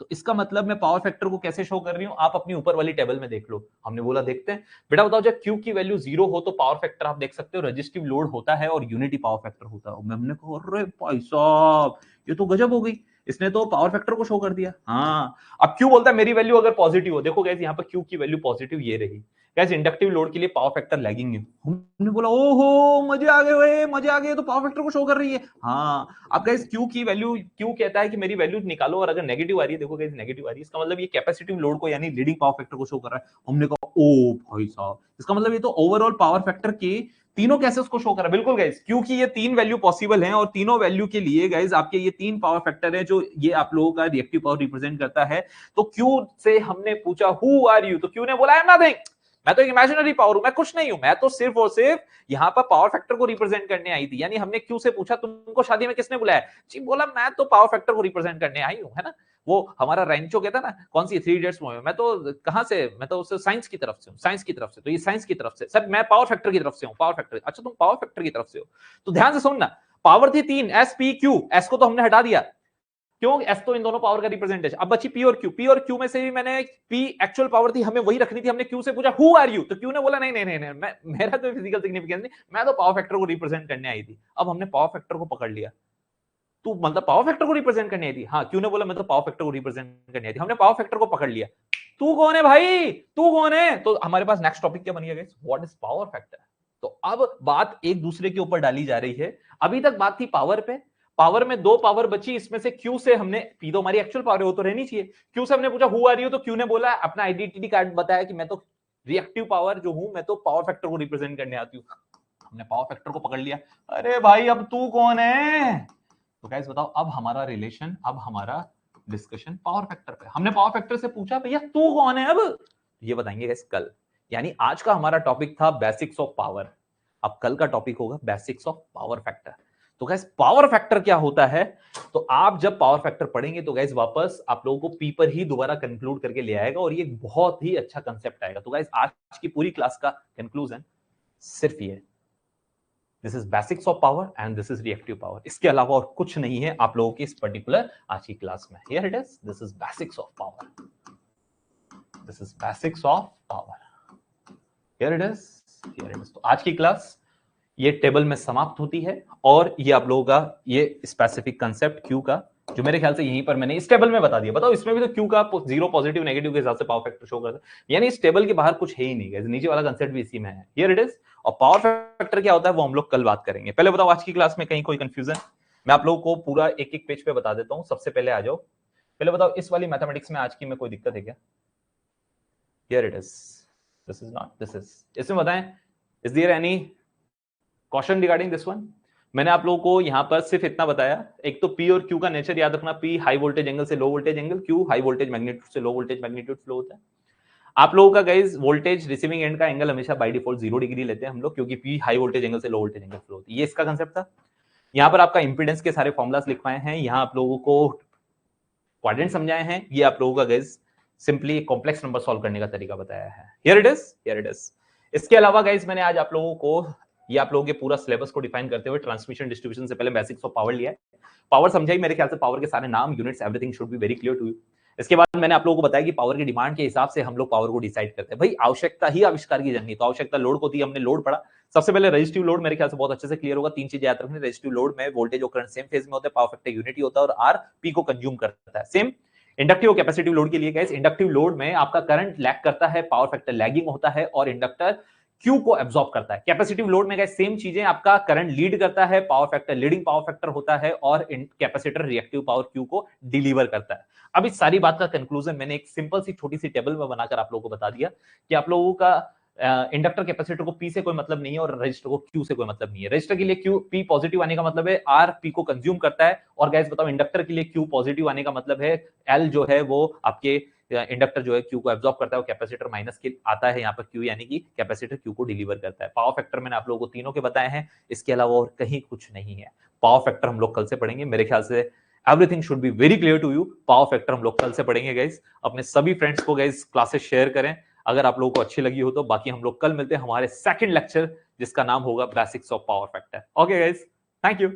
तो इसका मतलब मैं पावर फैक्टर को कैसे शो कर रही हूं, आप अपनी ऊपर वाली टेबल में देख लो। हमने बोला देखते हैं। बेटा बताओ, जब क्यू की वैल्यू 0 हो तो पावर फैक्टर आप देख सकते हो, रजिस्टिव लोड होता है और यूनिटी पावर फैक्टर होता है। हमने कहा अरे भाई साहब, ये तो गजब हो गई, इसने तो पावर फैक्टर को शो कर दिया। हाँ, अब क्यू बोलता है मेरी वैल्यू अगर पॉजिटिव हो, देखो गाइस यहाँ पर क्यू की वैल्यू पॉजिटिव ये रही। गाइस इंडक्टिव लोड के लिए पावर फैक्टर लैगिंग है। हमने बोला ओहो मजे आ गए, तो पावर फैक्टर को शो कर रही है। हाँ, अब गाइस क्यू की वैल्यू, क्यू कहता है कि मेरी वैल्यू निकालो, और अगर नेगेटिव आ रही है, देखो गाइस नेगेटिव आ रही है, इसका मतलब ये कैपेसिटिव लोड को यानी लीडिंग पावर फैक्टर को शो कर रहा है। हमने कहा ओ भाई साहब, इसका मतलब ये तो ओवरऑल पावर फैक्टर के तीनों कैसे उसको शो कर रहा है। बिल्कुल गाइस, क्योंकि ये तीन वैल्यू पॉसिबल हैं, और तीनों वैल्यू के लिए गाइस आपके ये तीन पावर फैक्टर है जो ये आप लोगों का रिएक्टिव पावर रिप्रेजेंट करता है। तो क्यू से हमने पूछा हु आर यू, तो क्यू ने बोला आई एम नथिंग, मैं तो एक इमेजिनरी पावर हूं, मैं कुछ नहीं हूं, मैं तो सिर्फ और सिर्फ यहां पर पावर फैक्टर को रिप्रेजेंट करने आई थी। यानी हमने क्यू से पूछा तुमको शादी में किसने बुलाया? जी बोला मैं तो पावर फैक्टर को रिप्रेजेंट करने आई हूं, है ना। वो हमारा रैंचो कहता ना, कौन सी 3 इडियट्स मूवी में, मैं तो कहां से, मैं तो उससे साइंस की तरफ से हूं, साइंस की तरफ से। तो ये साइंस की तरफ से सर, मैं पावर फैक्टर की तरफ से हूं, पावर फैक्टर। अच्छा तुम पावर फैक्टर की तरफ से हो, तो ध्यान से सुनना, पावर थी 3, एस पी क्यू। एस को तो हमने हटा दिया, क्यों? एस तो इन दोनों पावर का रिप्रेजेंटेशन। अब बची पी और क्यू। पी और क्यू में से भी मैंने, पी एक्चुअल पावर थी, हमें वही रखनी थी। हमने क्यू से पूछा हु आर यू, तो क्यू ने बोला नहीं, मैं, मेरा तो फिजिकल सिग्निफिकेंस नहीं, मैं तो पावर फैक्टर को रिप्रेजेंट करने आई थी। अब हमने पावर फैक्टर को पकड़ लिया, तू मतलब पावर फैक्टर को रिप्रेजेंट करने आई थी? हाँ, क्यू ने बोला मैं तो पावर फैक्टर को रिप्रेजेंट करने आई थी। हमने पावर फैक्टर को पकड़ लिया, तू कौन है भाई, तू कौन है? तो हमारे पास नेक्स्ट टॉपिक क्या बन गया guys, what is power factor. तो अब बात एक दूसरे के ऊपर डाली जा रही है। अभी तक बात थी पावर पे, पावर में 2 पावर बची, इसमें से Q से हमने, P तो हमारी एक्चुअल पावर है, वो तो रहनी चाहिए, Q से हमने पूछा हु आर यू, तो Q ने बोला अपना आइडेंटिटी कार्ड बताया कि मैं तो रिएक्टिव पावर जो हूं, मैं तो पावर फैक्टर को रिप्रेजेंट करने आती हूँ। हमने पावर फैक्टर को पकड़ लिया, अरे भाई अब तू कौन है? तो गाइस बताओ, अब हमारा रिलेशन, अब हमारा डिस्कशन पावर फैक्टर पे। हमने पावर फैक्टर से पूछा भैया तू कौन है, अब ये बताएंगे गाइस कल। यानी आज का हमारा टॉपिक था बेसिक्स ऑफ पावर, अब कल का टॉपिक होगा बेसिक्स ऑफ पावर फैक्टर। तो गाइस पावर फैक्टर क्या होता है, तो आप जब पावर फैक्टर पढ़ेंगे तो गाइस वापस आप लोगों को पी पर ही दोबारा कंक्लूड करके ले आएगा, और ये बहुत ही अच्छा कंसेप्ट आएगा। तो गाइस आज की पूरी क्लास का कंक्लूजन सिर्फ ये, this is basics of power and this is reactive power, इसके अलावा और कुछ नहीं है आप लोगों की इस पर्टिकुलर आज की क्लास में। Here it is, this is basics of power, this is basics of power, here it is, here it is. तो आज की क्लास ये टेबल में समाप्त होती है, और ये आप लोगों का ये स्पेसिफिक कंसेप्ट क्यू का, जो मेरे ख्याल से यहीं पर मैंने इस टेबल में बता दिया। बताओ इसमें भी तो क्यू का जीरो पॉजिटिव नेगेटिव के हिसाब से पावर फैक्टर शो करता है, यानी इस टेबल के बाहर कुछ है ही नहीं, नीचे वाला कंसेप्ट भी इसी में है। Here it is. और पावर फैक्टर क्या होता है वो हम लोग कल बात करेंगे। पहले बताओ आज की क्लास में कहीं कोई कंफ्यूजन? मैं आप लोगों को पूरा एक एक पेज पे बता देता हूं। सबसे पहले आ जाओ, पहले बताओ इस वाली मैथमेटिक्स में आज की में कोई दिक्कत है क्या? Here it is, this is not, this is, इसमें बताएं is there any question regarding this one? मैंने आप लोगों को यहां पर सिर्फ इतना बताया, एक तो P और Q का नेचर याद रखना, P हाई वोल्टेज एंगल से लो voltage angle, Q high voltage magnitude से लो वोल्टेज मैग्नीट्यूड फ्लो होता है। आप लोगों का गाइस वोल्टेज रिसीविंग एंड का एंगल हमेशा बाय डिफॉल्ट 0 डिग्री लेते हैं हम लोग, क्योंकि P हाई वोल्टेज एंगल से लो वोल्टेज एंगल फ्लो होती है। ये इसका कंसेप्ट था। यहाँ पर आपका इंपीडेंस के सारे फॉर्मुलास लिखवाए हैं, यहाँ आप लोगों को क्वाड्रेंट समझाए हैं, ये आप लोगों का guys simply complex number solve करने का तरीका बताया है। Here it is, here it is. इसके अलावा गाइस मैंने आज आप लोगों को ये आप लोगों के पूरा सिलेबस को डिफाइन करते हुए ट्रांसमिशन डिस्ट्रीब्यूशन से पहले बेसिक्स ऑफ पावर लिया है। पावर समझाई, मेरे ख्याल से पावर के सारे नाम, units, everything should be very clear to you. इसके बाद मैंने आप लोगों को बताया कि पावर की डिमांड के हिसाब से हम लोग पावर को डिसाइड करते हैं। भाई आवश्यकता ही आविष्कार की जंग, तो आवश्यकता लोड को दी, हमने लोड पढ़ा। सबसे पहले रेजिस्टिव लोड मेरे ख्याल से बहुत अच्छे से क्लियर होगा। 3 चीजें याद रखनी, रेजिस्टिव लोड में वोल्टेज और करंट सेम फेज में होता है, पावर फैक्टर यूनिटी होता है, और आर पी को कंज्यूम करता है। सेम इंडक्टिव और कैपेसिटिव लोड के लिए गाइस, इंडक्टिव लोड में आपका करंट लैग करता है, पावर फैक्टर लैगिंग होता है, और इंडक्टर Q को एब्जॉर्ब करता है। कैपेसिटिव लोड में गाइस सेम चीजें, आपका करंट लीड करता है, power factor leading power factor होता है, और कैपेसिटर रिएक्टिव पावर Q को डिलीवर करता है। अब इस सारी बात का कंक्लूजन मैंने एक सिंपल सी छोटी सी टेबल में बनाकर आप लोगों को बता दिया कि आप लोगों का इंडक्टर कैपेसिटर को P से कोई मतलब नहीं है, और रजिस्टर को Q से कोई मतलब नहीं है। रजिस्टर के लिए Q P पॉजिटिव आने का मतलब है R P को कंज्यूम करता है, और गाइस बताओ इंडक्टर के लिए Q पॉजिटिव आने का मतलब है L जो है वो आपके इंडक्टर जो है Q को एब्जॉर्ब करता है, और कैपेसिटर माइनस के आता है यहाँ पर Q, यानी कि कैपेसिटर Q को डिलीवर करता है। पावर फैक्टर मैंने आप लोगों को तीनों के बताए हैं, इसके अलावा और कहीं कुछ नहीं है। पावर फैक्टर हम लोग कल से पढ़ेंगे, मेरे ख्याल से everything should be very clear to you. Power factor हम लोग कल से पढ़ेंगे गाइस। अपने सभी फ्रेंड्स को गाइस क्लासेस शेयर करें अगर आप लोगों को अच्छी लगी हो तो। बाकी हम लोग कल मिलते हैं हमारे सेकंड लेक्चर, जिसका नाम होगा basics of power factor. Okay guys, thank you.